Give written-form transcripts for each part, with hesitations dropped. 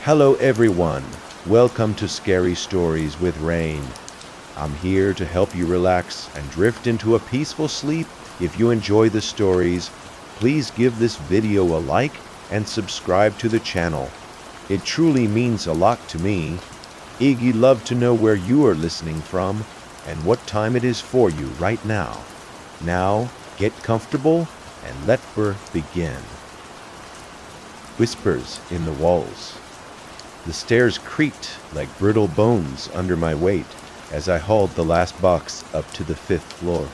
Hello everyone, welcome to Scary Stories with Rain. I'm here to help you relax and drift into a peaceful sleep. If you enjoy the stories, please give this video a like and subscribe to the channel. It truly means a lot to me. Iggy love to know where you are listening from and what time it is for you right now. Now, get comfortable and let us begin. Whispers in the walls. The stairs creaked like brittle bones under my weight as I hauled the last box up to the 5th floor.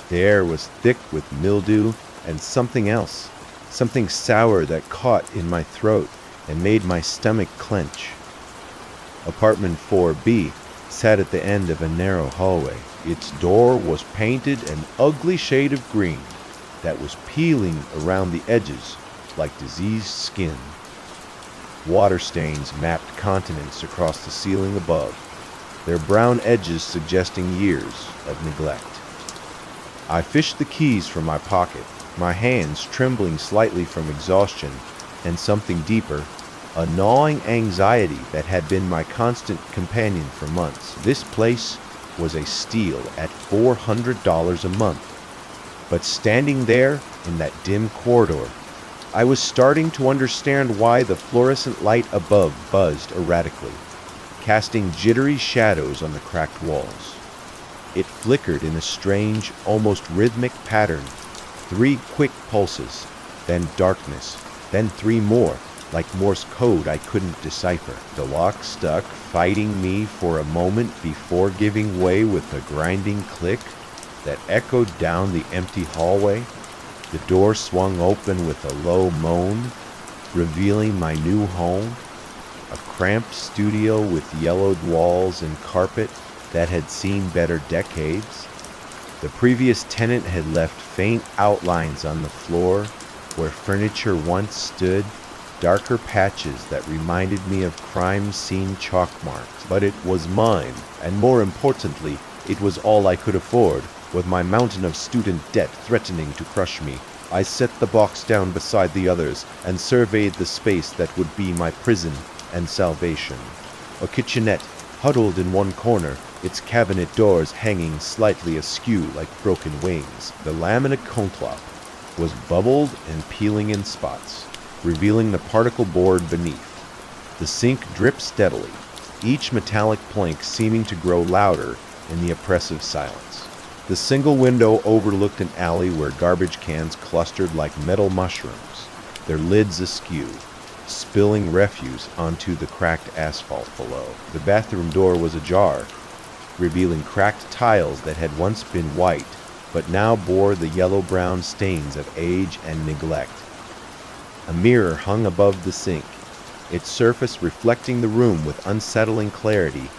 The air was thick with mildew and something else, something sour that caught in my throat and made my stomach clench. Apartment 4B sat at the end of a narrow hallway. Its door was painted an ugly shade of green that was peeling around the edges like diseased skin. Water stains mapped continents across the ceiling above, their brown edges suggesting years of neglect. I fished the keys from my pocket, my hands trembling slightly from exhaustion and something deeper, a gnawing anxiety that had been my constant companion for months. This place was a steal at $400 a month. But standing there in that dim corridor, I was starting to understand why the fluorescent light above buzzed erratically, casting jittery shadows on the cracked walls. It flickered in a strange, almost rhythmic pattern. 3 quick pulses, then darkness, then 3 more, like Morse code I couldn't decipher. The lock stuck, fighting me for a moment before giving way with a grinding click that echoed down the empty hallway. The door swung open with a low moan, revealing my new home, a cramped studio with yellowed walls and carpet that had seen better decades. The previous tenant had left faint outlines on the floor where furniture once stood, darker patches that reminded me of crime scene chalk marks. But it was mine, and more importantly, it was all I could afford. With my mountain of student debt threatening to crush me, I set the box down beside the others and surveyed the space that would be my prison and salvation. A kitchenette huddled in one corner, its cabinet doors hanging slightly askew like broken wings. The laminate countertop was bubbled and peeling in spots, revealing the particle board beneath. The sink dripped steadily, each metallic plank seeming to grow louder in the oppressive silence. The single window overlooked an alley where garbage cans clustered like metal mushrooms, their lids askew, spilling refuse onto the cracked asphalt below. The bathroom door was ajar, revealing cracked tiles that had once been white, but now bore the yellow-brown stains of age and neglect. A mirror hung above the sink, its surface reflecting the room with unsettling clarity,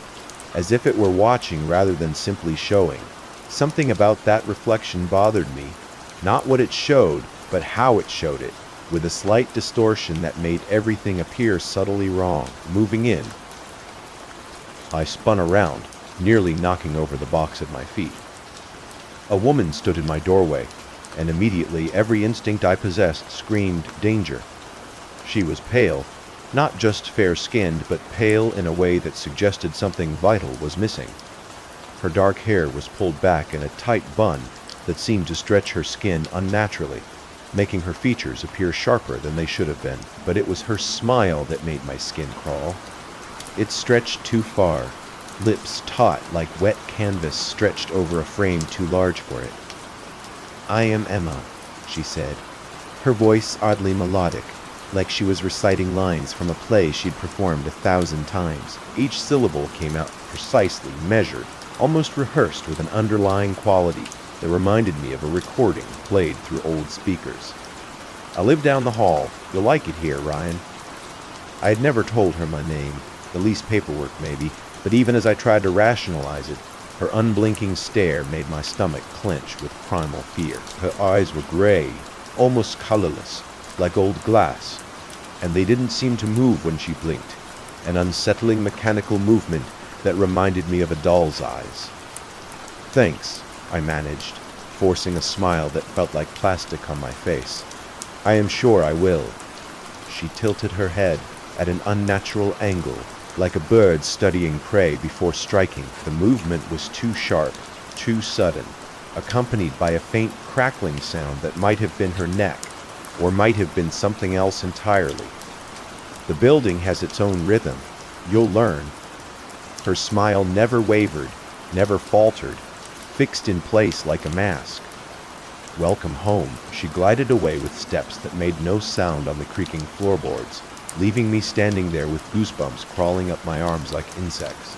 as if it were watching rather than simply showing. Something about that reflection bothered me, not what it showed, but how it showed it, with a slight distortion that made everything appear subtly wrong. Moving in, I spun around, nearly knocking over the box at my feet. A woman stood in my doorway, and immediately every instinct I possessed screamed danger. She was pale, not just fair-skinned, but pale in a way that suggested something vital was missing. Her dark hair was pulled back in a tight bun that seemed to stretch her skin unnaturally, making her features appear sharper than they should have been. But it was her smile that made my skin crawl. It stretched too far, lips taut like wet canvas stretched over a frame too large for it. "I am Emma," she said, her voice oddly melodic, like she was reciting lines from a play she'd performed 1,000 times. Each syllable came out precisely, measured, almost rehearsed with an underlying quality that reminded me of a recording played through old speakers. "I live down the hall. You'll like it here, Ryan." I had never told her my name, the least paperwork maybe, but even as I tried to rationalize it, her unblinking stare made my stomach clench with primal fear. Her eyes were gray, almost colorless, like old glass, and they didn't seem to move when she blinked, an unsettling mechanical movement that reminded me of a doll's eyes. "Thanks," I managed, forcing a smile that felt like plastic on my face. "I am sure I will." She tilted her head, at an unnatural angle, like a bird studying prey before striking. The movement was too sharp, too sudden, accompanied by a faint crackling sound that might have been her neck, or might have been something else entirely. The building has its own rhythm. You'll learn. Her smile never wavered, never faltered, fixed in place like a mask. Welcome home. She glided away with steps that made no sound on the creaking floorboards, leaving me standing there with goosebumps crawling up my arms like insects.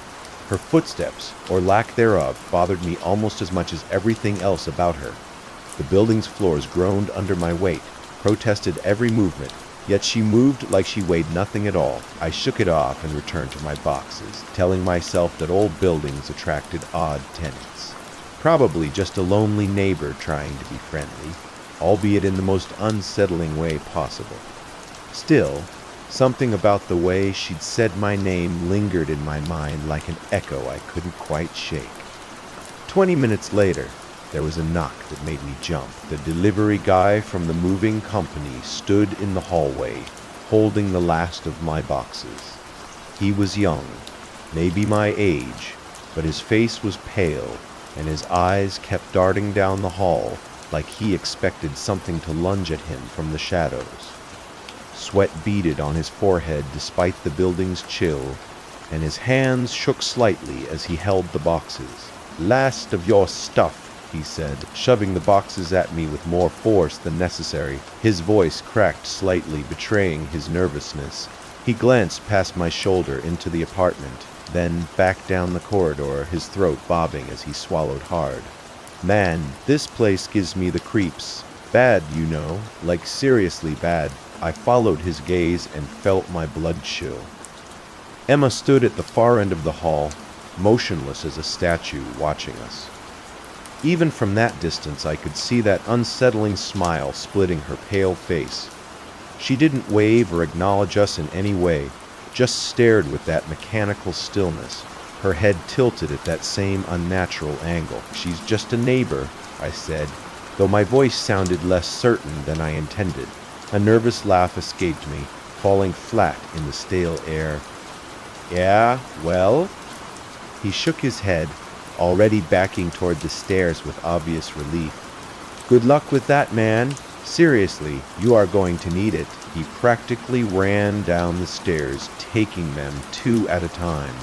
Her footsteps, or lack thereof, bothered me almost as much as everything else about her. The building's floors groaned under my weight, protested every movement, yet she moved like she weighed nothing at all. I shook it off and returned to my boxes, telling myself that old buildings attracted odd tenants. Probably just a lonely neighbor trying to be friendly, albeit in the most unsettling way possible. Still, something about the way she'd said my name lingered in my mind like an echo I couldn't quite shake. 20 minutes later, there was a knock that made me jump. The delivery guy from the moving company stood in the hallway, holding the last of my boxes. He was young, maybe my age, but his face was pale, and his eyes kept darting down the hall like he expected something to lunge at him from the shadows. Sweat beaded on his forehead despite the building's chill, and his hands shook slightly as he held the boxes. "Last of your stuff," he said, shoving the boxes at me with more force than necessary. His voice cracked slightly, betraying his nervousness. He glanced past my shoulder into the apartment, then back down the corridor, his throat bobbing as he swallowed hard. "Man, this place gives me the creeps. Bad, you know, like seriously bad." I followed his gaze and felt my blood chill. Emma stood at the far end of the hall, motionless as a statue, watching us. Even from that distance, I could see that unsettling smile splitting her pale face. She didn't wave or acknowledge us in any way, just stared with that mechanical stillness, her head tilted at that same unnatural angle. "She's just a neighbor," I said, though my voice sounded less certain than I intended. A nervous laugh escaped me, falling flat in the stale air. "Yeah, well?" He shook his head, already backing toward the stairs with obvious relief. "Good luck with that, man. Seriously, you are going to need it." He practically ran down the stairs, taking them 2 at a time,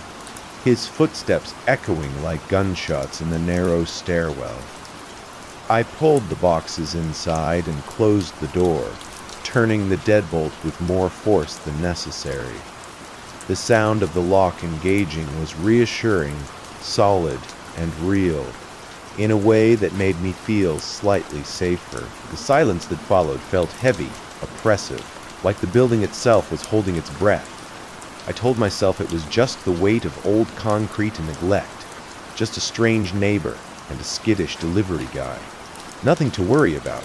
his footsteps echoing like gunshots in the narrow stairwell. I pulled the boxes inside and closed the door, turning the deadbolt with more force than necessary. The sound of the lock engaging was reassuring, solid, and real, in a way that made me feel slightly safer. The silence that followed felt heavy, oppressive, like the building itself was holding its breath. I told myself it was just the weight of old concrete and neglect, just a strange neighbor and a skittish delivery guy. Nothing to worry about.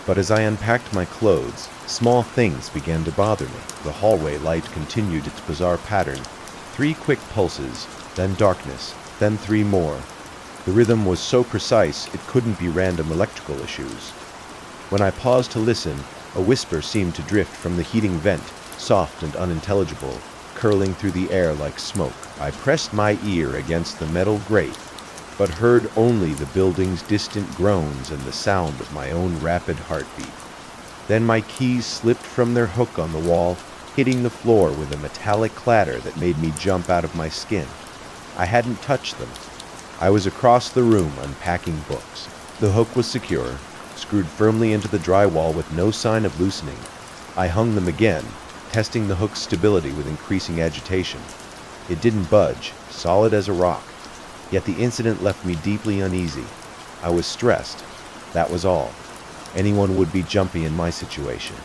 But as I unpacked my clothes, small things began to bother me. The hallway light continued its bizarre pattern. 3 quick pulses, then darkness, then 3 more. The rhythm was so precise it couldn't be random electrical issues. When I paused to listen, a whisper seemed to drift from the heating vent, soft and unintelligible, curling through the air like smoke. I pressed my ear against the metal grate, but heard only the building's distant groans and the sound of my own rapid heartbeat. Then my keys slipped from their hook on the wall, hitting the floor with a metallic clatter that made me jump out of my skin. I hadn't touched them. I was across the room unpacking books. The hook was secure, screwed firmly into the drywall with no sign of loosening. I hung them again, testing the hook's stability with increasing agitation. It didn't budge, solid as a rock. Yet the incident left me deeply uneasy. I was stressed. That was all. Anyone would be jumpy in my situation.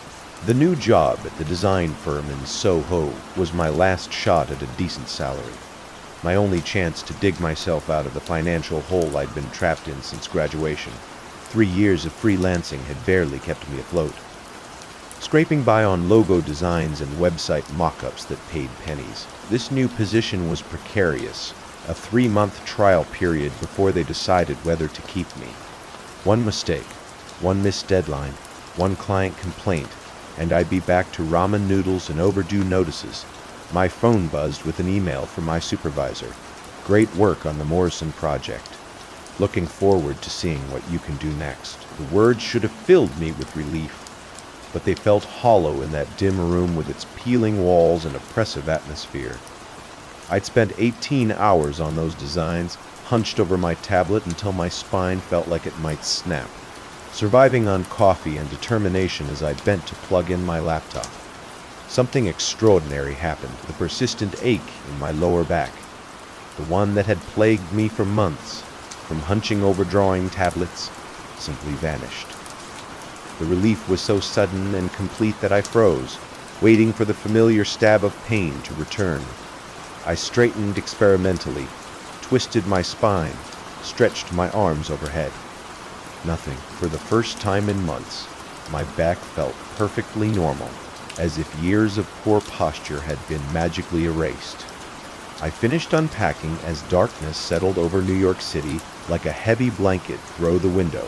The new job at the design firm in Soho was my last shot at a decent salary. My only chance to dig myself out of the financial hole I'd been trapped in since graduation. 3 years of freelancing had barely kept me afloat. Scraping by on logo designs and website mock-ups that paid pennies. This new position was precarious. A 3-month trial period before they decided whether to keep me. One mistake, one missed deadline, one client complaint, and I'd be back to ramen noodles and overdue notices. My phone buzzed with an email from my supervisor. Great work on the Morrison project. Looking forward to seeing what you can do next. The words should have filled me with relief, but they felt hollow in that dim room with its peeling walls and oppressive atmosphere. I'd spent 18 hours on those designs, hunched over my tablet until my spine felt like it might snap, surviving on coffee and determination as I bent to plug in my laptop. Something extraordinary happened. The persistent ache in my lower back, the one that had plagued me for months, from hunching over drawing tablets, simply vanished. The relief was so sudden and complete that I froze, waiting for the familiar stab of pain to return. I straightened experimentally, twisted my spine, stretched my arms overhead. Nothing. For the first time in months, my back felt perfectly normal, as if years of poor posture had been magically erased. I finished unpacking as darkness settled over New York City like a heavy blanket through the window.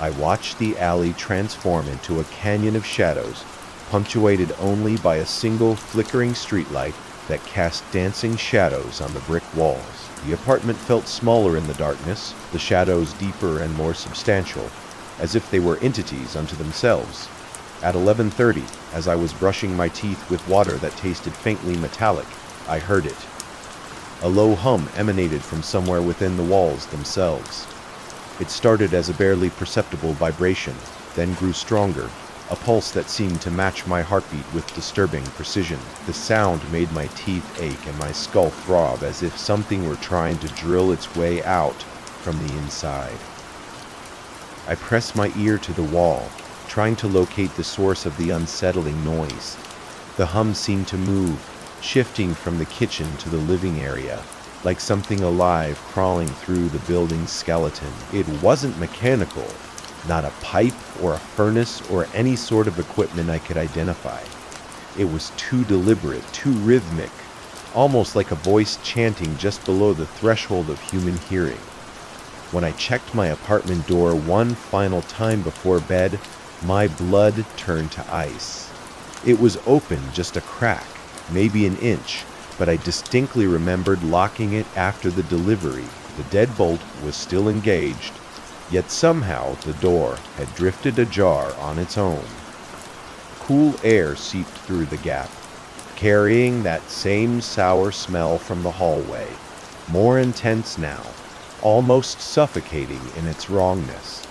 I watched the alley transform into a canyon of shadows, punctuated only by a single flickering streetlight that cast dancing shadows on the brick walls. The apartment felt smaller in the darkness, the shadows deeper and more substantial, as if they were entities unto themselves. At 11:30, as I was brushing my teeth with water that tasted faintly metallic, I heard it. A low hum emanated from somewhere within the walls themselves. It started as a barely perceptible vibration, then grew stronger, a pulse that seemed to match my heartbeat with disturbing precision. The sound made my teeth ache and my skull throb as if something were trying to drill its way out from the inside. I pressed my ear to the wall, trying to locate the source of the unsettling noise. The hum seemed to move, shifting from the kitchen to the living area, like something alive crawling through the building's skeleton. It wasn't mechanical, not a pipe or a furnace or any sort of equipment I could identify. It was too deliberate, too rhythmic, almost like a voice chanting just below the threshold of human hearing. When I checked my apartment door one final time before bed, my blood turned to ice. It was open just a crack, maybe an inch, but I distinctly remembered locking it after the delivery. The deadbolt was still engaged, yet somehow the door had drifted ajar on its own. Cool air seeped through the gap, carrying that same sour smell from the hallway, more intense now, almost suffocating in its wrongness.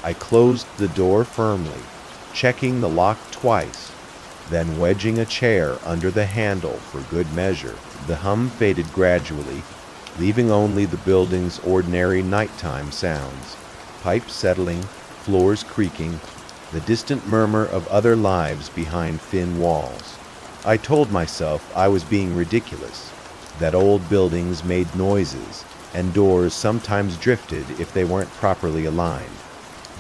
I closed the door firmly, checking the lock twice, then wedging a chair under the handle for good measure. The hum faded gradually, leaving only the building's ordinary nighttime sounds. Pipes settling, floors creaking, the distant murmur of other lives behind thin walls. I told myself I was being ridiculous, that old buildings made noises, and doors sometimes drifted if they weren't properly aligned.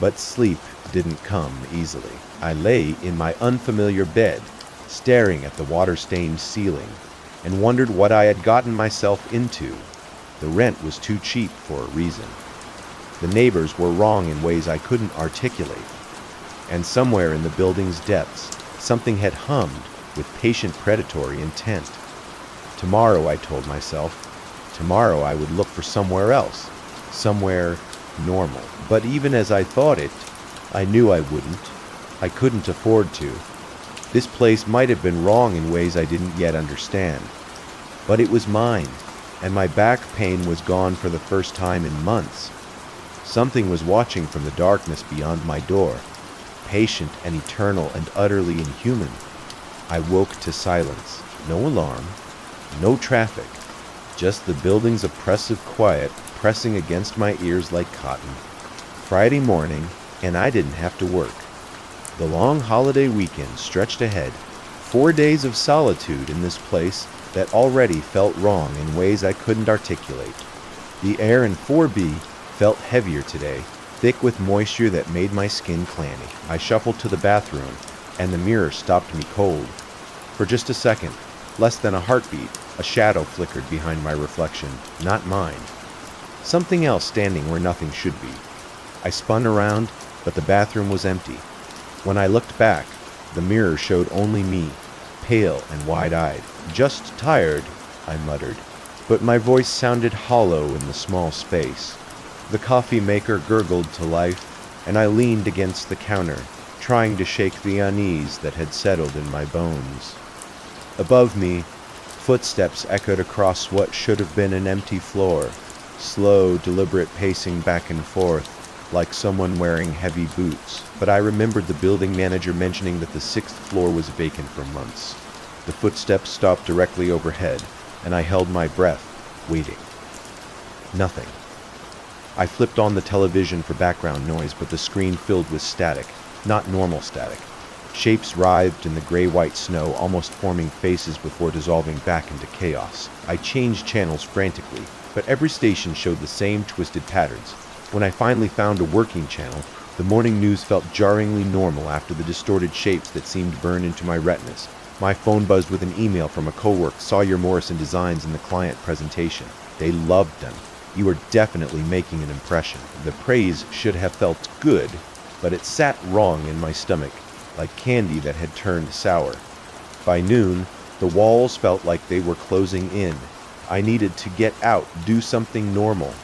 But sleep didn't come easily. I lay in my unfamiliar bed, staring at the water-stained ceiling, and wondered what I had gotten myself into. The rent was too cheap for a reason. The neighbors were wrong in ways I couldn't articulate. And somewhere in the building's depths, something had hummed with patient predatory intent. Tomorrow, I told myself, tomorrow I would look for somewhere else, somewhere normal. But even as I thought it, I knew I wouldn't. I couldn't afford to. This place might have been wrong in ways I didn't yet understand. But it was mine, and my back pain was gone for the first time in months. Something was watching from the darkness beyond my door, patient and eternal and utterly inhuman. I woke to silence. No alarm, no traffic, just the building's oppressive quiet pressing against my ears like cotton. Friday morning, and I didn't have to work. The long holiday weekend stretched ahead, 4 days of solitude in this place that already felt wrong in ways I couldn't articulate. The air in 4B felt heavier today, thick with moisture that made my skin clammy. I shuffled to the bathroom, and the mirror stopped me cold. For just a second, less than a heartbeat, a shadow flickered behind my reflection, not mine. Something else standing where nothing should be. I spun around, but the bathroom was empty. When I looked back, The mirror showed only me, pale and wide-eyed. "Just tired," I muttered, but my voice sounded hollow in the small space. The coffee maker gurgled to life, and I leaned against the counter, trying to shake the unease that had settled in my bones. Above me, footsteps echoed across what should have been an empty floor, slow, deliberate pacing back and forth, like someone wearing heavy boots. But I remembered the building manager mentioning that the 6th floor was vacant for months. The footsteps stopped directly overhead, and I held my breath, waiting. Nothing. I flipped on the television for background noise, but the screen filled with static, not normal static. Shapes writhed in the gray-white snow, almost forming faces before dissolving back into chaos. I changed channels frantically, but every station showed the same twisted patterns. When I finally found a working channel, the morning news felt jarringly normal after the distorted shapes that seemed burned into my retinas. My phone buzzed with an email from a coworker. "Saw your Morrison designs in the client presentation. They loved them. You are definitely making an impression." The praise should have felt good, but it sat wrong in my stomach, like candy that had turned sour. By noon, the walls felt like they were closing in. I needed to get out, do something normal.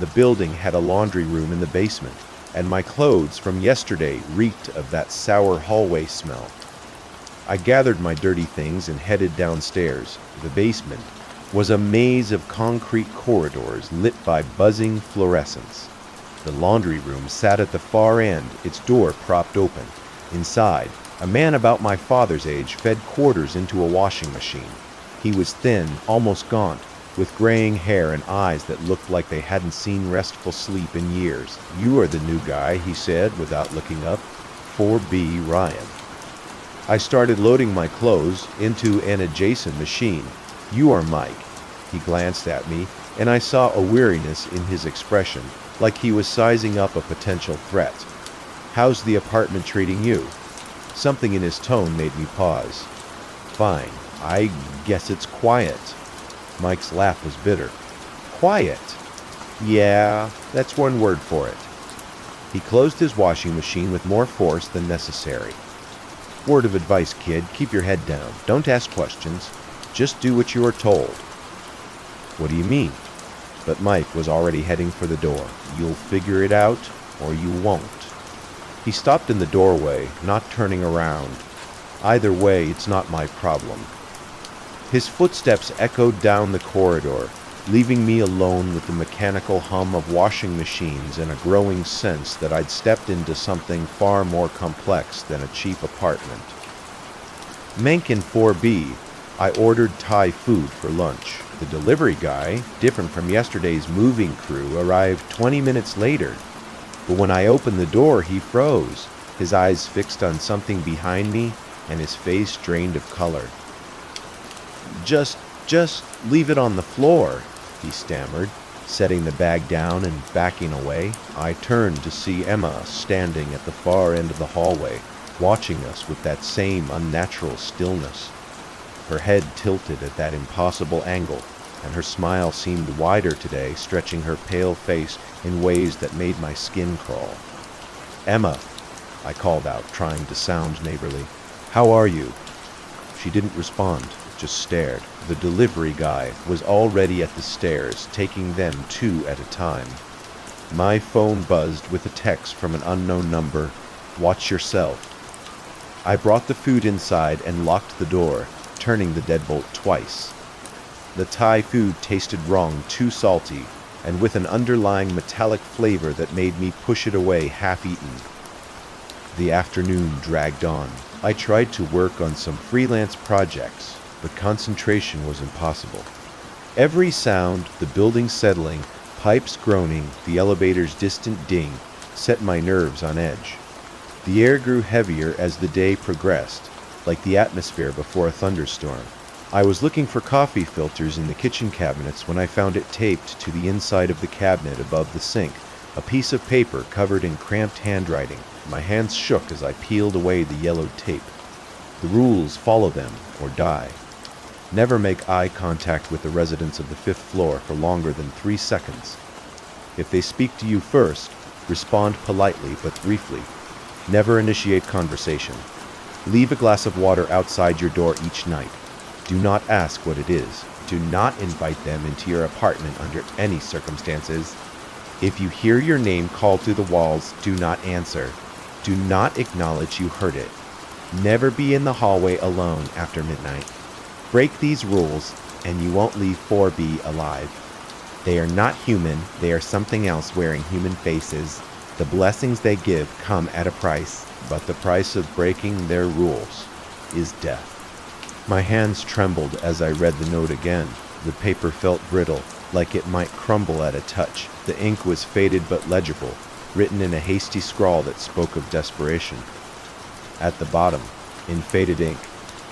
The building had a laundry room in the basement, and my clothes from yesterday reeked of that sour hallway smell. I gathered my dirty things and headed downstairs. The basement was a maze of concrete corridors lit by buzzing fluorescence. The laundry room sat at the far end, its door propped open. Inside, a man about my father's age fed quarters into a washing machine. He was thin, almost gaunt, with graying hair and eyes that looked like they hadn't seen restful sleep in years. "You are the new guy," he said without looking up. 4B Ryan. I started loading my clothes into an adjacent machine. "You are Mike." He glanced at me, and I saw a weariness in his expression, like he was sizing up a potential threat. "How's the apartment treating you?" Something in his tone made me pause. "Fine. I guess it's quiet." Mike's laugh was bitter. "Quiet? Yeah, that's one word for it." He closed his washing machine with more force than necessary. "Word of advice, kid, keep your head down. Don't ask questions. Just do what you are told." "What do you mean?" But Mike was already heading for the door. "You'll figure it out, or you won't." He stopped in the doorway, not turning around. "Either way, it's not my problem." His footsteps echoed down the corridor, leaving me alone with the mechanical hum of washing machines and a growing sense that I'd stepped into something far more complex than a cheap apartment. Mencken 4B, I ordered Thai food for lunch. The delivery guy, different from yesterday's moving crew, arrived 20 minutes later. But when I opened the door, he froze, his eyes fixed on something behind me and his face drained of color. Just leave it on the floor," he stammered, setting the bag down and backing away. I turned to see Emma standing at the far end of the hallway, watching us with that same unnatural stillness. Her head tilted at that impossible angle, and her smile seemed wider today, stretching her pale face in ways that made my skin crawl. "Emma," I called out, trying to sound neighborly. "How are you?" She didn't respond, just stared. The delivery guy was already at the stairs, taking them two at a time. My phone buzzed with a text from an unknown number. "Watch yourself." I brought the food inside and locked the door, turning the deadbolt twice. The Thai food tasted wrong, too salty, and with an underlying metallic flavor that made me push it away half-eaten. The afternoon dragged on. I tried to work on some freelance projects, but concentration was impossible. Every sound, the building settling, pipes groaning, the elevator's distant ding, set my nerves on edge. The air grew heavier as the day progressed, like the atmosphere before a thunderstorm. I was looking for coffee filters in the kitchen cabinets when I found it taped to the inside of the cabinet above the sink, a piece of paper covered in cramped handwriting. My hands shook as I peeled away the yellowed tape. The rules: follow them or die. Never make eye contact with the residents of the 5th floor for longer than 3 seconds. If they speak to you first, respond politely but briefly. Never initiate conversation. Leave a glass of water outside your door each night. Do not ask what it is. Do not invite them into your apartment under any circumstances. If you hear your name called through the walls, do not answer. Do not acknowledge you heard it. Never be in the hallway alone after midnight. Break these rules, and you won't leave 4B alive. They are not human, they are something else wearing human faces. The blessings they give come at a price, but the price of breaking their rules is death. My hands trembled as I read the note again. The paper felt brittle, like it might crumble at a touch. The ink was faded but legible, written in a hasty scrawl that spoke of desperation. At the bottom, in faded ink,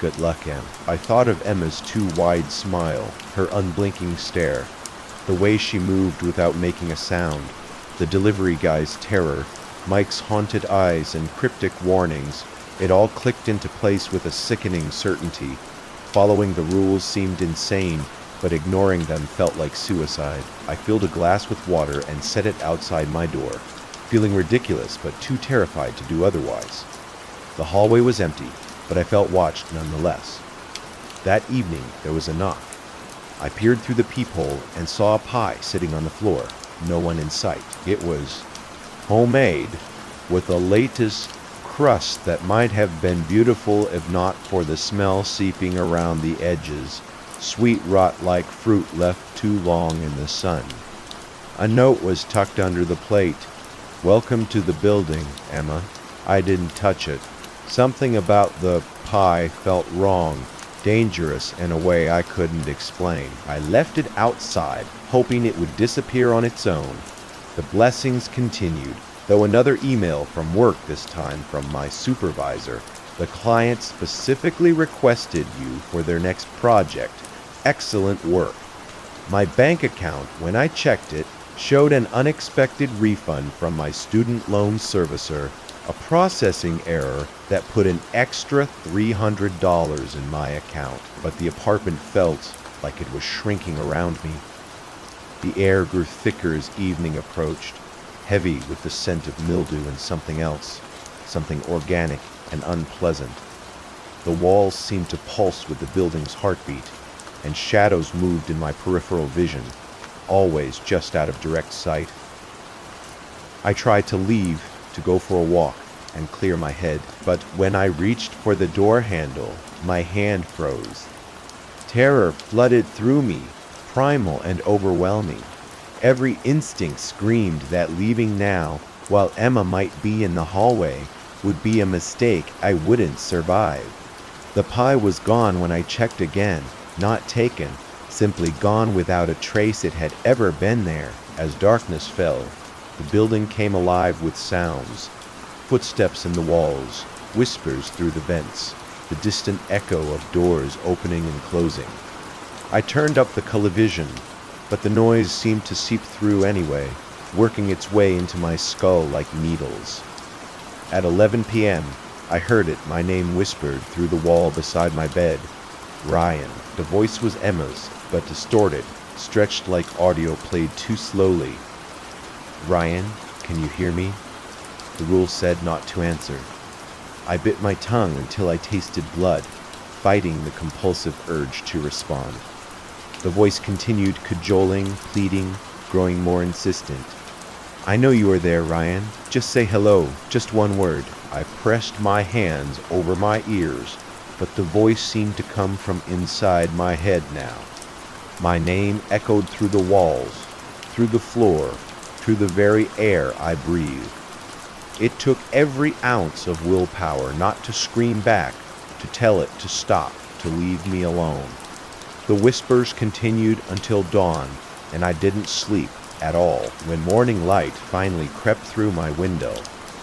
"Good luck, Em." I thought of Emma's too wide smile, her unblinking stare, the way she moved without making a sound, the delivery guy's terror, Mike's haunted eyes and cryptic warnings. It all clicked into place with a sickening certainty. Following the rules seemed insane, but ignoring them felt like suicide. I filled a glass with water and set it outside my door, feeling ridiculous but too terrified to do otherwise. The hallway was empty, but I felt watched nonetheless. That evening, there was a knock. I peered through the peephole and saw a pie sitting on the floor. No one in sight. It was homemade, with the latest crust that might have been beautiful if not for the smell seeping around the edges, sweet rot like fruit left too long in the sun. A note was tucked under the plate. "Welcome to the building, Emma." I didn't touch it. Something about the pie felt wrong, dangerous in a way I couldn't explain. I left it outside, hoping it would disappear on its own. The blessings continued, though another email from work, this time from my supervisor. The client specifically requested you for their next project. Excellent work. My bank account, when I checked it, showed an unexpected refund from my student loan servicer, a processing error that put an extra $300 in my account. But the apartment felt like it was shrinking around me. The air grew thicker as evening approached, heavy with the scent of mildew and something else, something organic and unpleasant. The walls seemed to pulse with the building's heartbeat, and shadows moved in my peripheral vision, always just out of direct sight. I tried to leave, to go for a walk and clear my head, but when I reached for the door handle, my hand froze. Terror flooded through me, primal and overwhelming. Every instinct screamed that leaving now, while Emma might be in the hallway, would be a mistake I wouldn't survive. The pie was gone when I checked again, not taken, simply gone without a trace it had ever been there. As darkness fell, the building came alive with sounds, footsteps in the walls, whispers through the vents, the distant echo of doors opening and closing. I turned up the television, but the noise seemed to seep through anyway, working its way into my skull like needles. At 11 p.m., I heard it, my name whispered through the wall beside my bed. Ryan. The voice was Emma's, but distorted, stretched like audio played too slowly. "Ryan, can you hear me?" The rule said not to answer. I bit my tongue until I tasted blood, fighting the compulsive urge to respond. The voice continued, cajoling, pleading, growing more insistent. "I know you are there, Ryan. Just say hello, just one word." I pressed my hands over my ears, but the voice seemed to come from inside my head now. My name echoed through the walls, through the floor, through the very air I breathed. It took every ounce of willpower not to scream back, to tell it to stop, to leave me alone. The whispers continued until dawn, and I didn't sleep at all. When morning light finally crept through my window,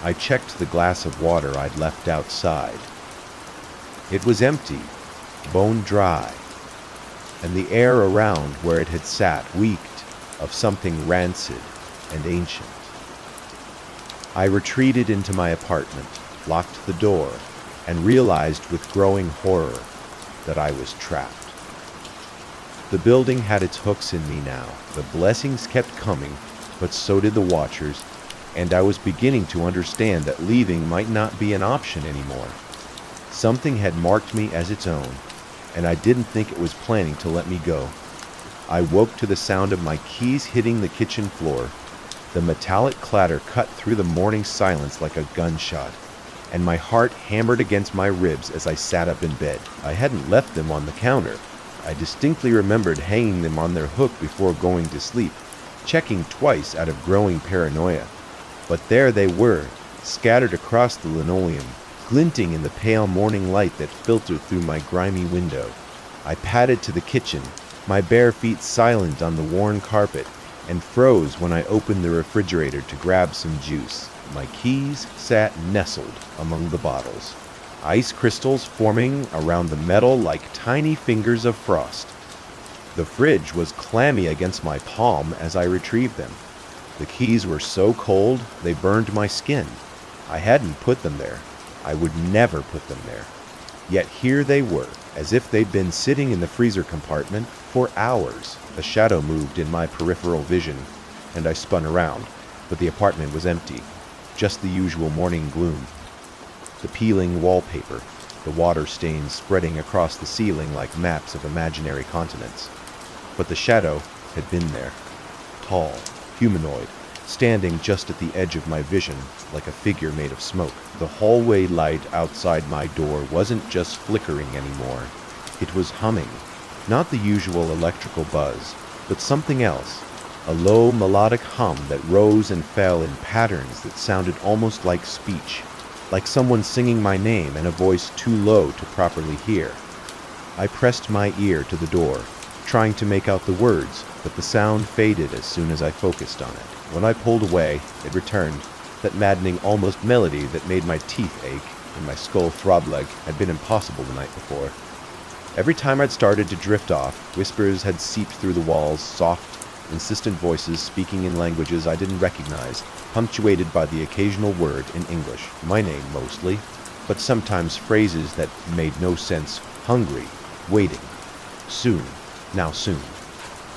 I checked the glass of water I'd left outside. It was empty, bone dry, and the air around where it had sat reeked of something rancid and ancient. I retreated into my apartment, locked the door, and realized with growing horror that I was trapped. The building had its hooks in me now. The blessings kept coming, but so did the watchers, and I was beginning to understand that leaving might not be an option anymore. Something had marked me as its own, and I didn't think it was planning to let me go. I woke to the sound of my keys hitting the kitchen floor. The metallic clatter cut through the morning silence like a gunshot, and my heart hammered against my ribs as I sat up in bed. I hadn't left them on the counter. I distinctly remembered hanging them on their hook before going to sleep, checking twice out of growing paranoia. But there they were, scattered across the linoleum, glinting in the pale morning light that filtered through my grimy window. I padded to the kitchen, my bare feet silent on the worn carpet, and froze when I opened the refrigerator to grab some juice. My keys sat nestled among the bottles, ice crystals forming around the metal like tiny fingers of frost. The fridge was clammy against my palm as I retrieved them. The keys were so cold they burned my skin. I hadn't put them there. I would never put them there. Yet here they were, as if they'd been sitting in the freezer compartment for hours. A shadow moved in my peripheral vision, and I spun around, but the apartment was empty. Just the usual morning gloom. The peeling wallpaper, the water stains spreading across the ceiling like maps of imaginary continents. But the shadow had been there. Tall, humanoid, standing just at the edge of my vision like a figure made of smoke. The hallway light outside my door wasn't just flickering anymore. It was humming. Not the usual electrical buzz, but something else. A low melodic hum that rose and fell in patterns that sounded almost like speech, like someone singing my name in a voice too low to properly hear. I pressed my ear to the door, trying to make out the words, but the sound faded as soon as I focused on it. When I pulled away, it returned, that maddening almost melody that made my teeth ache and my skull throb like had been impossible the night before. Every time I'd started to drift off, whispers had seeped through the walls, soft, insistent voices speaking in languages I didn't recognize, punctuated by the occasional word in English, my name mostly, but sometimes phrases that made no sense. Hungry, waiting, soon, now soon.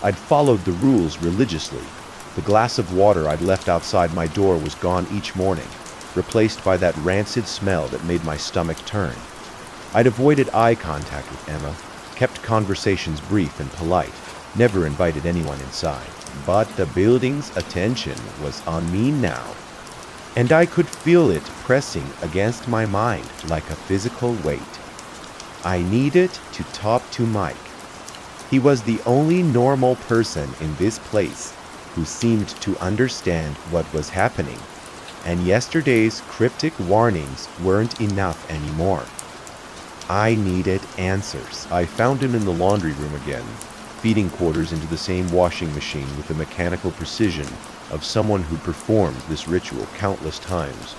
I'd followed the rules religiously. The glass of water I'd left outside my door was gone each morning, replaced by that rancid smell that made my stomach turn. I'd avoided eye contact with Emma, kept conversations brief and polite, never invited anyone inside. But the building's attention was on me now, and I could feel it pressing against my mind like a physical weight. I needed to talk to Mike. He was the only normal person in this place who seemed to understand what was happening, and yesterday's cryptic warnings weren't enough anymore. I needed answers. I found him in the laundry room again, feeding quarters into the same washing machine with the mechanical precision of someone who performed this ritual countless times.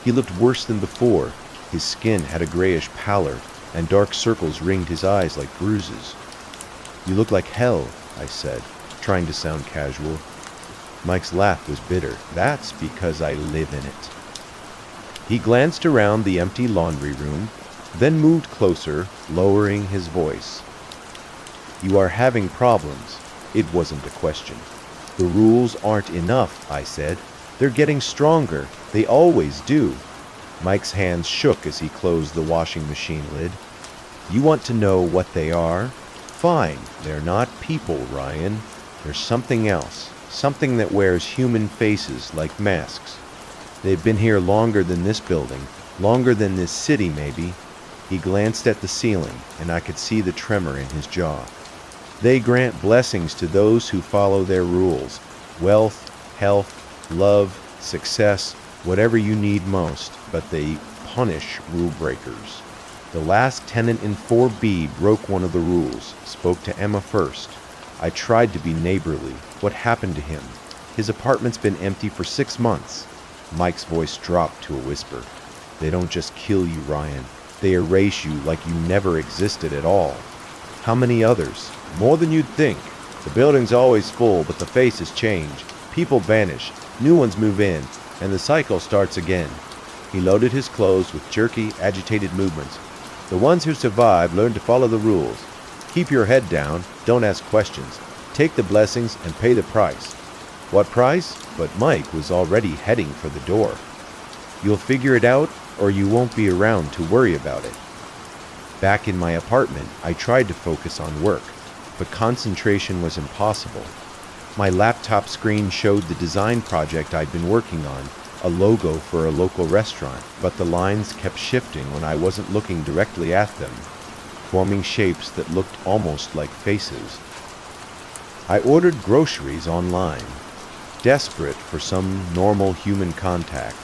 He looked worse than before. His skin had a grayish pallor, and dark circles ringed his eyes like bruises. "You look like hell," I said, trying to sound casual. Mike's laugh was bitter. "That's because I live in it." He glanced around the empty laundry room, then moved closer, lowering his voice. "You are having problems." It wasn't a question. "The rules aren't enough," I said. "They're getting stronger. They always do." Mike's hands shook as he closed the washing machine lid. "You want to know what they are? Fine. They're not people, Ryan. There's something else. Something that wears human faces like masks. They've been here longer than this building, longer than this city, maybe." He glanced at the ceiling, and I could see the tremor in his jaw. "They grant blessings to those who follow their rules. Wealth, health, love, success, whatever you need most, but they punish rule breakers." The last tenant in 4B broke one of the rules, spoke to Emma first. I tried to be neighborly. What happened to him? His apartment's been empty for 6 months. Mike's voice dropped to a whisper. "They don't just kill you, Ryan. They erase you like you never existed at all." "How many others?" "More than you'd think. The building's always full, but the faces change. People vanish, new ones move in, and the cycle starts again." He loaded his clothes with jerky, agitated movements. "The ones who survive learn to follow the rules. Keep your head down, don't ask questions. Take the blessings and pay the price." "What price?" But Mike was already heading for the door. "You'll figure it out. or you won't be around to worry about it. Back in my apartment, I tried to focus on work, but concentration was impossible. My laptop screen showed the design project I'd been working on, a logo for a local restaurant, but the lines kept shifting when I wasn't looking directly at them, forming shapes that looked almost like faces. I ordered groceries online, desperate for some normal human contact.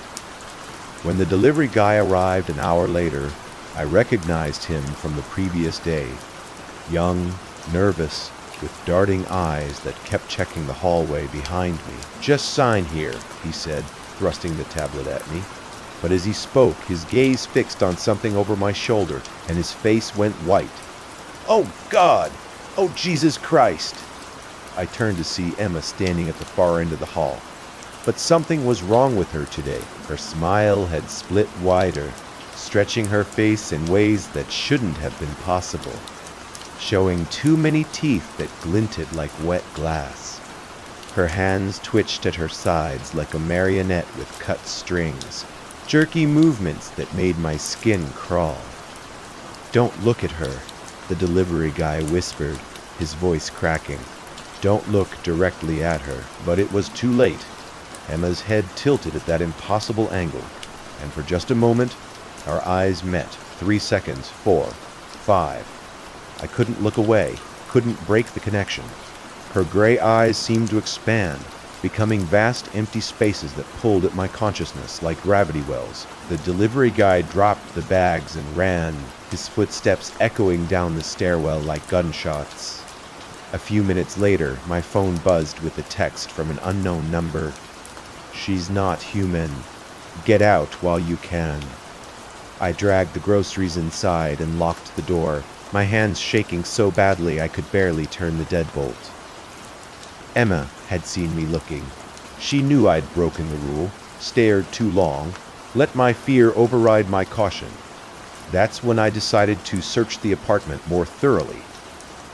When the delivery guy arrived an hour later, I recognized him from the previous day. Young, nervous, with darting eyes that kept checking the hallway behind me. "Just sign here," he said, thrusting the tablet at me. But as he spoke, his gaze fixed on something over my shoulder, and his face went white. "Oh, God! Oh, Jesus Christ!" I turned to see Emma standing at the far end of the hall. But something was wrong with her today. Her smile had split wider, stretching her face in ways that shouldn't have been possible, showing too many teeth that glinted like wet glass. Her hands twitched at her sides like a marionette with cut strings, jerky movements that made my skin crawl. "Don't look at her," the delivery guy whispered, his voice cracking. "Don't look directly at her." But it was too late. Emma's head tilted at that impossible angle, and for just a moment, our eyes met. 3 seconds, 4, 5. I couldn't look away, couldn't break the connection. Her gray eyes seemed to expand, becoming vast empty spaces that pulled at my consciousness like gravity wells. The delivery guy dropped the bags and ran, his footsteps echoing down the stairwell like gunshots. A few minutes later, my phone buzzed with a text from an unknown number. "She's not human. Get out while you can." I dragged the groceries inside and locked the door, my hands shaking so badly I could barely turn the deadbolt. Emma had seen me looking. She knew I'd broken the rule, stared too long, let my fear override my caution. That's when I decided to search the apartment more thoroughly.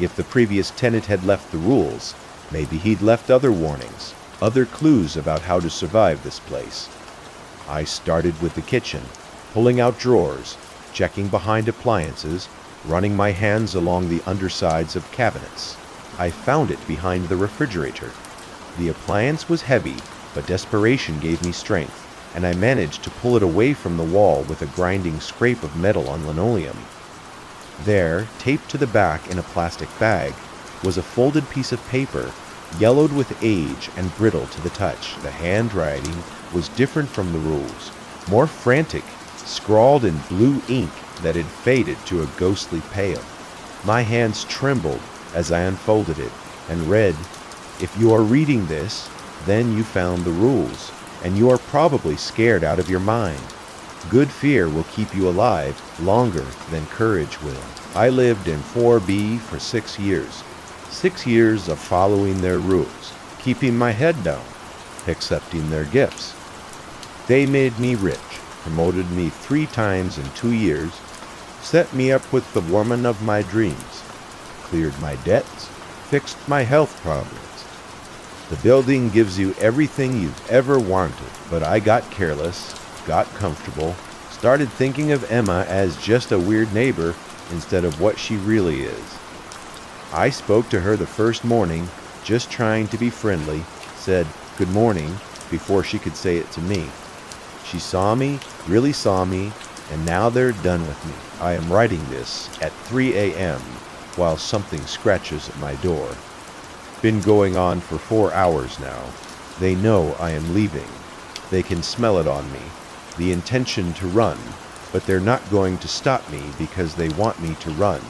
If the previous tenant had left the rules, maybe he'd left other warnings, other clues about how to survive this place. I started with the kitchen, pulling out drawers, checking behind appliances, running my hands along the undersides of cabinets. I found it behind the refrigerator. The appliance was heavy, but desperation gave me strength, and I managed to pull it away from the wall with a grinding scrape of metal on linoleum. There, taped to the back in a plastic bag, was a folded piece of paper, yellowed with age and brittle to the touch. The handwriting was different from the rules, more frantic, scrawled in blue ink that had faded to a ghostly pale. My hands trembled as I unfolded it and read, "If you are reading this, then you found the rules, and you are probably scared out of your mind. Good fear will keep you alive longer than courage will." I lived in 4B for 6 years. 6 years of following their rules, keeping my head down, accepting their gifts. They made me rich, promoted me 3 times in 2 years, set me up with the woman of my dreams, cleared my debts, fixed my health problems. The building gives you everything you've ever wanted, but I got careless, got comfortable, started thinking of Emma as just a weird neighbor instead of what she really is. I spoke to her the first morning, just trying to be friendly, said good morning before she could say it to me. She saw me, really saw me, and now they're done with me. I am writing this at 3 a.m. while something scratches at my door. Been going on for 4 hours now. They know I am leaving. They can smell it on me, the intention to run, but they're not going to stop me because they want me to run.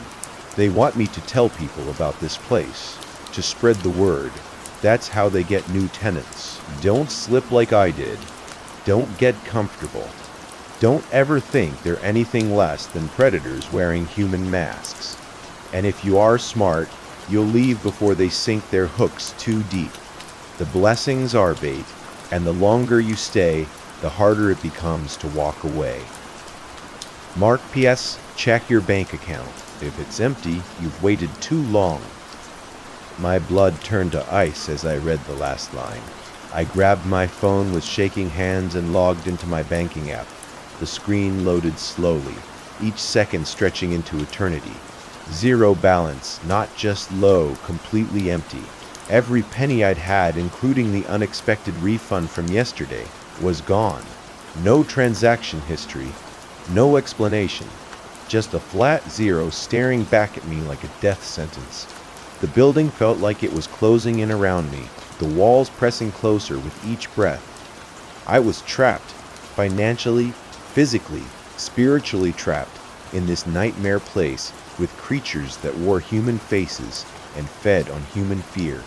They want me to tell people about this place, to spread the word. That's how they get new tenants. Don't slip like I did. Don't get comfortable. Don't ever think they're anything less than predators wearing human masks. And if you are smart, you'll leave before they sink their hooks too deep. The blessings are bait, and the longer you stay, the harder it becomes to walk away. Mark P.S. Check your bank account. If it's empty, you've waited too long. My blood turned to ice as I read the last line. I grabbed my phone with shaking hands and logged into my banking app. The screen loaded slowly, each second stretching into eternity. Zero balance, not just low, completely empty. Every penny I'd had, including the unexpected refund from yesterday, was gone. No transaction history, no explanation. Just a flat zero staring back at me like a death sentence. The building felt like it was closing in around me, the walls pressing closer with each breath. I was trapped, financially, physically, spiritually trapped, in this nightmare place with creatures that wore human faces and fed on human fear.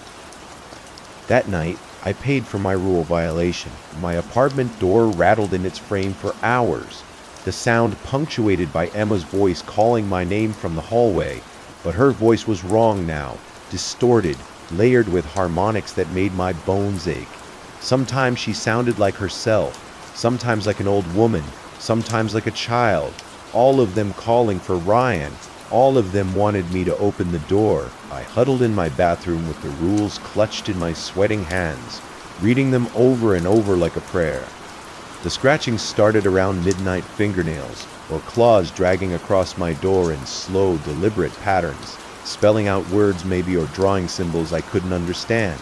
That night, I paid for my rule violation. My apartment door rattled in its frame for hours, the sound punctuated by Emma's voice calling my name from the hallway. But her voice was wrong now, distorted, layered with harmonics that made my bones ache. Sometimes she sounded like herself, sometimes like an old woman, sometimes like a child, all of them calling for Ryan. All of them wanted me to open the door. I huddled in my bathroom with the rules clutched in my sweating hands, reading them over and over like a prayer. The scratching started around midnight fingernails, or claws dragging across my door in slow, deliberate patterns, spelling out words maybe or drawing symbols I couldn't understand.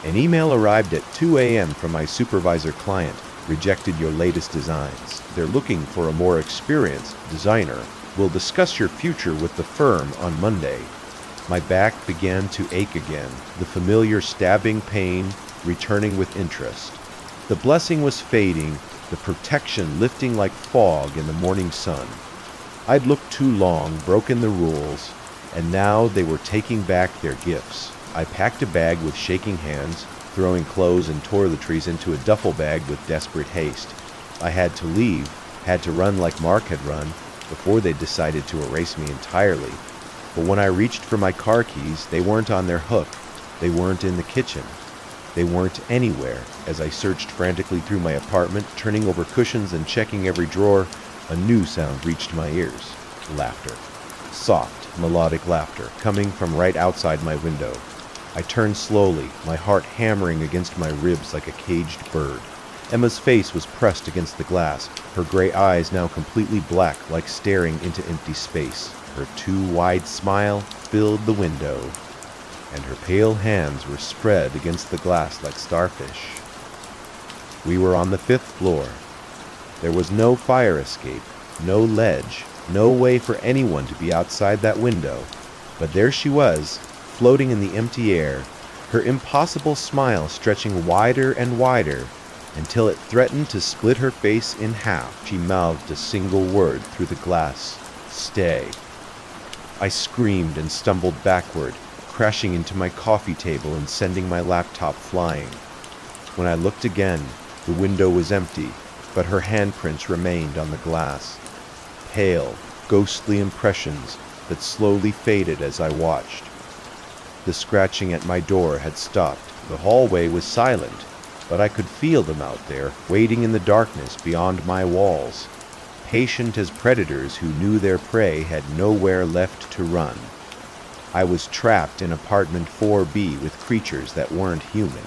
An email arrived at 2 a.m. from my supervisor client, rejected your latest designs. They're looking for a more experienced designer. We'll discuss your future with the firm on Monday. My back began to ache again, the familiar stabbing pain returning with interest. The blessing was fading, the protection lifting like fog in the morning sun. I'd looked too long, broken the rules, and now they were taking back their gifts. I packed a bag with shaking hands, throwing clothes and toiletries into a duffel bag with desperate haste. I had to leave, had to run like Mark had run, before they decided to erase me entirely. But when I reached for my car keys, they weren't on their hook. They weren't in the kitchen. They weren't anywhere. As I searched frantically through my apartment, turning over cushions and checking every drawer, a new sound reached my ears. Laughter. Soft, melodic laughter, coming from right outside my window. I turned slowly, my heart hammering against my ribs like a caged bird. Emma's face was pressed against the glass, her gray eyes now completely black like staring into empty space. Her too wide smile filled the window, and her pale hands were spread against the glass like starfish. We were on the 5th floor. There was no fire escape, no ledge, no way for anyone to be outside that window. But there she was, floating in the empty air, her impossible smile stretching wider and wider, until it threatened to split her face in half. She mouthed a single word through the glass. Stay. I screamed and stumbled backward, crashing into my coffee table and sending my laptop flying. When I looked again, the window was empty, but her handprints remained on the glass. Pale, ghostly impressions that slowly faded as I watched. The scratching at my door had stopped. The hallway was silent, but I could feel them out there, waiting in the darkness beyond my walls, patient as predators who knew their prey had nowhere left to run. I was trapped in apartment 4B with creatures that weren't human,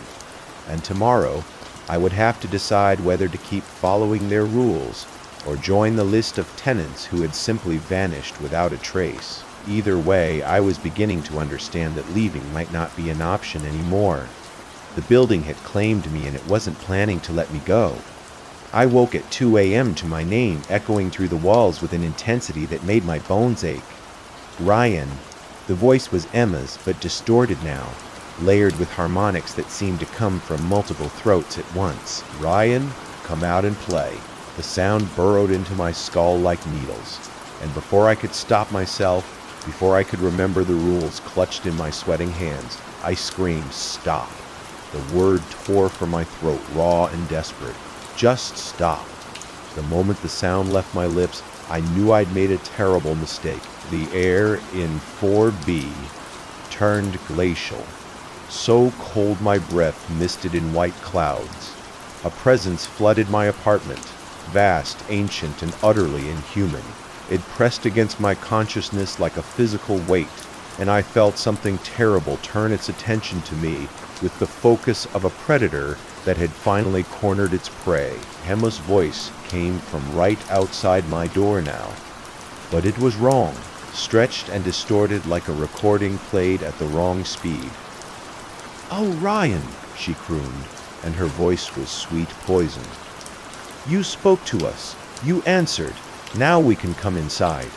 and tomorrow I would have to decide whether to keep following their rules or join the list of tenants who had simply vanished without a trace. Either way, I was beginning to understand that leaving might not be an option anymore. The building had claimed me and it wasn't planning to let me go. I woke at 2 a.m. to my name echoing through the walls with an intensity that made my bones ache. Ryan. The voice was Emma's, but distorted now, layered with harmonics that seemed to come from multiple throats at once. Ryan, come out and play. The sound burrowed into my skull like needles, and before I could stop myself, before I could remember the rules clutched in my sweating hands, I screamed, stop. The word tore from my throat, raw and desperate. Just stop. The moment the sound left my lips, I knew I'd made a terrible mistake. The air in 4B turned glacial. So cold my breath misted in white clouds. A presence flooded my apartment, vast, ancient, and utterly inhuman. It pressed against my consciousness like a physical weight, and I felt something terrible turn its attention to me, with the focus of a predator that had finally cornered its prey. Emma's voice came from right outside my door now. But it was wrong, stretched and distorted like a recording played at the wrong speed. "Oh, Ryan," she crooned, and her voice was sweet poison. "You spoke to us. You answered. Now we can come inside."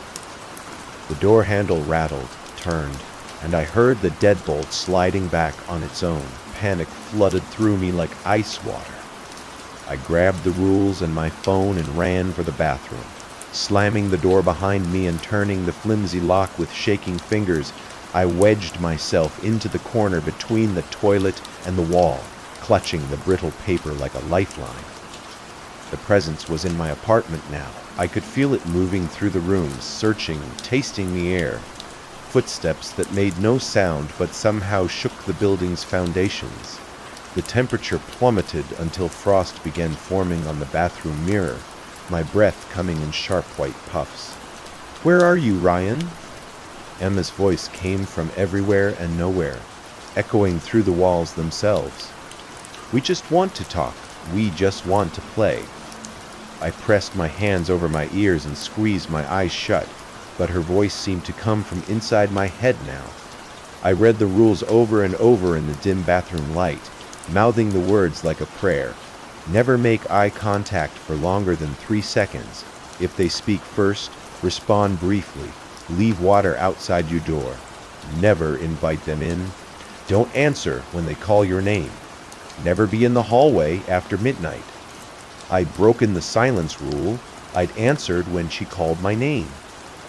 The door handle rattled, turned, and I heard the deadbolt sliding back on its own. Panic flooded through me like ice water. I grabbed the rules and my phone and ran for the bathroom. Slamming the door behind me and turning the flimsy lock with shaking fingers, I wedged myself into the corner between the toilet and the wall, clutching the brittle paper like a lifeline. The presence was in my apartment now. I could feel it moving through the rooms, searching, tasting the air. Footsteps that made no sound but somehow shook the building's foundations. The temperature plummeted until frost began forming on the bathroom mirror, my breath coming in sharp white puffs. "Where are you, Ryan?" Emma's voice came from everywhere and nowhere, echoing through the walls themselves. "We just want to talk. We just want to play." I pressed my hands over my ears and squeezed my eyes shut, but her voice seemed to come from inside my head now. I read the rules over and over in the dim bathroom light, mouthing the words like a prayer. Never make eye contact for longer than 3 seconds. If they speak first, respond briefly. Leave water outside your door. Never invite them in. Don't answer when they call your name. Never be in the hallway after midnight. I'd broken the silence rule. I'd answered when she called my name.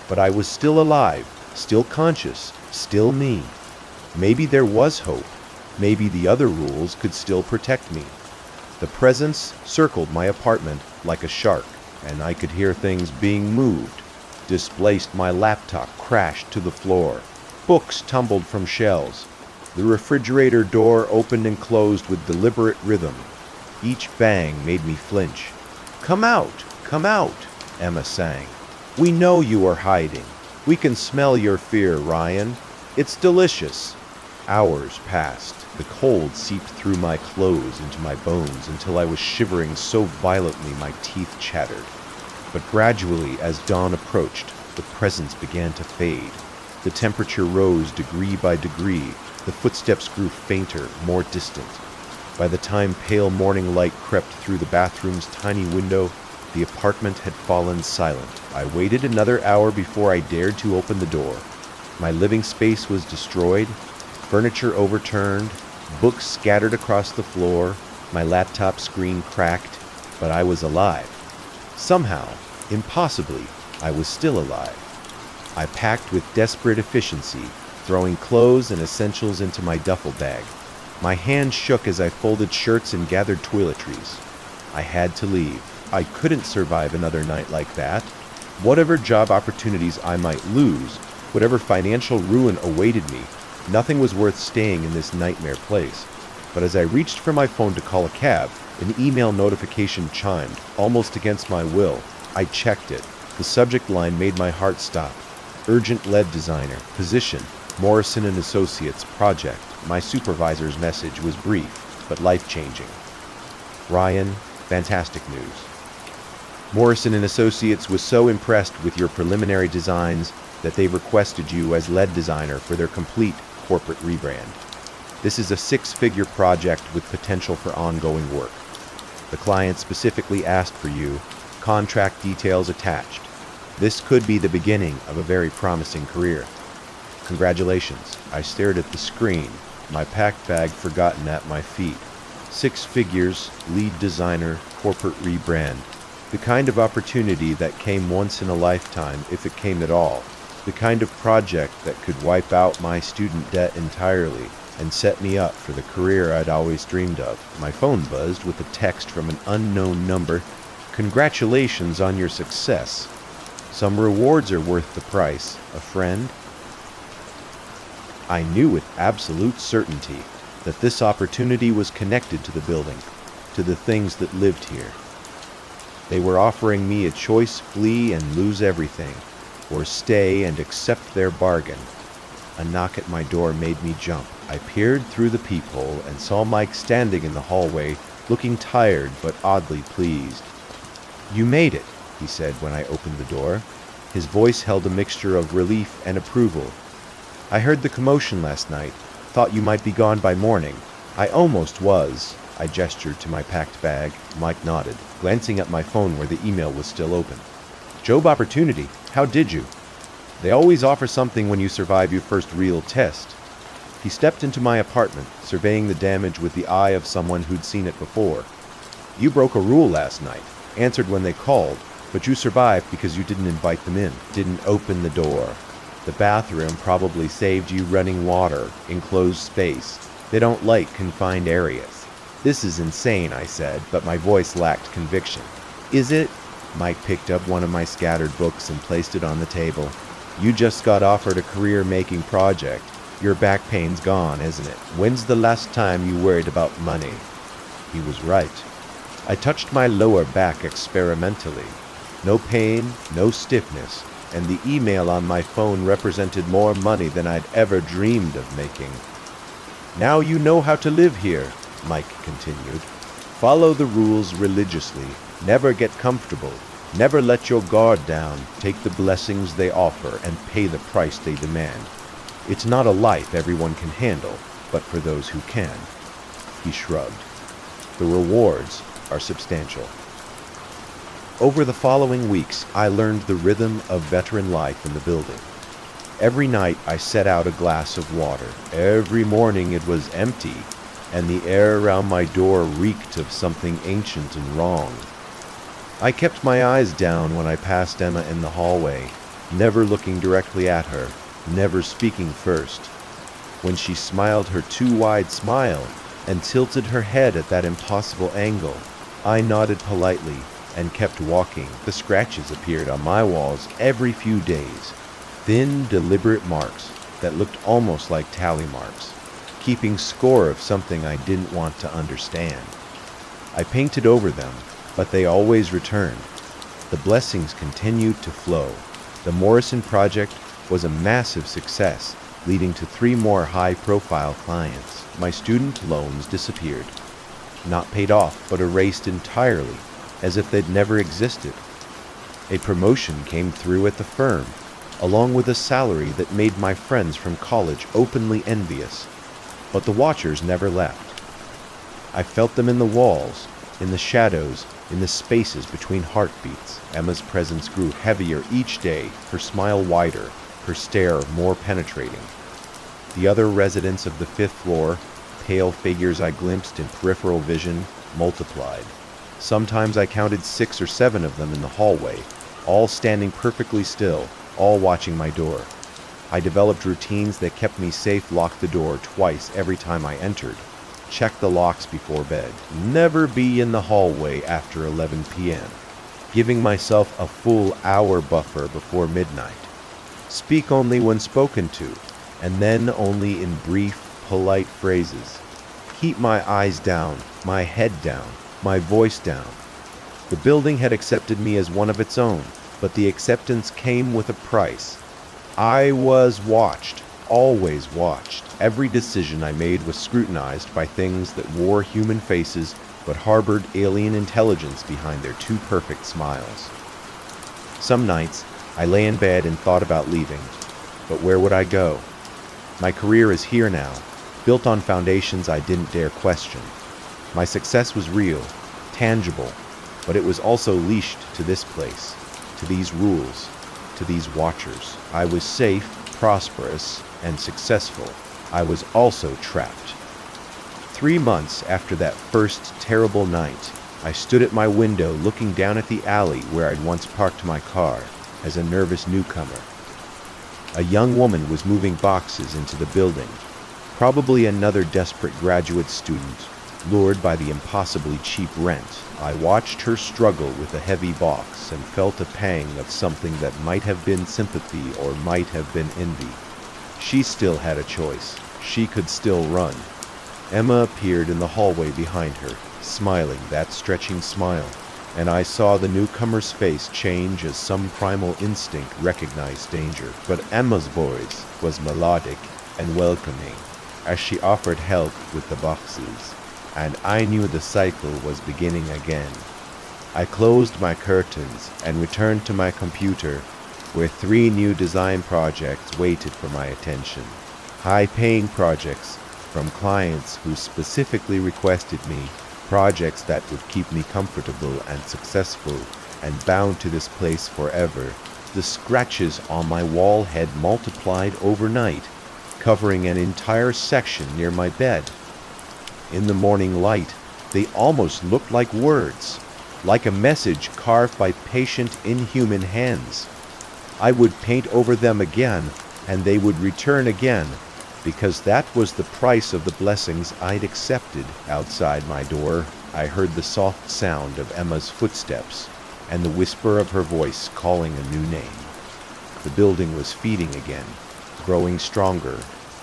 But I was still alive, still conscious, still me. Maybe there was hope. Maybe the other rules could still protect me. The presence circled my apartment like a shark, and I could hear things being moved. Displaced, my laptop crashed to the floor. Books tumbled from shelves. The refrigerator door opened and closed with deliberate rhythm. Each bang made me flinch. Come out, Emma sang. "We know you are hiding. We can smell your fear, Ryan. It's delicious." Hours passed. The cold seeped through my clothes into my bones until I was shivering so violently my teeth chattered. But gradually, as dawn approached, the presence began to fade. The temperature rose degree by degree. The footsteps grew fainter, more distant. By the time pale morning light crept through the bathroom's tiny window, the apartment had fallen silent. I waited another hour before I dared to open the door. My living space was destroyed, furniture overturned, books scattered across the floor, my laptop screen cracked, but I was alive. Somehow, impossibly, I was still alive. I packed with desperate efficiency, throwing clothes and essentials into my duffel bag. My hands shook as I folded shirts and gathered toiletries. I had to leave. I couldn't survive another night like that. Whatever job opportunities I might lose, whatever financial ruin awaited me, nothing was worth staying in this nightmare place. But as I reached for my phone to call a cab, an email notification chimed, almost against my will. I checked it. The subject line made my heart stop. Urgent lead designer, position, Morrison & Associates, project. My supervisor's message was brief, but life-changing. Ryan, fantastic news. Morrison & Associates was so impressed with your preliminary designs that they requested you as lead designer for their complete corporate rebrand. This is a 6-figure project with potential for ongoing work. The client specifically asked for you, contract details attached. This could be the beginning of a very promising career. Congratulations. I stared at the screen, my packed bag forgotten at my feet. 6 figures, lead designer, corporate rebrand. The kind of opportunity that came once in a lifetime, if it came at all. The kind of project that could wipe out my student debt entirely and set me up for the career I'd always dreamed of. My phone buzzed with a text from an unknown number. Congratulations on your success. Some rewards are worth the price. A friend? I knew with absolute certainty that this opportunity was connected to the building, to the things that lived here. They were offering me a choice: flee and lose everything, or stay and accept their bargain. A knock at my door made me jump. I peered through the peephole and saw Mike standing in the hallway, looking tired but oddly pleased. "You made it," he said when I opened the door. His voice held a mixture of relief and approval. "I heard the commotion last night. Thought you might be gone by morning." "I almost was." I gestured to my packed bag. Mike nodded, glancing at my phone where the email was still open. "Job opportunity. How did you?" "They always offer something when you survive your first real test." He stepped into my apartment, surveying the damage with the eye of someone who'd seen it before. "You broke a rule last night. Answered when they called, but you survived because you didn't invite them in. Didn't open the door. The bathroom probably saved you running water, enclosed space. They don't like confined areas." "This is insane," I said, but my voice lacked conviction. "Is it?" Mike picked up one of my scattered books and placed it on the table. "You just got offered a career-making project. Your back pain's gone, isn't it? When's the last time you worried about money?" He was right. I touched my lower back experimentally. No pain, no stiffness, and the email on my phone represented more money than I'd ever dreamed of making. "Now you know how to live here," Mike continued. "Follow the rules religiously. Never get comfortable. Never let your guard down. Take the blessings they offer and pay the price they demand. It's not a life everyone can handle, but for those who can." He shrugged. "The rewards are substantial." Over the following weeks, I learned the rhythm of veteran life in the building. Every night I set out a glass of water. Every morning it was empty, and the air around my door reeked of something ancient and wrong. I kept my eyes down when I passed Emma in the hallway, never looking directly at her, never speaking first. When she smiled her too wide smile and tilted her head at that impossible angle, I nodded politely and kept walking. The scratches appeared on my walls every few days, thin, deliberate marks that looked almost like tally marks, keeping score of something I didn't want to understand. I painted over them, but they always returned. The blessings continued to flow. The Morrison project was a massive success, leading to 3 more high-profile clients. My student loans disappeared. Not paid off, but erased entirely, as if they'd never existed. A promotion came through at the firm, along with a salary that made my friends from college openly envious. But the watchers never left. I felt them in the walls, in the shadows, in the spaces between heartbeats. Emma's presence grew heavier each day, her smile wider, her stare more penetrating. The other residents of the 5th floor, pale figures I glimpsed in peripheral vision, multiplied. Sometimes I counted 6 or 7 of them in the hallway, all standing perfectly still, all watching my door. I developed routines that kept me safe, locked the door twice every time I entered, check the locks before bed, never be in the hallway after 11 p.m., giving myself a full hour buffer before midnight, speak only when spoken to, and then only in brief, polite phrases, keep my eyes down, my head down, my voice down. The building had accepted me as one of its own, but the acceptance came with a price. I was watched, always watched. Every decision I made was scrutinized by things that wore human faces but harbored alien intelligence behind their too perfect smiles. Some nights, I lay in bed and thought about leaving, but where would I go? My career is here now, built on foundations I didn't dare question. My success was real, tangible, but it was also leashed to this place, to these rules, to these watchers. I was safe, prosperous, and successful. I was also trapped. 3 months after that first terrible night, I stood at my window looking down at the alley where I'd once parked my car as a nervous newcomer. A young woman was moving boxes into the building, probably another desperate graduate student, lured by the impossibly cheap rent. I watched her struggle with a heavy box and felt a pang of something that might have been sympathy or might have been envy. She still had a choice. She could still run. Emma appeared in the hallway behind her, smiling that stretching smile, and I saw the newcomer's face change as some primal instinct recognized danger. But Emma's voice was melodic and welcoming as she offered help with the boxes, and I knew the cycle was beginning again. I closed my curtains and returned to my computer, where 3 new design projects waited for my attention. High-paying projects from clients who specifically requested me, projects that would keep me comfortable and successful and bound to this place forever. The scratches on my wall had multiplied overnight, covering an entire section near my bed. In the morning light, they almost looked like words, like a message carved by patient, inhuman hands. I would paint over them again, and they would return again, because that was the price of the blessings I'd accepted. Outside my door, I heard the soft sound of Emma's footsteps and the whisper of her voice calling a new name. The building was feeding again, growing stronger,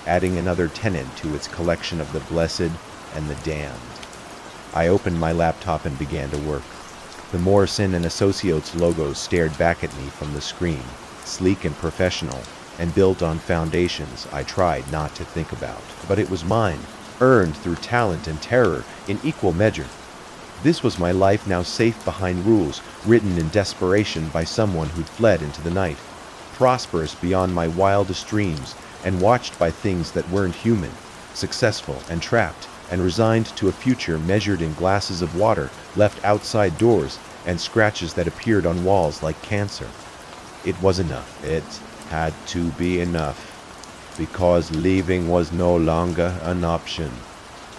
adding another tenant to its collection of the blessed and the damned. I opened my laptop and began to work. The Morrison and Associates logos stared back at me from the screen, sleek and professional, and built on foundations I tried not to think about. But it was mine, earned through talent and terror in equal measure. This was my life now, safe behind rules, written in desperation by someone who'd fled into the night, prosperous beyond my wildest dreams, and watched by things that weren't human, successful and trapped, and resigned to a future measured in glasses of water left outside doors and scratches that appeared on walls like cancer. It was enough. It had to be enough, because leaving was no longer an option,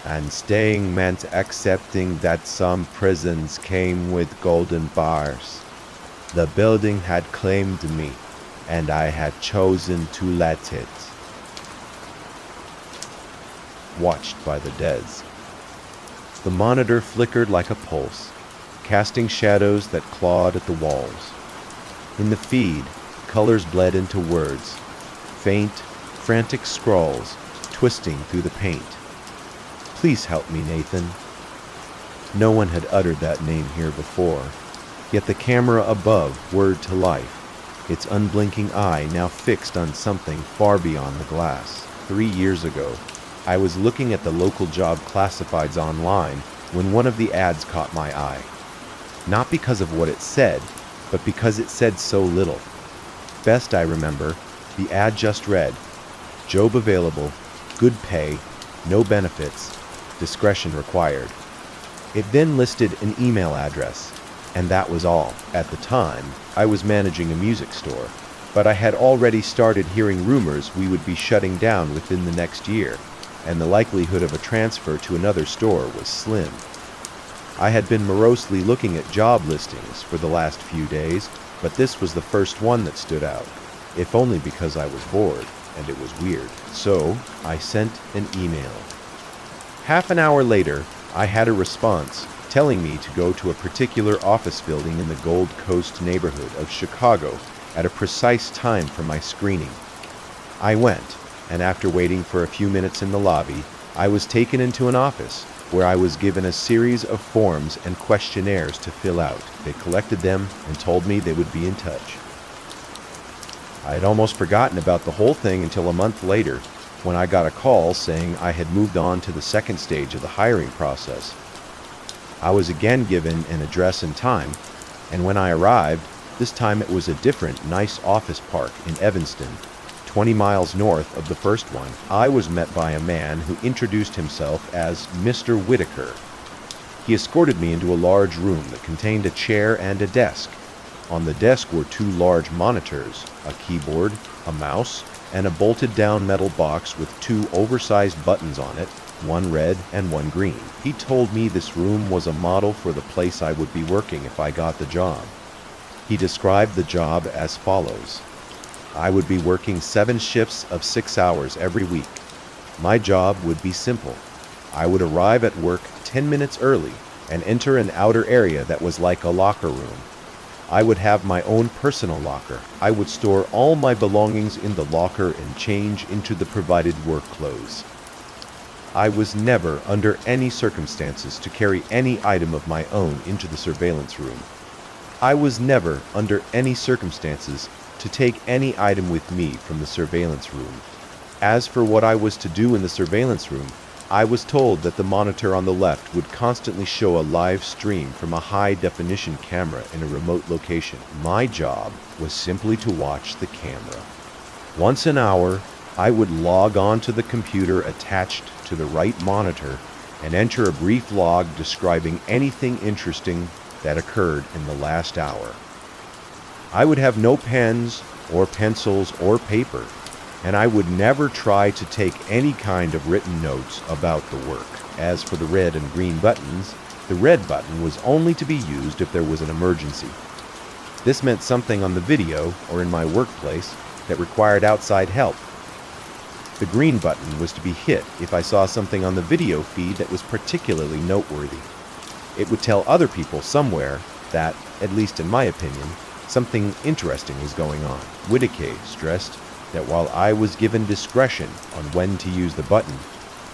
and staying meant accepting that some prisons came with golden bars. The building had claimed me, and I had chosen to let it. Watched by the desk. The monitor flickered like a pulse, casting shadows that clawed at the walls. In the feed, colors bled into words, faint, frantic scrawls twisting through the paint. Please help me, Nathan. No one had uttered that name here before, yet the camera above whirred to life, its unblinking eye now fixed on something far beyond the glass. 3 years ago, I was looking at the local job classifieds online when one of the ads caught my eye. Not because of what it said, but because it said so little. Best I remember, the ad just read, "Job available, good pay, no benefits, discretion required." It then listed an email address, and that was all. At the time, I was managing a music store, but I had already started hearing rumors we would be shutting down within the next year, and the likelihood of a transfer to another store was slim. I had been morosely looking at job listings for the last few days, but this was the first one that stood out, if only because I was bored, and it was weird. So I sent an email. Half an hour later, I had a response telling me to go to a particular office building in the Gold Coast neighborhood of Chicago at a precise time for my screening. I went, and after waiting for a few minutes in the lobby, I was taken into an office where I was given a series of forms and questionnaires to fill out. They collected them and told me they would be in touch. I had almost forgotten about the whole thing until a month later, when I got a call saying I had moved on to the second stage of the hiring process. I was again given an address and time, and when I arrived, this time it was a different, nice office park in Evanston, 20 miles north of the first one. I was met by a man who introduced himself as Mr. Whitaker. He escorted me into a large room that contained a chair and a desk. On the desk were 2 large monitors, a keyboard, a mouse, and a bolted-down metal box with 2 oversized buttons on it, one red and one green. He told me this room was a model for the place I would be working if I got the job. He described the job as follows. I would be working 7 shifts of 6 hours every week. My job would be simple. I would arrive at work 10 minutes early and enter an outer area that was like a locker room. I would have my own personal locker. I would store all my belongings in the locker and change into the provided work clothes. I was never, under any circumstances, to carry any item of my own into the surveillance room. I was never, under any circumstances, to take any item with me from the surveillance room. As for what I was to do in the surveillance room, I was told that the monitor on the left would constantly show a live stream from a high-definition camera in a remote location. My job was simply to watch the camera. Once an hour, I would log on to the computer attached to the right monitor and enter a brief log describing anything interesting that occurred in the last hour. I would have no pens or pencils or paper, and I would never try to take any kind of written notes about the work. As for the red and green buttons, the red button was only to be used if there was an emergency. This meant something on the video or in my workplace that required outside help. The green button was to be hit if I saw something on the video feed that was particularly noteworthy. It would tell other people somewhere that, at least in my opinion, something interesting was going on. Whitaker stressed that while I was given discretion on when to use the button,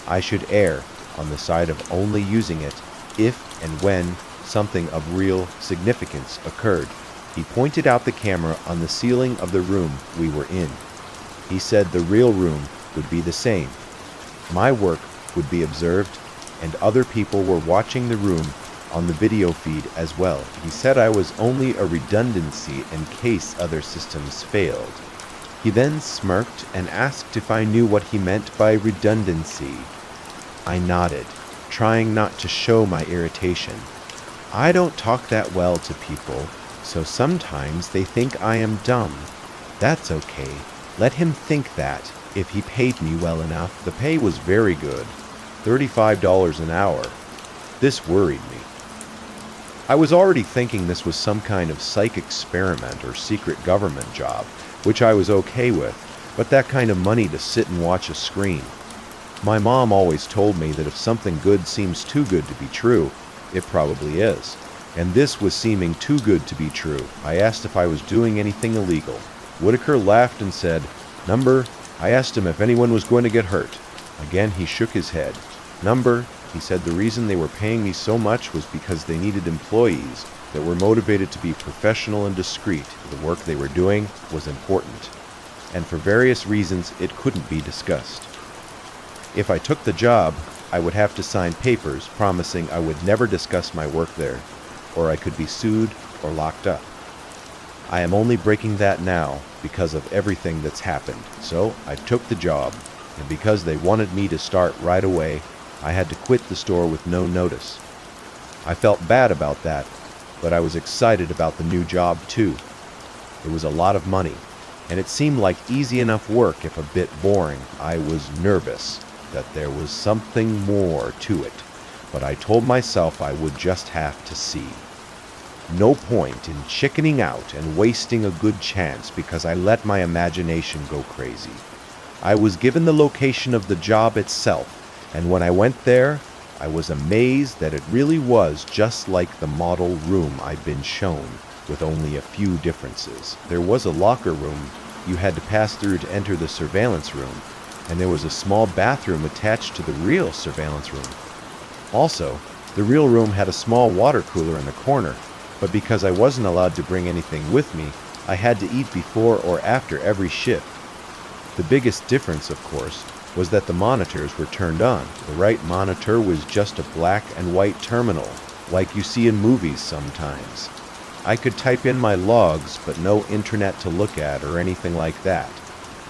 I should err on the side of only using it if and when something of real significance occurred. He pointed out the camera on the ceiling of the room we were in. He said the real room would be the same. My work would be observed, and other people were watching the room on the video feed as well. He said I was only a redundancy in case other systems failed. He then smirked and asked if I knew what he meant by redundancy. I nodded, trying not to show my irritation. I don't talk that well to people, so sometimes they think I am dumb. That's okay. Let him think that. If he paid me well enough. The pay was very good, $35 an hour. This worried me. I was already thinking this was some kind of psych experiment or secret government job, which I was okay with, but that kind of money to sit and watch a screen. My mom always told me that if something good seems too good to be true, it probably is. And this was seeming too good to be true. I asked if I was doing anything illegal. Whitaker laughed and said, "Number." I asked him if anyone was going to get hurt. Again, he shook his head. "Number," he said, "the reason they were paying me so much was because they needed employees that were motivated to be professional and discreet. The work they were doing was important, and for various reasons it couldn't be discussed. If I took the job, I would have to sign papers promising I would never discuss my work there, or I could be sued or locked up. I am only breaking that now because of everything that's happened. So I took the job, and because they wanted me to start right away, I had to quit the store with no notice. I felt bad about that, but I was excited about the new job too. It was a lot of money, and it seemed like easy enough work if a bit boring. I was nervous that there was something more to it, but I told myself I would just have to see. No point in chickening out and wasting a good chance because I let my imagination go crazy. I was given the location of the job itself, and when I went there, I was amazed that it really was just like the model room I'd been shown, with only a few differences. There was a locker room you had to pass through to enter the surveillance room, and there was a small bathroom attached to the real surveillance room. Also, the real room had a small water cooler in the corner, but because I wasn't allowed to bring anything with me, I had to eat before or after every shift. The biggest difference, of course, was that the monitors were turned on. The right monitor was just a black and white terminal, like you see in movies sometimes. I could type in my logs, but no internet to look at or anything like that.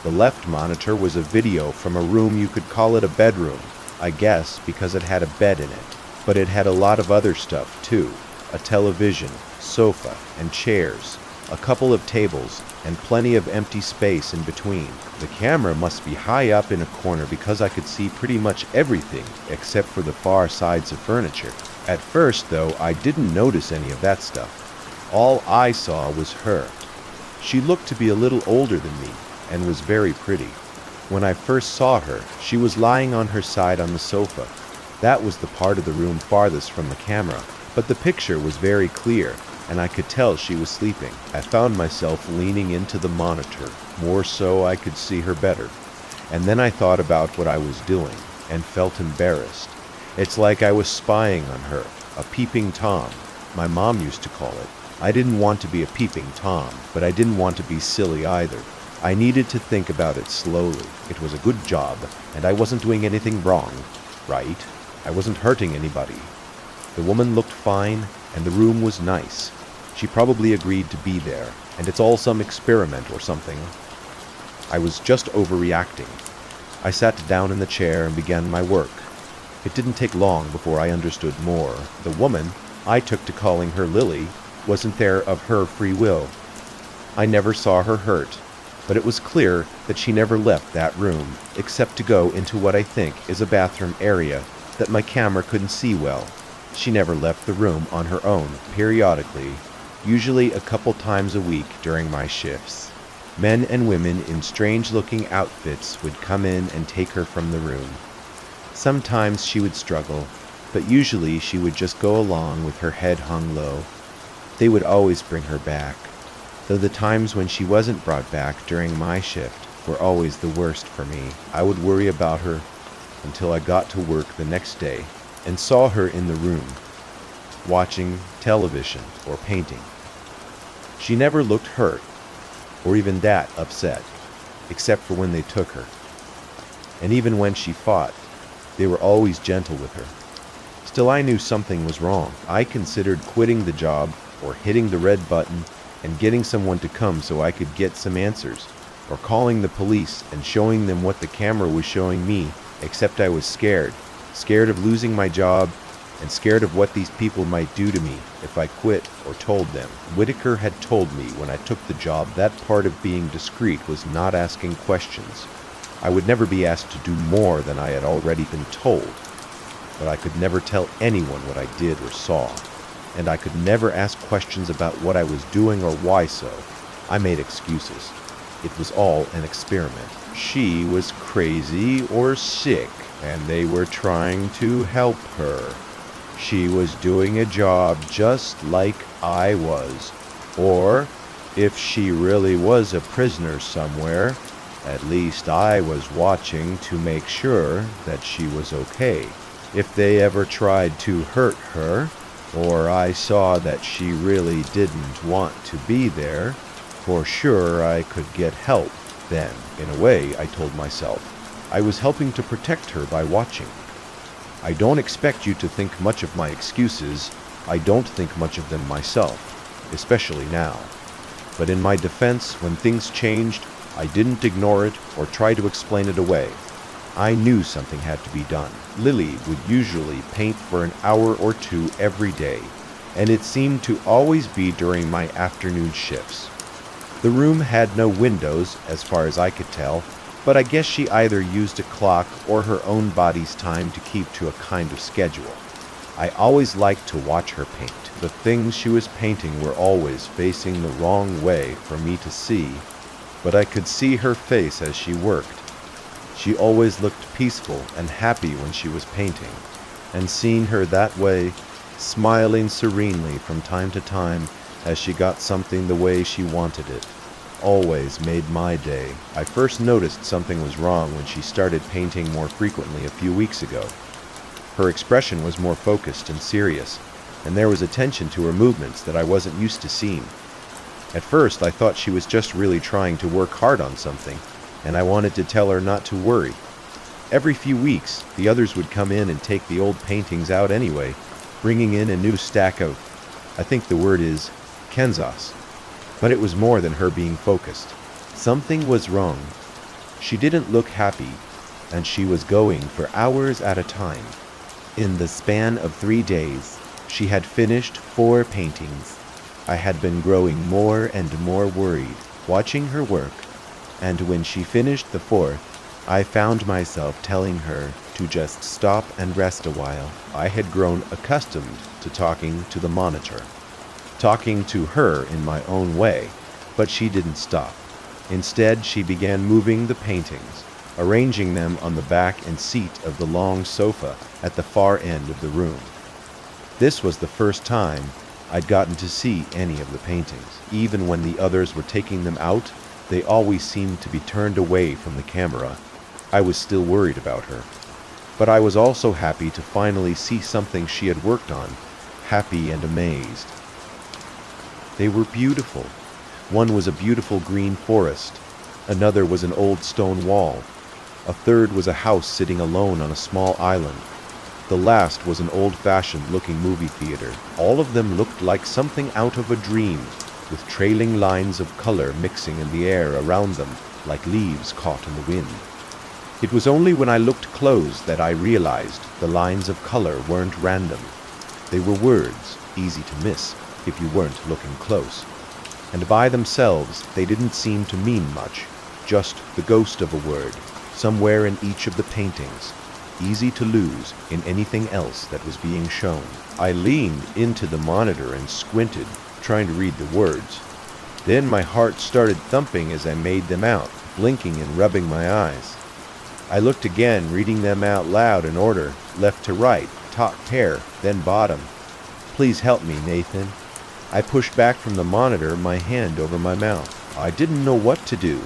The left monitor was a video from a room. You could call it a bedroom, I guess, because it had a bed in it. But it had a lot of other stuff, too. A television, sofa, and chairs, a couple of tables, and plenty of empty space in between. The camera must be high up in a corner because I could see pretty much everything except for the far sides of furniture. At first, though, I didn't notice any of that stuff. All I saw was her. She looked to be a little older than me and was very pretty. When I first saw her, she was lying on her side on the sofa. That was the part of the room farthest from the camera. But the picture was very clear, and I could tell she was sleeping. I found myself leaning into the monitor, more so I could see her better. And then I thought about what I was doing. and felt embarrassed. It's like I was spying on her, a peeping Tom, my mom used to call it. I didn't want to be a peeping Tom, but I didn't want to be silly either. I needed to think about it slowly. It was a good job, and I wasn't doing anything wrong, right? I wasn't hurting anybody. The woman looked fine, and the room was nice. She probably agreed to be there, and it's all some experiment or something. I was just overreacting. I sat down in the chair and began my work. It didn't take long before I understood more. The woman, I took to calling her Lily, wasn't there of her free will. I never saw her hurt, but it was clear that she never left that room, except to go into what I think is a bathroom area that my camera couldn't see well. She never left the room on her own, periodically, usually a couple times a week during my shifts. Men and women in strange-looking outfits would come in and take her from the room. Sometimes she would struggle, but usually she would just go along with her head hung low. They would always bring her back, though the times when she wasn't brought back during my shift were always the worst for me. I would worry about her until I got to work the next day and saw her in the room, watching television or painting. She never looked hurt, or even that upset, except for when they took her. And even when she fought, they were always gentle with her. Still, I knew something was wrong. I considered quitting the job or hitting the red button and getting someone to come so I could get some answers, or calling the police and showing them what the camera was showing me, except I was scared of losing my job and scared of what these people might do to me if I quit or told them. Whitaker had told me when I took the job that part of being discreet was not asking questions. I would never be asked to do more than I had already been told, but I could never tell anyone what I did or saw, and I could never ask questions about what I was doing or why so. I made excuses. It was all an experiment. She was crazy or sick, and they were trying to help her. She was doing a job just like I was. Or, if she really was a prisoner somewhere, at least I was watching to make sure that she was okay. If they ever tried to hurt her, or I saw that she really didn't want to be there, for sure I could get help then. In a way, I told myself, I was helping to protect her by watching. I don't expect you to think much of my excuses. I don't think much of them myself, especially now. But in my defense, when things changed, I didn't ignore it or try to explain it away. I knew something had to be done. Lily would usually paint for an hour or two every day, and it seemed to always be during my afternoon shifts. The room had no windows, as far as I could tell, but I guess she either used a clock or her own body's time to keep to a kind of schedule. I always liked to watch her paint. The things she was painting were always facing the wrong way for me to see, but I could see her face as she worked. She always looked peaceful and happy when she was painting, and seeing her that way, smiling serenely from time to time as she got something the way she wanted it, always made my day. I first noticed something was wrong when she started painting more frequently a few weeks ago. Her expression was more focused and serious, and there was attention to her movements that I wasn't used to seeing. At first, I thought she was just really trying to work hard on something, and I wanted to tell her not to worry. Every few weeks, the others would come in and take the old paintings out anyway, bringing in a new stack of, I think the word is, kenzas. But it was more than her being focused. Something was wrong. She didn't look happy, and she was going for hours at a time. In the span of 3 days, she had finished 4 paintings. I had been growing more and more worried, watching her work, and when she finished the 4th, I found myself telling her to just stop and rest a while. I had grown accustomed to talking to the monitor, talking to her in my own way, but she didn't stop. Instead, she began moving the paintings, arranging them on the back and seat of the long sofa at the far end of the room. This was the first time I'd gotten to see any of the paintings. Even when the others were taking them out, they always seemed to be turned away from the camera. I was still worried about her. but I was also happy to finally see something she had worked on, happy and amazed. They were beautiful. One was a beautiful green forest. Another was an old stone wall. A third was a house sitting alone on a small island. The last was an old-fashioned looking movie theater. All of them looked like something out of a dream, with trailing lines of color mixing in the air around them like leaves caught in the wind. It was only when I looked close that I realized the lines of color weren't random. They were words, easy to miss if you weren't looking close. And by themselves, they didn't seem to mean much, just the ghost of a word, somewhere in each of the paintings, easy to lose in anything else that was being shown. I leaned into the monitor and squinted, trying to read the words. Then my heart started thumping as I made them out, blinking and rubbing my eyes. I looked again, reading them out loud in order, left to right, top pair, then bottom. Please help me, Nathan. I pushed back from the monitor, my hand over my mouth. I didn't know what to do.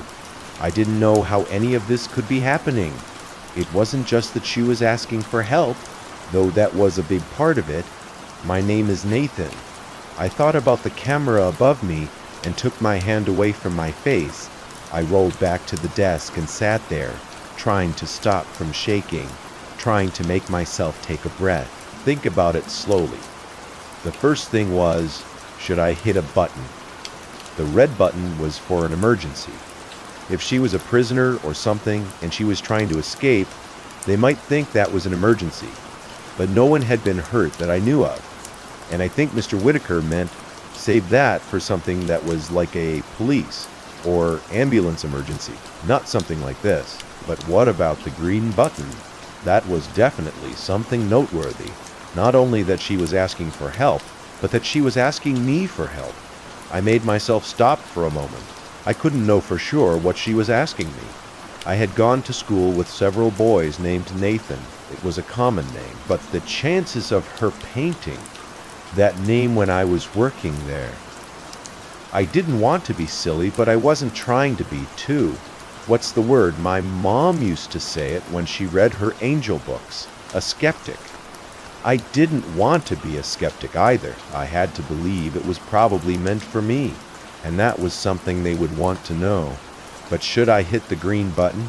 I didn't know how any of this could be happening. It wasn't just that she was asking for help, though that was a big part of it. My name is Nathan. I thought about the camera above me and took my hand away from my face. I rolled back to the desk and sat there, trying to stop from shaking, trying to make myself take a breath, think about it slowly. The first thing was, should I hit a button? The red button was for an emergency. If she was a prisoner or something and she was trying to escape, they might think that was an emergency. But no one had been hurt that I knew of. And I think Mr. Whitaker meant save that for something that was like a police or ambulance emergency, not something like this. But what about the green button? That was definitely something noteworthy. Not only that she was asking for help, but that she was asking me for help. I made myself stop for a moment. I couldn't know for sure what she was asking me. I had gone to school with several boys named Nathan. It was a common name, but the chances of her painting that name when I was working there. I didn't want to be silly, but I wasn't trying to be too. What's the word? My mom used to say it when she read her angel books. A skeptic. I didn't want to be a skeptic either. I had to believe it was probably meant for me, and that was something they would want to know. But should I hit the green button?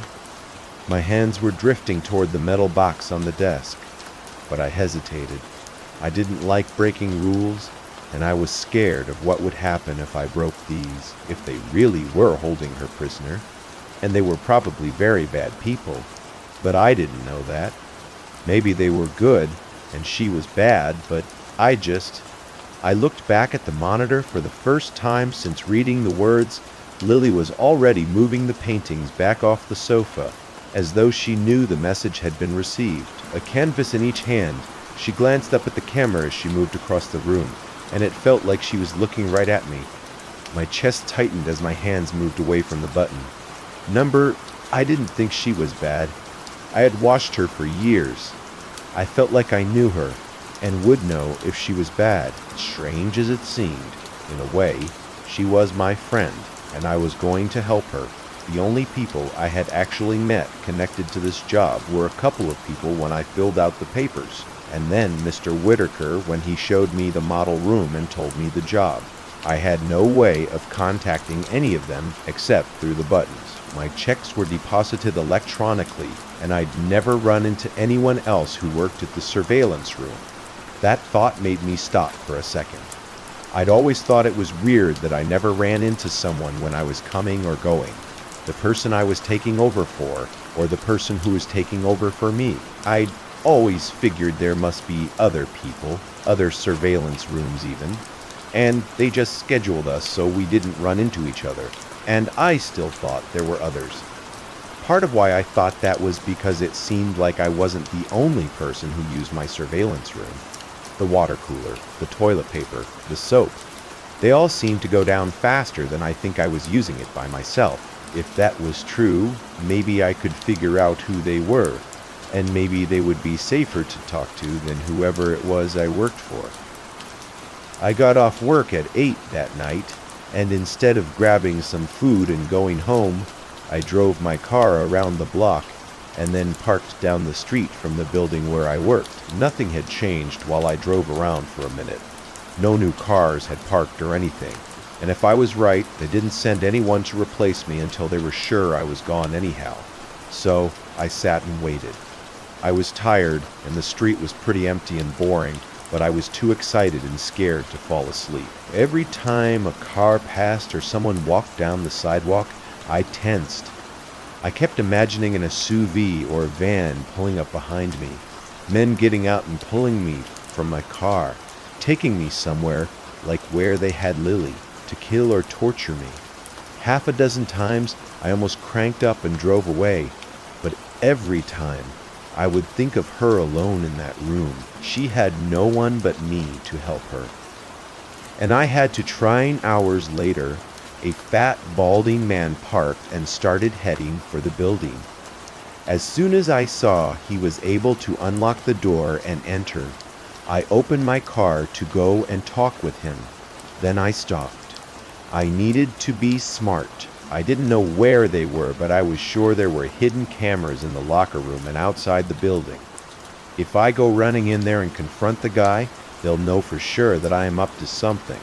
My hands were drifting toward the metal box on the desk, but I hesitated. I didn't like breaking rules, and I was scared of what would happen if I broke these, if they really were holding her prisoner. And they were probably very bad people, but I didn't know that. Maybe they were good, and she was bad, but I looked back at the monitor for the first time since reading the words. Lily was already moving the paintings back off the sofa, as though she knew the message had been received. A canvas in each hand, she glanced up at the camera as she moved across the room, and it felt like she was looking right at me. My chest tightened as my hands moved away from the button. I didn't think she was bad. I had watched her for years. I felt like I knew her, and would know if she was bad. Strange as it seemed, in a way, she was my friend, and I was going to help her. The only people I had actually met connected to this job were a couple of people when I filled out the papers, and then Mr. Whitaker when he showed me the model room and told me the job. I had no way of contacting any of them except through the buttons. My checks were deposited electronically, and I'd never run into anyone else who worked at the surveillance room. That thought made me stop for a second. I'd always thought it was weird that I never ran into someone when I was coming or going. The person I was taking over for, or the person who was taking over for me. I'd always figured there must be other people, other surveillance rooms even, and they just scheduled us so we didn't run into each other. And I still thought there were others. Part of why I thought that was because it seemed like I wasn't the only person who used my surveillance room. The water cooler, the toilet paper, the soap. They all seemed to go down faster than I think I was using it by myself. If that was true, maybe I could figure out who they were, and maybe they would be safer to talk to than whoever it was I worked for. I got off work at 8 that night, and instead of grabbing some food and going home, I drove my car around the block, and then parked down the street from the building where I worked. Nothing had changed while I drove around for a minute. No new cars had parked or anything. And if I was right, they didn't send anyone to replace me until they were sure I was gone anyhow. So I sat and waited. I was tired, and the street was pretty empty and boring, but I was too excited and scared to fall asleep. Every time a car passed or someone walked down the sidewalk, I tensed. I kept imagining an SUV or a van pulling up behind me, men getting out and pulling me from my car, taking me somewhere like where they had Lily, to kill or torture me. Half a dozen times I almost cranked up and drove away, but every time I would think of her alone in that room. She had no one but me to help her. And I had to trying hours later. A fat, balding man parked and started heading for the building. As soon as I saw he was able to unlock the door and enter, I opened my car to go and talk with him. Then I stopped. I needed to be smart. I didn't know where they were, but I was sure there were hidden cameras in the locker room and outside the building. If I go running in there and confront the guy, they'll know for sure that I am up to something.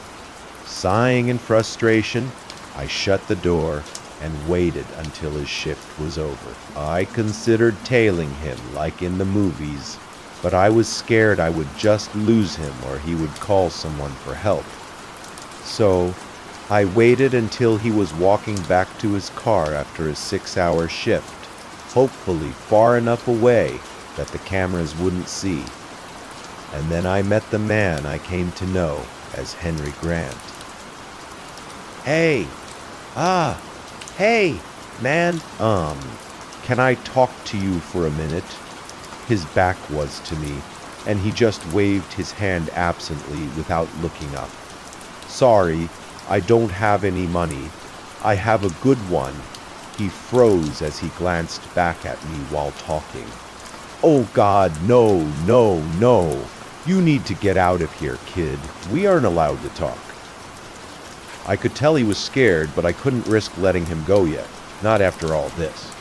Sighing in frustration, I shut the door and waited until his shift was over. I considered tailing him like in the movies, but I was scared I would just lose him or he would call someone for help. So I waited until he was walking back to his car after a 6-hour shift, hopefully far enough away that the cameras wouldn't see. And then I met the man I came to know as Henry Grant. Hey, man, can I talk to you for a minute? His back was to me, and he just waved his hand absently without looking up. Sorry, I don't have any money. I have a good one. He froze as he glanced back at me while talking. Oh God, no. You need to get out of here, kid. We aren't allowed to talk. I could tell he was scared, but I couldn't risk letting him go yet, not after all this.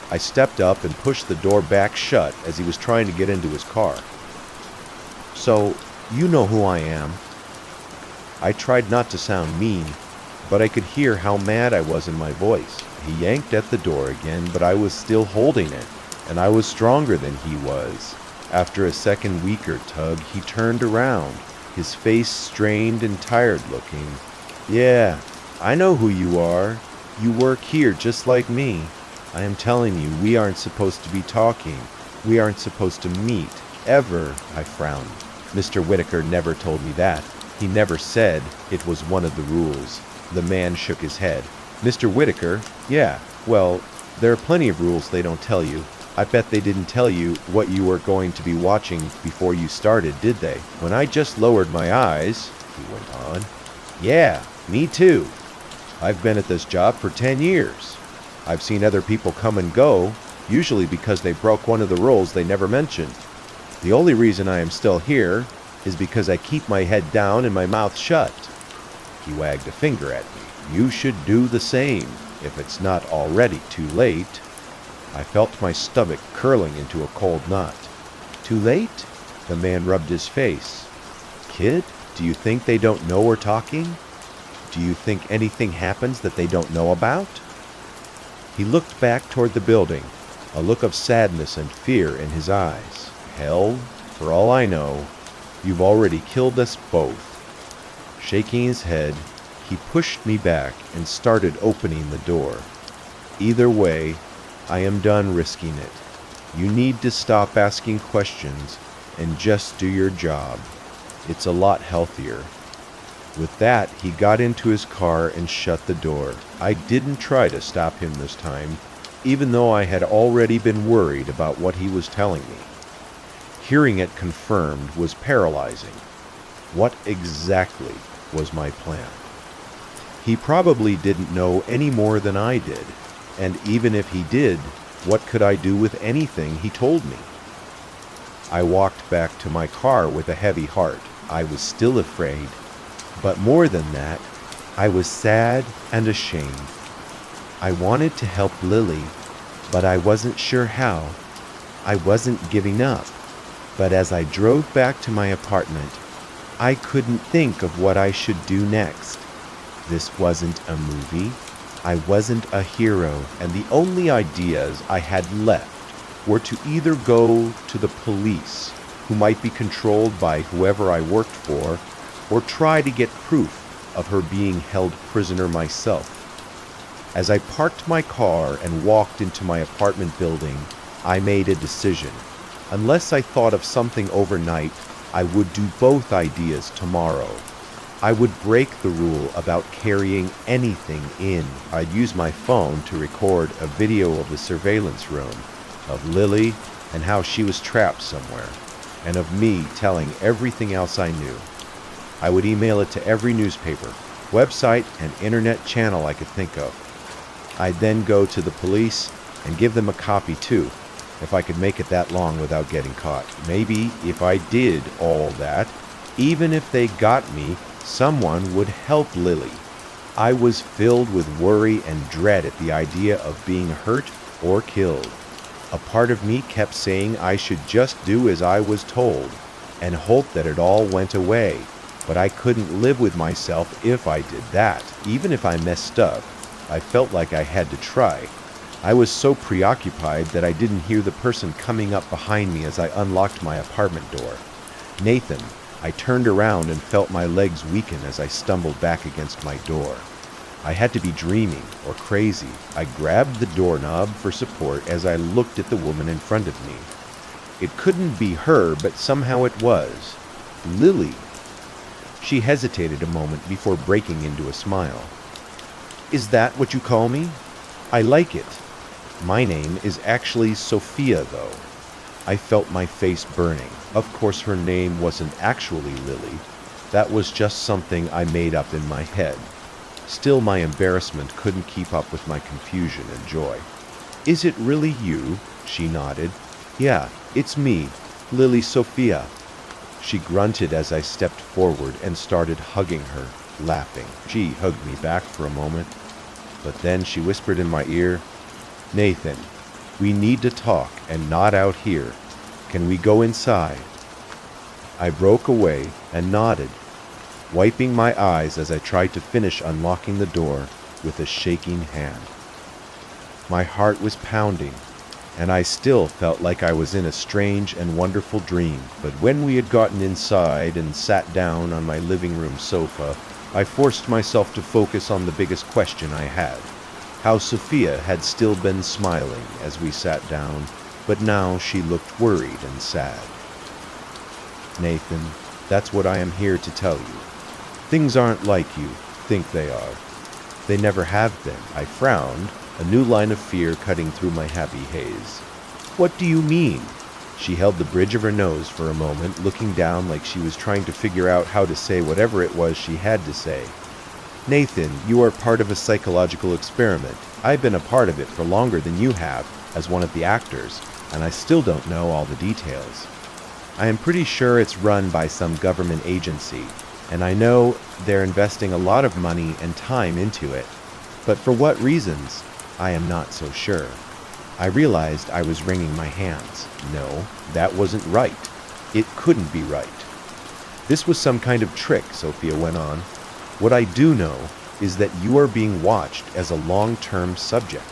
I stepped up and pushed the door back shut as he was trying to get into his car. So, you know who I am. I tried not to sound mean, but I could hear how mad I was in my voice. He yanked at the door again, but I was still holding it, and I was stronger than he was. After a second weaker tug, he turned around, his face strained and tired looking. Yeah, I know who you are. You work here just like me. I am telling you, we aren't supposed to be talking. We aren't supposed to meet, ever. I frowned. Mr. Whitaker never told me that. He never said it was one of the rules. The man shook his head. Mr. Whitaker? Yeah, well, there are plenty of rules they don't tell you. I bet they didn't tell you what you were going to be watching before you started, did they? When I just lowered my eyes, he went on. Yeah, me too. I've been at this job for 10 years. I've seen other people come and go, usually because they broke one of the rules they never mentioned. The only reason I am still here is because I keep my head down and my mouth shut. He wagged a finger at me. You should do the same, if it's not already too late. I felt my stomach curling into a cold knot. Too late? The man rubbed his face. Kid, do you think they don't know we're talking? Do you think anything happens that they don't know about? He looked back toward the building, a look of sadness and fear in his eyes. Hell, for all I know, you've already killed us both. Shaking his head, he pushed me back and started opening the door. Either way, I am done risking it. You need to stop asking questions and just do your job. It's a lot healthier. With that, he got into his car and shut the door. I didn't try to stop him this time, even though I had already been worried about what he was telling me. Hearing it confirmed was paralyzing. What exactly was my plan? He probably didn't know any more than I did, and even if he did, what could I do with anything he told me? I walked back to my car with a heavy heart. I was still afraid, but more than that, I was sad and ashamed. I wanted to help Lily. but I wasn't sure how. I wasn't giving up, but as I drove back to my apartment, I couldn't think of what I should do next. This wasn't a movie. I wasn't a hero, and the only ideas I had left were to either go to the police, who might be controlled by whoever I worked for, or try to get proof of her being held prisoner myself. As I parked my car and walked into my apartment building, I made a decision. Unless I thought of something overnight, I would do both ideas tomorrow. I would break the rule about carrying anything in. I'd use my phone to record a video of the surveillance room, of Lily and how she was trapped somewhere, and of me telling everything else I knew. I would email it to every newspaper, website, and internet channel I could think of. I'd then go to the police and give them a copy too, if I could make it that long without getting caught. Maybe if I did all that, even if they got me, someone would help Lily. I was filled with worry and dread at the idea of being hurt or killed. A part of me kept saying I should just do as I was told and hope that it all went away, but I couldn't live with myself if I did that. Even if I messed up, I felt like I had to try. I was so preoccupied that I didn't hear the person coming up behind me as I unlocked my apartment door. Nathan. I turned around and felt my legs weaken as I stumbled back against my door. I had to be dreaming or crazy. I grabbed the doorknob for support as I looked at the woman in front of me. It couldn't be her, but somehow it was. Lily. She hesitated a moment before breaking into a smile. "Is that what you call me? I like it. My name is actually Sophia, though." I felt my face burning. Of course, her name wasn't actually Lily. That was just something I made up in my head. Still, my embarrassment couldn't keep up with my confusion and joy. "Is it really you?" She nodded. "Yeah, it's me, Lily Sophia." She grunted as I stepped forward and started hugging her, laughing. She hugged me back for a moment, but then she whispered in my ear, "Nathan, we need to talk, and not out here. Can we go inside?" I broke away and nodded, wiping my eyes as I tried to finish unlocking the door with a shaking hand. My heart was pounding, and I still felt like I was in a strange and wonderful dream. But when we had gotten inside and sat down on my living room sofa, I forced myself to focus on the biggest question I had. How Sophia had still been smiling as we sat down, but now she looked worried and sad. "Nathan, that's what I am here to tell you. Things aren't like you think they are. They never have been." I frowned, a new line of fear cutting through my happy haze. "What do you mean?" She held the bridge of her nose for a moment, looking down like she was trying to figure out how to say whatever it was she had to say. "Nathan, you are part of a psychological experiment. I've been a part of it for longer than you have, as one of the actors, and I still don't know all the details. I am pretty sure it's run by some government agency, and I know they're investing a lot of money and time into it. But for what reasons, I am not so sure." I realized I was wringing my hands. No, that wasn't right. It couldn't be right. "This was some kind of trick," Sophia went on. "What I do know is that you are being watched as a long-term subject.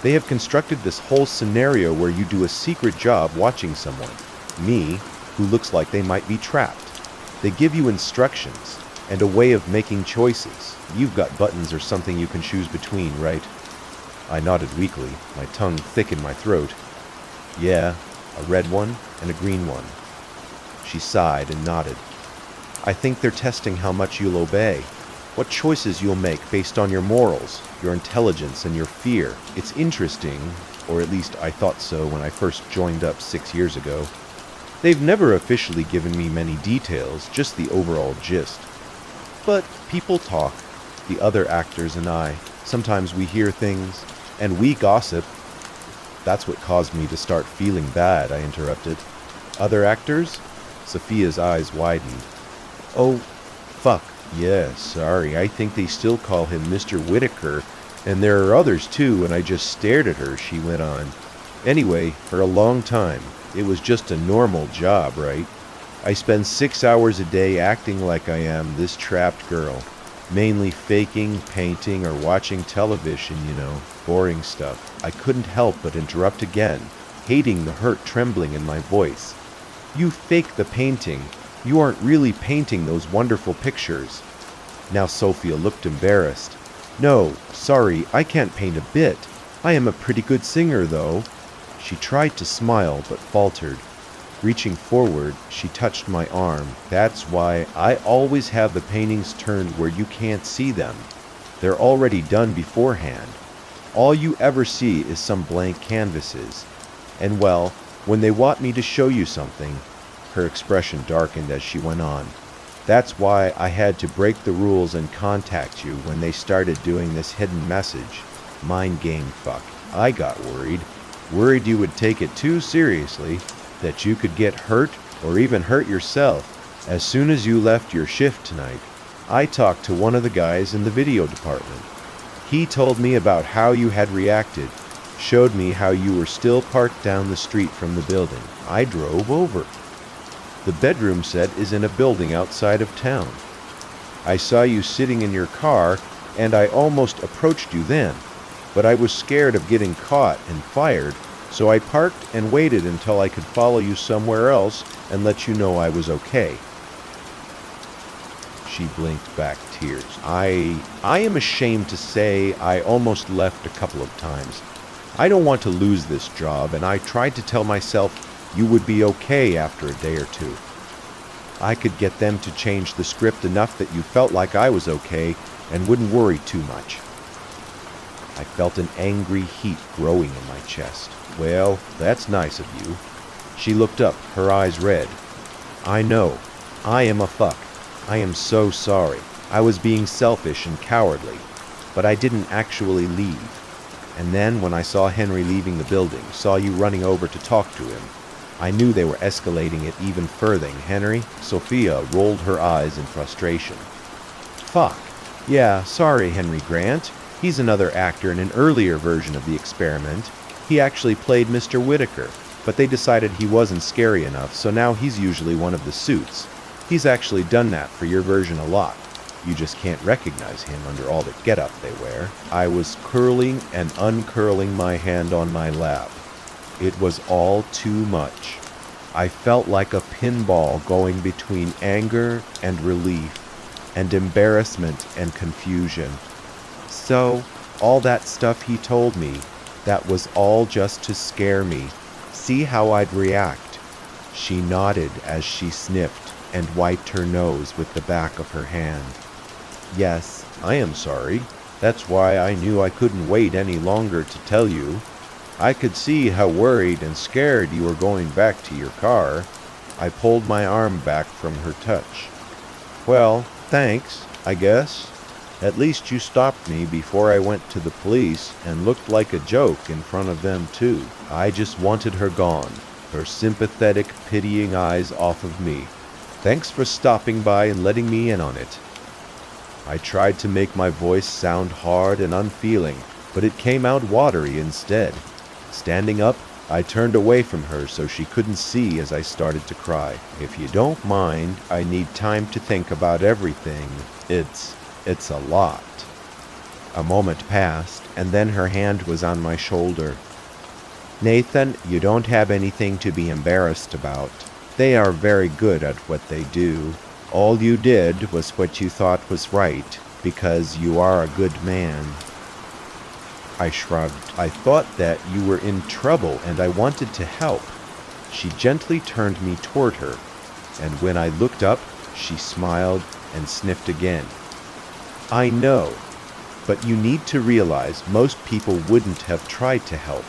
They have constructed this whole scenario where you do a secret job watching someone, me, who looks like they might be trapped. They give you instructions and a way of making choices. You've got buttons or something you can choose between, right?" I nodded weakly, my tongue thick in my throat. "Yeah, a red one and a green one." She sighed and nodded. "I think they're testing how much you'll obey, what choices you'll make based on your morals, your intelligence, and your fear. It's interesting, or at least I thought so when I first joined up 6 years ago. They've never officially given me many details, just the overall gist. But people talk, the other actors and I. Sometimes we hear things, and we gossip." "That's what caused me to start feeling bad," I interrupted. "Other actors?" Sophia's eyes widened. "Oh, fuck. Yeah, sorry. I think they still call him Mr. Whitaker And there are others too, and I just stared at her, she went on. Anyway, for a long time, it was just a normal job, right? I spend 6 hours a day acting like I am this trapped girl, mainly faking, painting, or watching television, boring stuff. I couldn't help but interrupt again, hating the hurt trembling in my voice. You fake the painting. You aren't really painting those wonderful pictures. Now Sophia looked embarrassed. No, sorry, I can't paint a bit. I am a pretty good singer, though. She tried to smile, but faltered. Reaching forward, she touched my arm. That's why I always have the paintings turned where you can't see them. They're already done beforehand. All you ever see is some blank canvases. And well, when they want me to show you something, her expression darkened as she went on. That's why I had to break the rules and contact you when they started doing this hidden message. Mind game fuck. I got worried. Worried you would take it too seriously, that you could get hurt or even hurt yourself. As soon as you left your shift tonight, I talked to one of the guys in the video department. He told me about how you had reacted, showed me how you were still parked down the street from the building. I drove over. The bedroom set is in a building outside of town. I saw you sitting in your car, and I almost approached you then, but I was scared of getting caught and fired, so I parked and waited until I could follow you somewhere else and let you know I was okay. She blinked back tears. I am ashamed to say I almost left a couple of times. I don't want to lose this job, and I tried to tell myself you would be okay after a day or two. I could get them to change the script enough that you felt like I was okay and wouldn't worry too much. I felt an angry heat growing in my chest. Well, that's nice of you. She looked up, her eyes red. I know. I am a fuck. I am so sorry. I was being selfish and cowardly, but I didn't actually leave. And then when I saw Henry leaving the building, saw you running over to talk to him, I knew they were escalating it even further. Henry? Sophia rolled her eyes in frustration. Fuck. Yeah, sorry, Henry Grant. He's another actor in an earlier version of the experiment. He actually played Mr. Whitaker, but they decided he wasn't scary enough, so now he's usually one of the suits. He's actually done that for your version a lot. You just can't recognize him under all the getup they wear. I was curling and uncurling my hand on my lap. It was all too much. I felt like a pinball going between anger and relief, and embarrassment and confusion. So, all that stuff he told me, that was all just to scare me, see how I'd react. She nodded as she sniffed and wiped her nose with the back of her hand. Yes, I am sorry. That's why I knew I couldn't wait any longer to tell you. I could see how worried and scared you were going back to your car. I pulled my arm back from her touch. Well, thanks, I guess. At least you stopped me before I went to the police and looked like a joke in front of them too. I just wanted her gone, her sympathetic, pitying eyes off of me. Thanks for stopping by and letting me in on it. I tried to make my voice sound hard and unfeeling, but it came out watery instead. Standing up, I turned away from her so she couldn't see as I started to cry. If you don't mind, I need time to think about everything. It's a lot. A moment passed, and then her hand was on my shoulder. Nathan, you don't have anything to be embarrassed about. They are very good at what they do. All you did was what you thought was right, because you are a good man. I shrugged. I thought that you were in trouble and I wanted to help. She gently turned me toward her, and when I looked up, she smiled and sniffed again. I know, but you need to realize most people wouldn't have tried to help.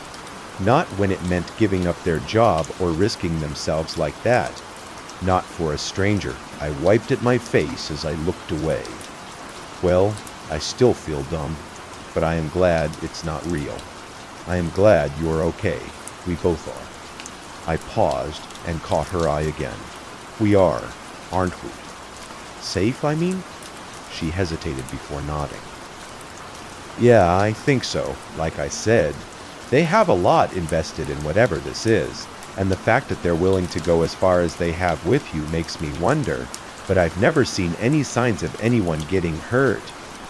Not when it meant giving up their job or risking themselves like that. Not for a stranger. I wiped at my face as I looked away. Well, I still feel dumb, but I am glad it's not real. I am glad you're okay. We both are. I paused and caught her eye again. We are, aren't we? Safe, I mean? She hesitated before nodding. Yeah, I think so. Like I said, they have a lot invested in whatever this is, and the fact that they're willing to go as far as they have with you makes me wonder, but I've never seen any signs of anyone getting hurt.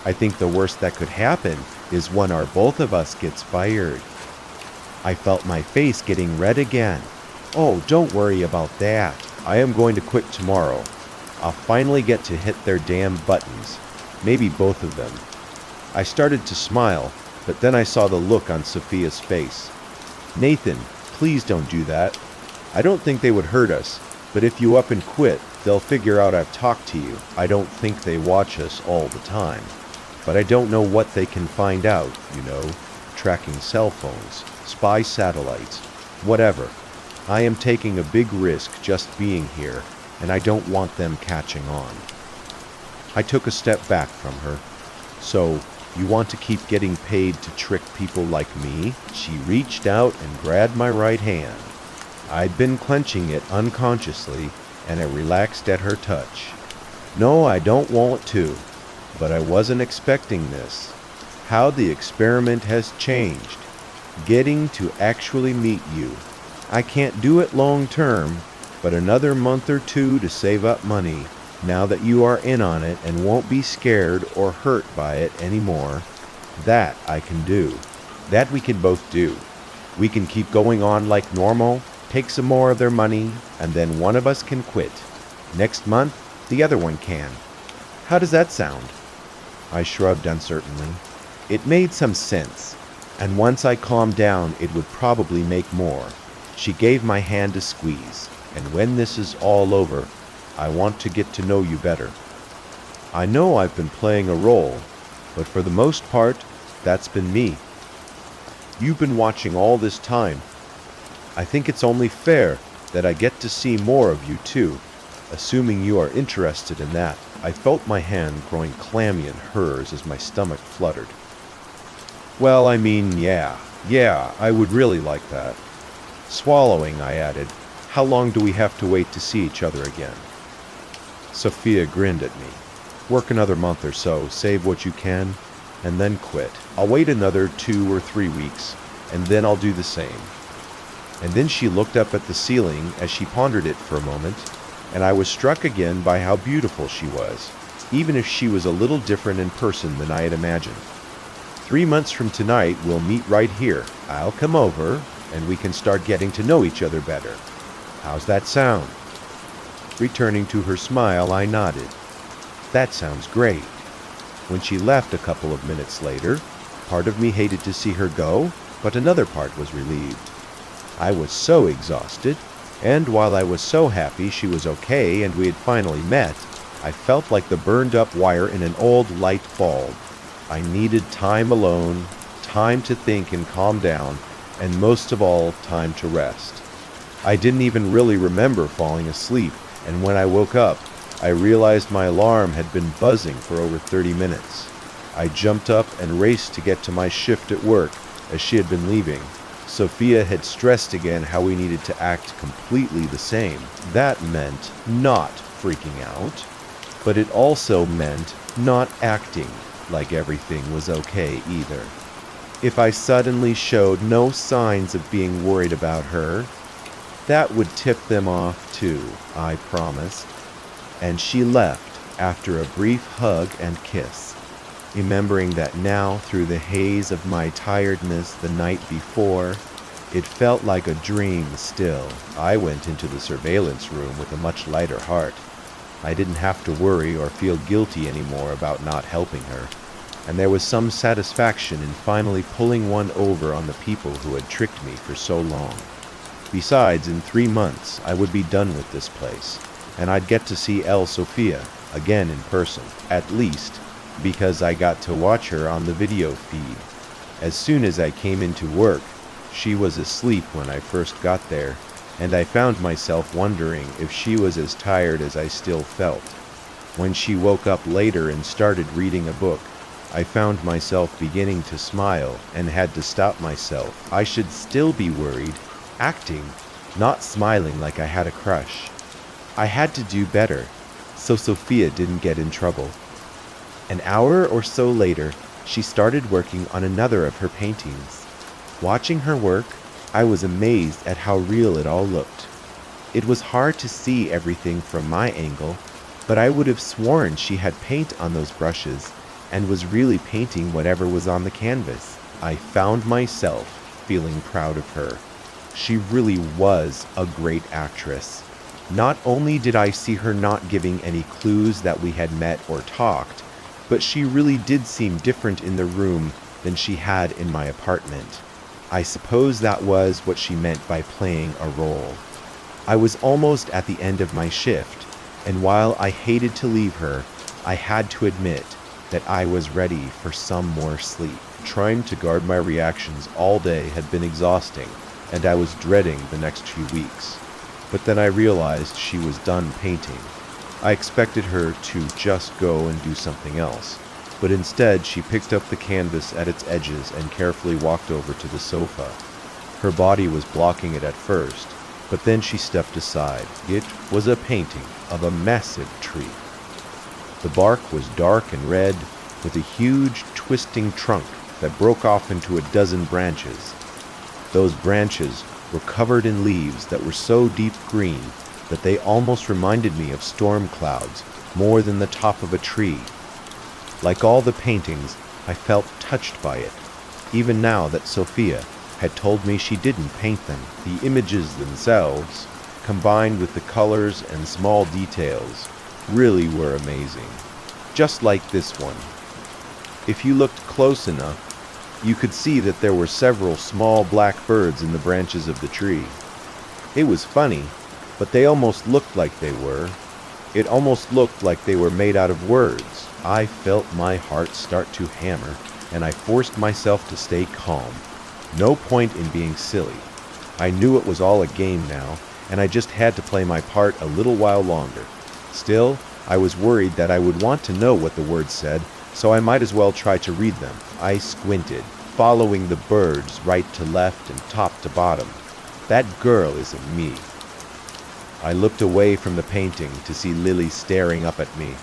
I think the worst that could happen is one or both of us gets fired. I felt my face getting red again. Oh, don't worry about that. I am going to quit tomorrow. I'll finally get to hit their damn buttons. Maybe both of them. I started to smile, but then I saw the look on Sophia's face. Nathan, please don't do that. I don't think they would hurt us, but if you up and quit, they'll figure out I've talked to you. I don't think they watch us all the time. But I don't know what they can find out, tracking cell phones, spy satellites, whatever. I am taking a big risk just being here, and I don't want them catching on. I took a step back from her. So, you want to keep getting paid to trick people like me? She reached out and grabbed my right hand. I'd been clenching it unconsciously, and I relaxed at her touch. No, I don't want to, but I wasn't expecting this. How the experiment has changed. Getting to actually meet you. I can't do it long term, but another month or two to save up money, now that you are in on it and won't be scared or hurt by it anymore. That I can do. That we can both do. We can keep going on like normal, take some more of their money, and then one of us can quit. Next month, the other one can. How does that sound? I shrugged uncertainly. It made some sense, and once I calmed down, it would probably make more. She gave my hand a squeeze, and when this is all over, I want to get to know you better. I know I've been playing a role, but for the most part, that's been me. You've been watching all this time. I think it's only fair that I get to see more of you too, assuming you are interested in that. I felt my hand growing clammy in hers as my stomach fluttered. Well, I mean, yeah, I would really like that. Swallowing, I added, how long do we have to wait to see each other again? Sophia grinned at me. Work another month or so, save what you can, and then quit. I'll wait another 2 or 3 weeks, and then I'll do the same. And then she looked up at the ceiling as she pondered it for a moment, and I was struck again by how beautiful she was, even if she was a little different in person than I had imagined. 3 months from tonight, we'll meet right here. I'll come over, and we can start getting to know each other better. How's that sound? Returning to her smile, I nodded. That sounds great. When she left a couple of minutes later, part of me hated to see her go, but another part was relieved. I was so exhausted, and while I was so happy she was okay and we had finally met, I felt like the burned-up wire in an old light bulb. I needed time alone, time to think and calm down, and most of all, time to rest. I didn't even really remember falling asleep, and when I woke up, I realized my alarm had been buzzing for over 30 minutes. I jumped up and raced to get to my shift at work, as she had been leaving. Sophia had stressed again how we needed to act completely the same. That meant not freaking out, but it also meant not acting like everything was okay either. If I suddenly showed no signs of being worried about her, that would tip them off too, I promised. And she left after a brief hug and kiss, remembering that now through the haze of my tiredness the night before, it felt like a dream still. I went into the surveillance room with a much lighter heart. I didn't have to worry or feel guilty anymore about not helping her, and there was some satisfaction in finally pulling one over on the people who had tricked me for so long. Besides, in 3 months, I would be done with this place, and I'd get to see El Sofia again in person, at least, because I got to watch her on the video feed. As soon as I came into work, she was asleep when I first got there, and I found myself wondering if she was as tired as I still felt. When she woke up later and started reading a book, I found myself beginning to smile and had to stop myself. I should still be worried, acting, not smiling like I had a crush. I had to do better, so Sophia didn't get in trouble. An hour or so later, she started working on another of her paintings. Watching her work, I was amazed at how real it all looked. It was hard to see everything from my angle, but I would have sworn she had paint on those brushes and was really painting whatever was on the canvas. I found myself feeling proud of her. She really was a great actress. Not only did I see her not giving any clues that we had met or talked, but she really did seem different in the room than she had in my apartment. I suppose that was what she meant by playing a role. I was almost at the end of my shift, and while I hated to leave her, I had to admit that I was ready for some more sleep. Trying to guard my reactions all day had been exhausting, and I was dreading the next few weeks. But then I realized she was done painting. I expected her to just go and do something else, but instead she picked up the canvas at its edges and carefully walked over to the sofa. Her body was blocking it at first, but then she stepped aside. It was a painting of a massive tree. The bark was dark and red, with a huge twisting trunk that broke off into a dozen branches. Those branches were covered in leaves that were so deep green that they almost reminded me of storm clouds more than the top of a tree. Like all the paintings, I felt touched by it, even now that Sophia had told me she didn't paint them. The images themselves, combined with the colors and small details, really were amazing. Just like this one. If you looked close enough, you could see that there were several small black birds in the branches of the tree. It was funny, but they almost looked like they were. It almost looked like they were made out of words. I felt my heart start to hammer, and I forced myself to stay calm. No point in being silly. I knew it was all a game now, and I just had to play my part a little while longer. Still, I was worried that I would want to know what the words said, so I might as well try to read them. I squinted, following the birds right to left and top to bottom. That girl isn't me. I looked away from the painting to see Lily staring up at me.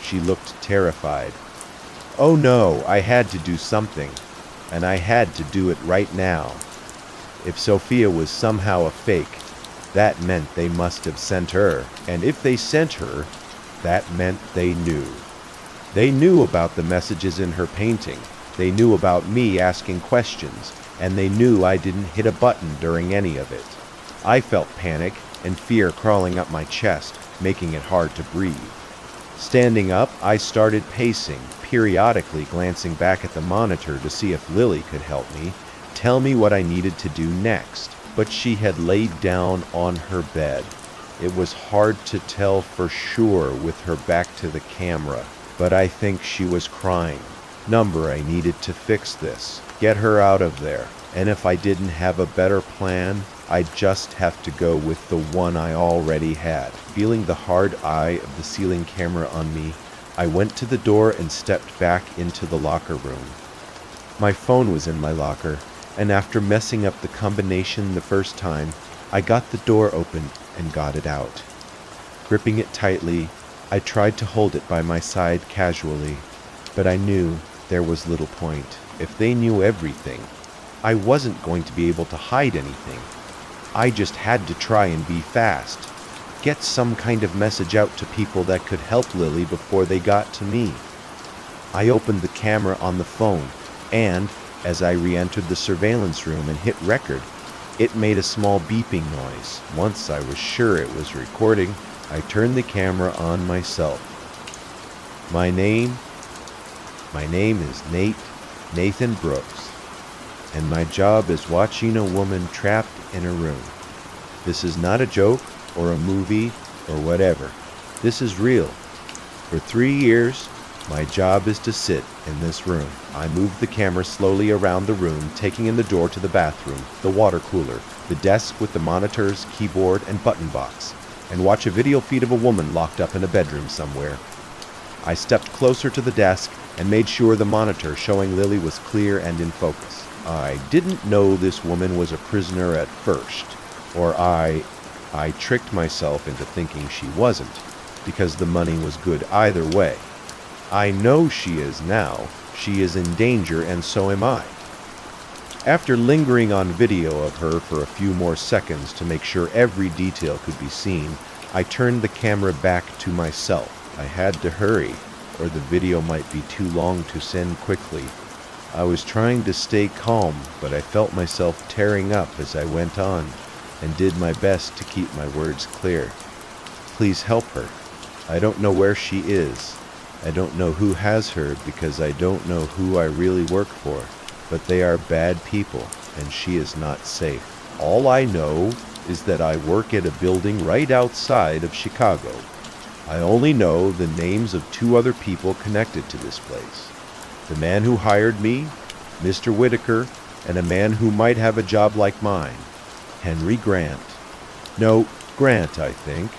She looked terrified. Oh no, I had to do something, and I had to do it right now. If Sophia was somehow a fake, that meant they must have sent her, and if they sent her, that meant they knew. They knew about the messages in her painting. They knew about me asking questions, and they knew I didn't hit a button during any of it. I felt panic and fear crawling up my chest, making it hard to breathe. Standing up, I started pacing, periodically glancing back at the monitor to see if Lily could help me, tell me what I needed to do next. But she had laid down on her bed. It was hard to tell for sure with her back to the camera, but I think she was crying. Number, I needed to fix this, get her out of there, and if I didn't have a better plan, I'd just have to go with the one I already had. Feeling the hard eye of the ceiling camera on me, I went to the door and stepped back into the locker room. My phone was in my locker, and after messing up the combination the first time, I got the door open and got it out. Gripping it tightly, I tried to hold it by my side casually, but I knew there was little point. If they knew everything, I wasn't going to be able to hide anything. I just had to try and be fast. Get some kind of message out to people that could help Lily before they got to me. I opened the camera on the phone, and as I re-entered the surveillance room and hit record, it made a small beeping noise. Once I was sure it was recording, I turned the camera on myself. My name is Nathan Brooks, and my job is watching a woman trapped in a room. This is not a joke or a movie or whatever. This is real. For 3 years, my job is to sit in this room. I moved the camera slowly around the room, taking in the door to the bathroom, the water cooler, the desk with the monitors, keyboard, and button box, and watch a video feed of a woman locked up in a bedroom somewhere. I stepped closer to the desk and made sure the monitor showing Lily was clear and in focus. I didn't know this woman was a prisoner at first, or I tricked myself into thinking she wasn't, because the money was good either way. I know she is now, She is in danger, and so am I. After lingering on video of her for a few more seconds to make sure every detail could be seen, I turned the camera back to myself. I had to hurry, or the video might be too long to send quickly. I was trying to stay calm, but I felt myself tearing up as I went on, and did my best to keep my words clear. Please help her. I don't know where she is. I don't know who has her because I don't know who I really work for. But they are bad people, and she is not safe. All I know is that I work at a building right outside of Chicago. I only know the names of 2 other people connected to this place. The man who hired me, Mr. Whitaker, and a man who might have a job like mine, Henry Grant. No, Grant, I think.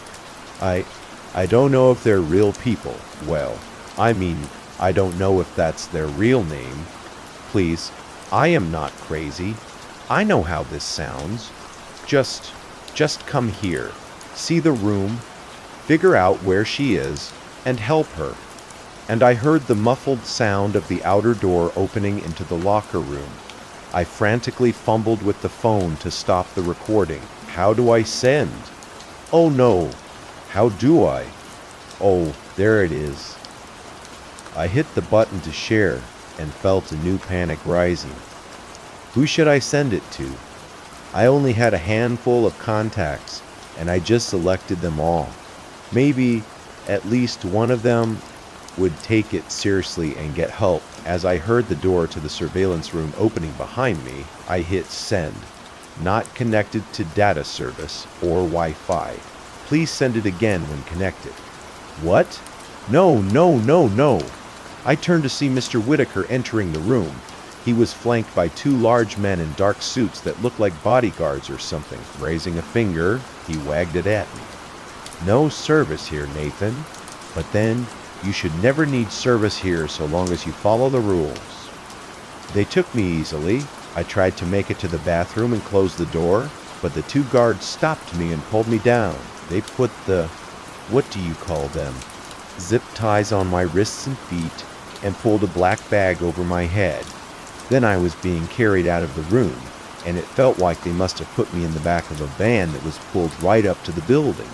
I don't know if they're real people. Well, I mean, I don't know if that's their real name. Please, I am not crazy. I know how this sounds. Just come here, see the room, figure out where she is, and help her. And I heard the muffled sound of the outer door opening into the locker room. I frantically fumbled with the phone to stop the recording. How do I send? Oh no, how do I? Oh, there it is. I hit the button to share and felt a new panic rising. Who should I send it to? I only had a handful of contacts, and I just selected them all. Maybe at least one of them would take it seriously and get help. As I heard the door to the surveillance room opening behind me, I hit send. Not connected to data service or Wi-Fi. Please send it again when connected. What? No. I turned to see Mr. Whitaker entering the room. He was flanked by 2 large men in dark suits that looked like bodyguards or something. Raising a finger, he wagged it at me. No service here, Nathan. But then, you should never need service here so long as you follow the rules. They took me easily. I tried to make it to the bathroom and close the door, but the 2 guards stopped me and pulled me down. They put the, what do you call them, zip ties on my wrists and feet and pulled a black bag over my head. Then I was being carried out of the room, and it felt like they must have put me in the back of a van that was pulled right up to the building.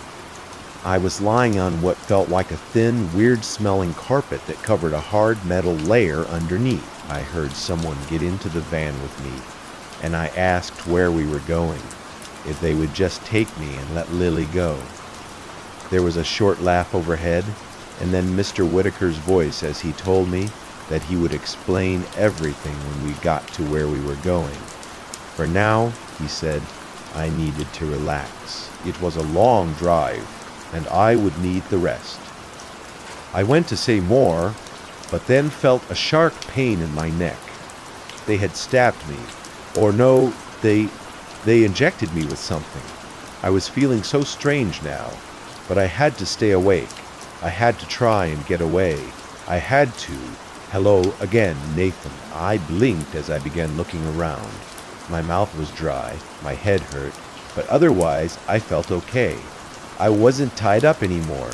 I was lying on what felt like a thin, weird-smelling carpet that covered a hard metal layer underneath. I heard someone get into the van with me, and I asked where we were going, if they would just take me and let Lily go. There was a short laugh overhead, and then Mr. Whitaker's voice as he told me that he would explain everything when we got to where we were going. For now, he said, I needed to relax. It was a long drive, and I would need the rest. I went to say more, but then felt a sharp pain in my neck. They had stabbed me. Or no, they injected me with something. I was feeling so strange now, but I had to stay awake. I had to try and get away. I had to. Hello again, Nathan. I blinked as I began looking around. My mouth was dry, my head hurt, but otherwise I felt okay. I wasn't tied up anymore.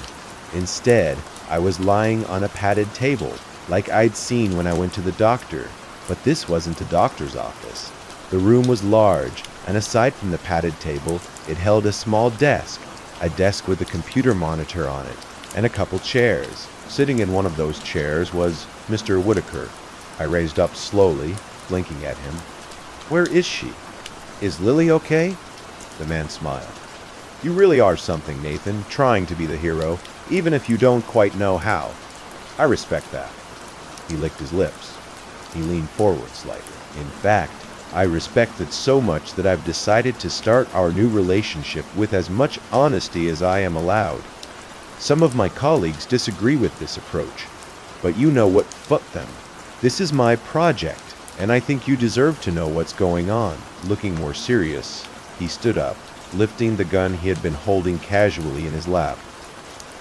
Instead, I was lying on a padded table, like I'd seen when I went to the doctor. But this wasn't a doctor's office. The room was large, and aside from the padded table, it held a small desk, a desk with a computer monitor on it, and a couple chairs. Sitting in one of those chairs was Mr. Whitaker. I raised up slowly, blinking at him. Where is she? Is Lily okay? The man smiled. You really are something, Nathan, trying to be the hero, even if you don't quite know how. I respect that. He licked his lips. He leaned forward slightly. In fact, I respect it so much that I've decided to start our new relationship with as much honesty as I am allowed. Some of my colleagues disagree with this approach, but you know what fucked them. This is my project, and I think you deserve to know what's going on. Looking more serious, he stood up, lifting the gun he had been holding casually in his lap.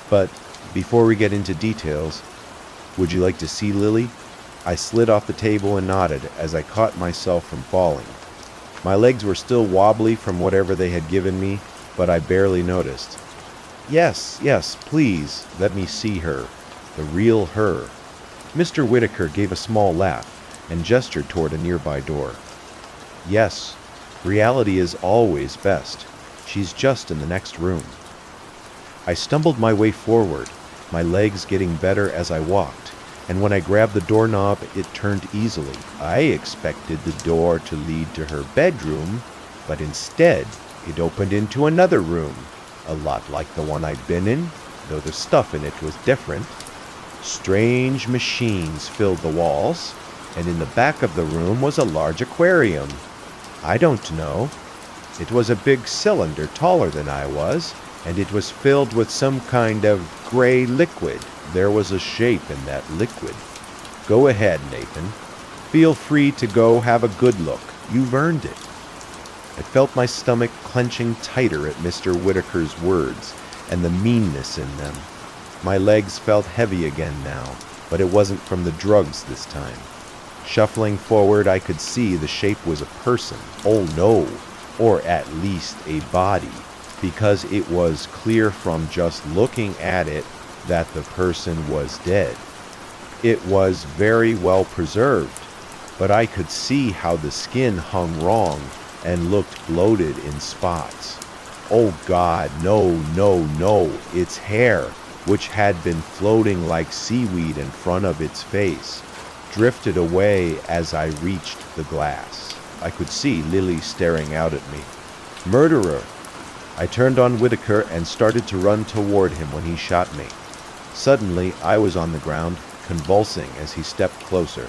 But before we get into details, would you like to see Lily? I slid off the table and nodded as I caught myself from falling. My legs were still wobbly from whatever they had given me, but I barely noticed. Yes, please, let me see her. The real her. Mr. Whitaker gave a small laugh and gestured toward a nearby door. Yes, reality is always best. She's just in the next room. I stumbled my way forward, my legs getting better as I walked, and when I grabbed the doorknob, it turned easily. I expected the door to lead to her bedroom, but instead, it opened into another room, a lot like the one I'd been in, though the stuff in it was different. Strange machines filled the walls, and in the back of the room was a large aquarium. I don't know. It was a big cylinder taller than I was, and it was filled with some kind of gray liquid. There was a shape in that liquid. Go ahead, Nathan. Feel free to go have a good look. You've earned it. I felt my stomach clenching tighter at Mr. Whitaker's words and the meanness in them. My legs felt heavy again now, but it wasn't from the drugs this time. Shuffling forward, I could see the shape was a person. Oh no, or at least a body, because it was clear from just looking at it that the person was dead. It was very well preserved, but I could see how the skin hung wrong and looked bloated in spots. Oh God, no, no, no, its hair, which had been floating like seaweed in front of its face, drifted away as I reached the glass. I could see Lily staring out at me. Murderer! I turned on Whitaker and started to run toward him when he shot me. Suddenly, I was on the ground, convulsing as he stepped closer.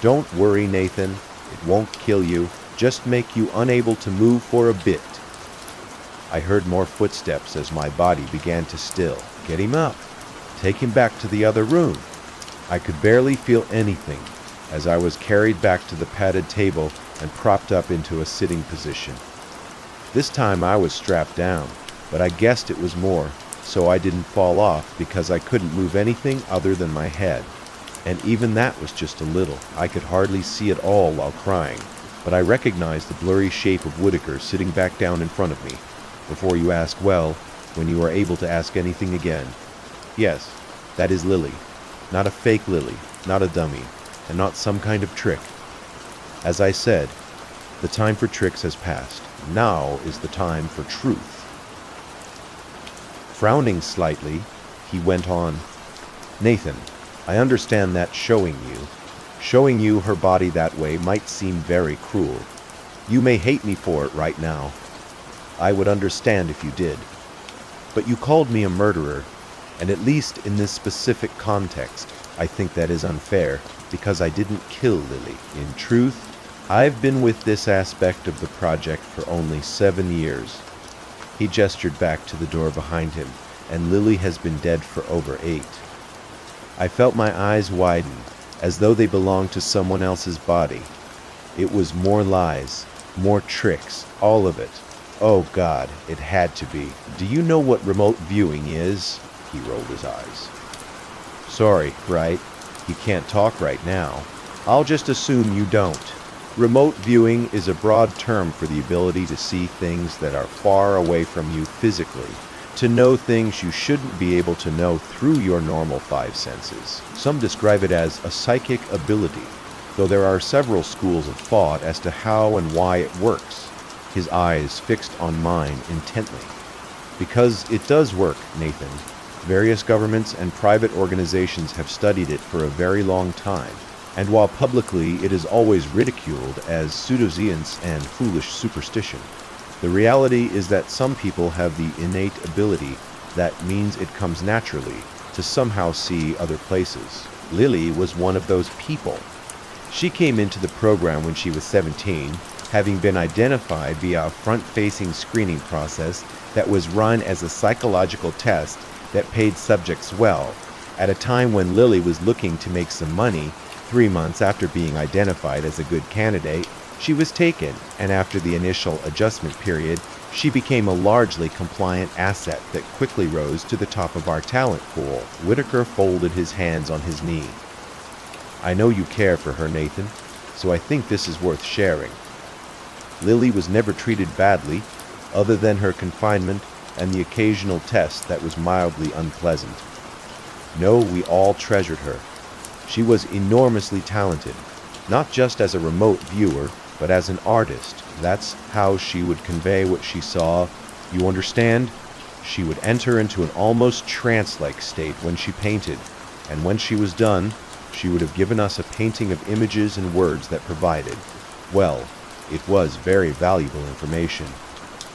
Don't worry, Nathan. It won't kill you, just make you unable to move for a bit. I heard more footsteps as my body began to still. Get him up. Take him back to the other room. I could barely feel anything as I was carried back to the padded table and propped up into a sitting position. This time I was strapped down, but I guessed it was more, so I didn't fall off because I couldn't move anything other than my head. And even that was just a little. I could hardly see at all while crying, but I recognized the blurry shape of Whitaker sitting back down in front of me. Before you ask, well, when you are able to ask anything again. Yes, that is Lily. Not a fake Lily, not a dummy, and not some kind of trick. As I said, the time for tricks has passed. Now is the time for truth. Frowning slightly, he went on, Nathan, I understand that showing you her body that way might seem very cruel. You may hate me for it right now. I would understand if you did. But you called me a murderer, and at least in this specific context, I think that is unfair, because I didn't kill Lily. In truth, I've been with this aspect of the project for only 7 years. He gestured back to the door behind him, and Lily has been dead for over 8. I felt my eyes widen, as though they belonged to someone else's body. It was more lies, more tricks, all of it. Oh God, it had to be. Do you know what remote viewing is? He rolled his eyes. Sorry, right? You can't talk right now. I'll just assume you don't. Remote viewing is a broad term for the ability to see things that are far away from you physically, to know things you shouldn't be able to know through your normal 5 senses. Some describe it as a psychic ability, though there are several schools of thought as to how and why it works. His eyes fixed on mine intently. Because it does work, Nathan. Various governments and private organizations have studied it for a very long time, and while publicly it is always ridiculed as pseudoscience and foolish superstition, the reality is that some people have the innate ability that means it comes naturally to somehow see other places. Lily was one of those people. She came into the program when she was 17, having been identified via a front-facing screening process that was run as a psychological test that paid subjects well, at a time when Lily was looking to make some money. 3 months after being identified as a good candidate, she was taken, and after the initial adjustment period, she became a largely compliant asset that quickly rose to the top of our talent pool. Whitaker folded his hands on his knee. I know you care for her, Nathan, so I think this is worth sharing. Lily was never treated badly, other than her confinement and the occasional test that was mildly unpleasant. No, we all treasured her. She was enormously talented, not just as a remote viewer, but as an artist. That's how she would convey what she saw. You understand? She would enter into an almost trance-like state when she painted, and when she was done, she would have given us a painting of images and words that provided, well, it was very valuable information.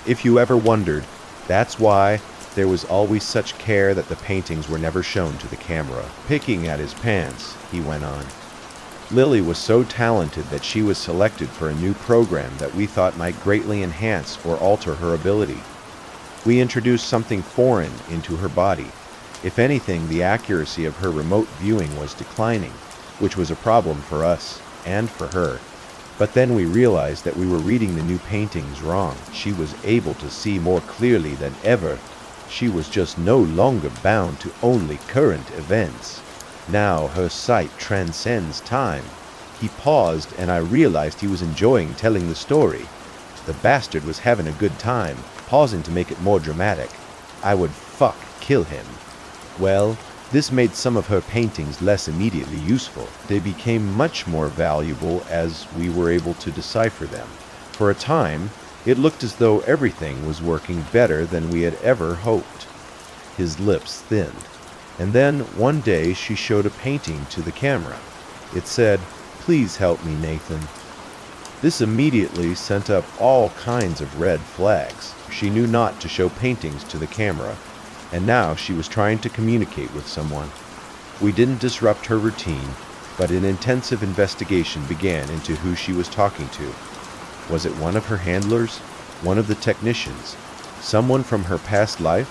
If you ever wondered, that's why there was always such care that the paintings were never shown to the camera. Picking at his pants, he went on. Lily was so talented that she was selected for a new program that we thought might greatly enhance or alter her ability. We introduced something foreign into her body. If anything, the accuracy of her remote viewing was declining, which was a problem for us and for her. But then we realized that we were reading the new paintings wrong. She was able to see more clearly than ever. She was just no longer bound to only current events. Now her sight transcends time. He paused, and I realized he was enjoying telling the story. The bastard was having a good time, pausing to make it more dramatic. I would kill him. Well, this made some of her paintings less immediately useful. They became much more valuable as we were able to decipher them. For a time, it looked as though everything was working better than we had ever hoped. His lips thinned. And then, one day, she showed a painting to the camera. It said, "Please help me, Nathan." This immediately sent up all kinds of red flags. She knew not to show paintings to the camera, and now she was trying to communicate with someone. We didn't disrupt her routine, but an intensive investigation began into who she was talking to. Was it one of her handlers? One of the technicians? Someone from her past life?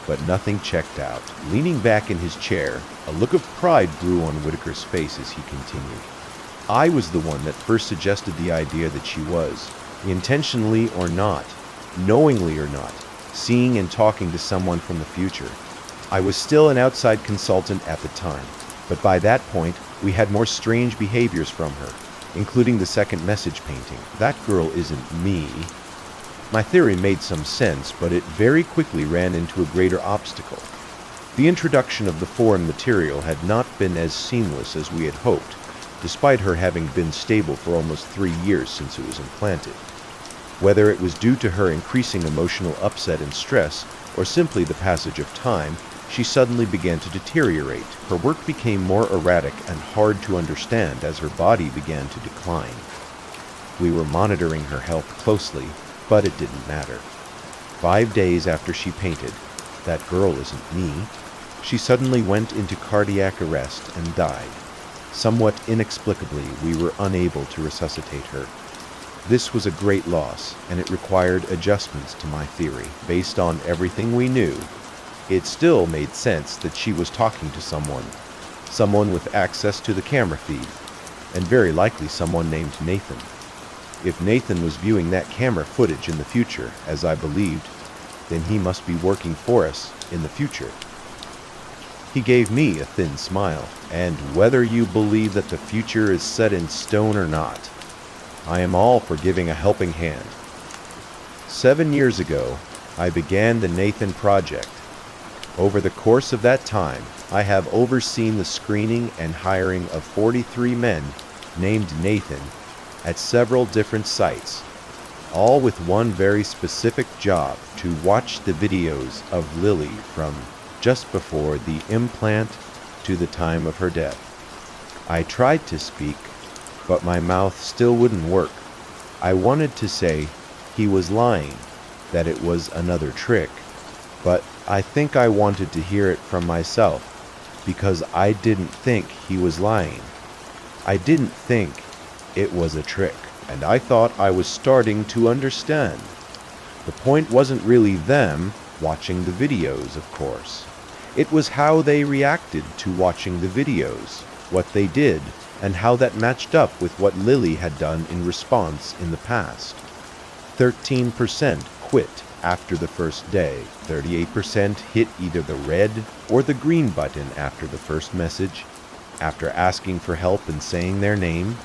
But nothing checked out. Leaning back in his chair, a look of pride grew on Whitaker's face as he continued. I was the one that first suggested the idea that she was, intentionally or not, knowingly or not, seeing and talking to someone from the future. I was still an outside consultant at the time, but by that point, we had more strange behaviors from her, including the second message painting. That girl isn't me. My theory made some sense, but it very quickly ran into a greater obstacle. The introduction of the foreign material had not been as seamless as we had hoped, despite her having been stable for almost 3 years since it was implanted. Whether it was due to her increasing emotional upset and stress, or simply the passage of time, she suddenly began to deteriorate. Her work became more erratic and hard to understand as her body began to decline. We were monitoring her health closely, but it didn't matter. 5 days after she painted, "That girl isn't me," she suddenly went into cardiac arrest and died. Somewhat inexplicably, we were unable to resuscitate her. This was a great loss, and it required adjustments to my theory. Based on everything we knew, it still made sense that she was talking to someone with access to the camera feed, and very likely someone named Nathan. If Nathan was viewing that camera footage in the future, as I believed, then he must be working for us in the future. He gave me a thin smile, and whether you believe that the future is set in stone or not, I am all for giving a helping hand. 7 years ago, I began the Nathan Project. Over the course of that time, I have overseen the screening and hiring of 43 men named Nathan at several different sites, all with one very specific job: to watch the videos of Lily from just before the implant to the time of her death. I tried to speak, but my mouth still wouldn't work. I wanted to say he was lying, that it was another trick, but I think I wanted to hear it from myself, because I didn't think he was lying. I didn't think it was a trick, and I thought I was starting to understand. The point wasn't really them watching the videos, of course. It was how they reacted to watching the videos, what they did, and how that matched up with what Lily had done in response in the past. 13% quit after the first day. 38% hit either the red or the green button after the first message, after asking for help and saying their name.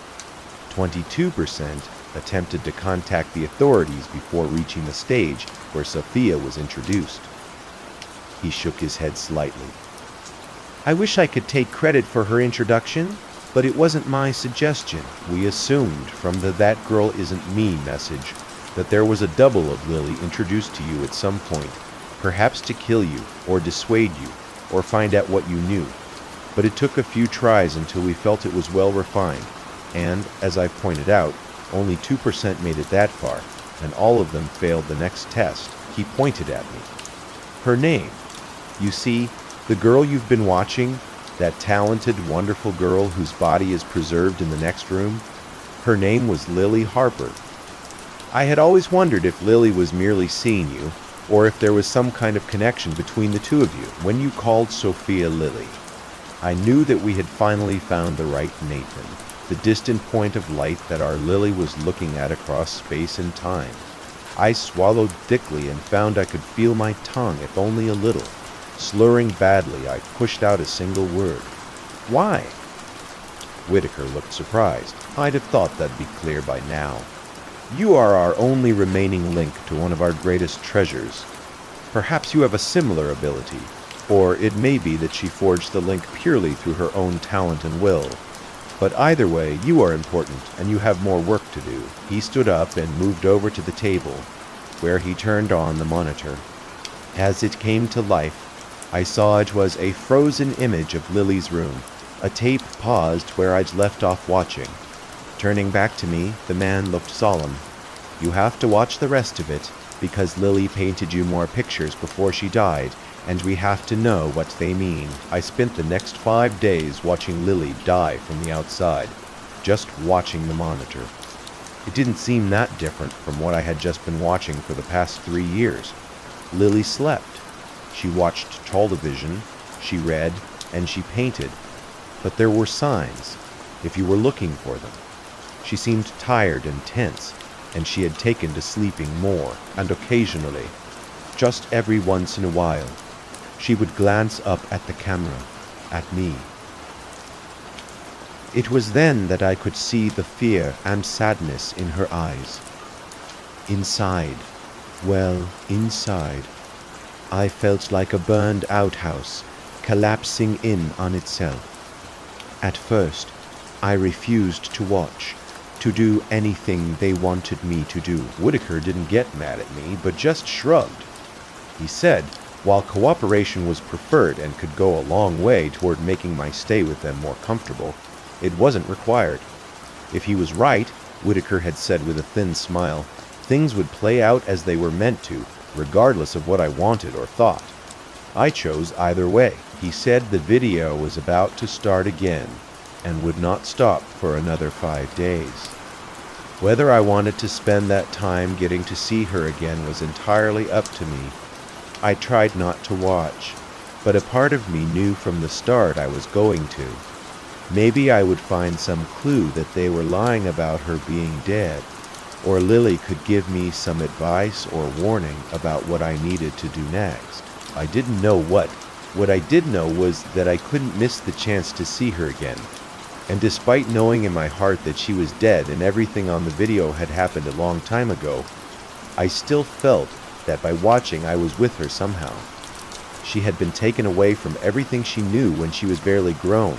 22% attempted to contact the authorities before reaching the stage where Sophia was introduced. He shook his head slightly. I wish I could take credit for her introduction, but it wasn't my suggestion. We assumed from the "that girl isn't me" message that there was a double of Lily introduced to you at some point, perhaps to kill you, or dissuade you, or find out what you knew. But it took a few tries until we felt it was well refined, and, as I've pointed out, only 2% made it that far, and all of them failed the next test. He pointed at me. Her name. You see, the girl you've been watching, that talented, wonderful girl whose body is preserved in the next room, her name was Lily Harper. I had always wondered if Lily was merely seeing you, or if there was some kind of connection between the two of you when you called Sophia Lily. I knew that we had finally found the right Nathan, the distant point of light that our Lily was looking at across space and time. I swallowed thickly and found I could feel my tongue, if only a little. Slurring badly, I pushed out a single word. Why? Whitaker looked surprised. I'd have thought that'd be clear by now. You are our only remaining link to one of our greatest treasures. Perhaps you have a similar ability, or it may be that she forged the link purely through her own talent and will. But either way, you are important, and you have more work to do. He stood up and moved over to the table, where he turned on the monitor. As it came to life, I saw it was a frozen image of Lily's room. A tape paused where I'd left off watching. Turning back to me, the man looked solemn. You have to watch the rest of it, because Lily painted you more pictures before she died, and we have to know what they mean. I spent the next 5 days watching Lily die from the outside, just watching the monitor. It didn't seem that different from what I had just been watching for the past 3 years. Lily slept. She watched television, she read, and she painted. But there were signs, if you were looking for them. She seemed tired and tense, and she had taken to sleeping more, and occasionally, just every once in a while, she would glance up at the camera, at me. It was then that I could see the fear and sadness in her eyes. Inside, well, inside, I felt like a burned outhouse collapsing in on itself. At first, I refused to watch, to do anything they wanted me to do. Whitaker didn't get mad at me, but just shrugged. He said, while cooperation was preferred and could go a long way toward making my stay with them more comfortable, it wasn't required. If he was right, Whitaker had said with a thin smile, things would play out as they were meant to, regardless of what I wanted or thought. I chose either way. He said the video was about to start again and would not stop for another 5 days. Whether I wanted to spend that time getting to see her again was entirely up to me. I tried not to watch, but a part of me knew from the start I was going to. Maybe I would find some clue that they were lying about her being dead, or Lily could give me some advice or warning about what I needed to do next. I didn't know what. What I did know was that I couldn't miss the chance to see her again. And despite knowing in my heart that she was dead and everything on the video had happened a long time ago, I still felt that by watching I was with her somehow. She had been taken away from everything she knew when she was barely grown,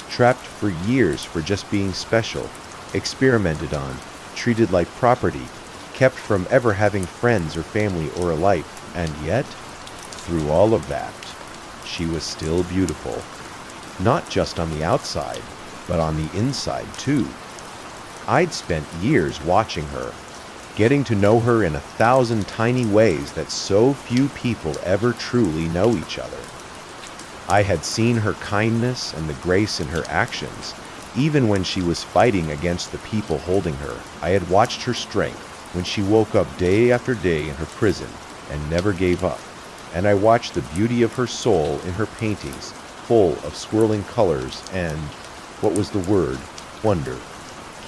trapped for years for just being special, experimented on, treated like property, kept from ever having friends or family or a life, and yet, through all of that, she was still beautiful. Not just on the outside, but on the inside too. I'd spent years watching her, getting to know her in 1,000 tiny ways that so few people ever truly know each other. I had seen her kindness and the grace in her actions, even when she was fighting against the people holding her. I had watched her strength when she woke up day after day in her prison and never gave up. And I watched the beauty of her soul in her paintings, full of swirling colors and, what was the word, wonder.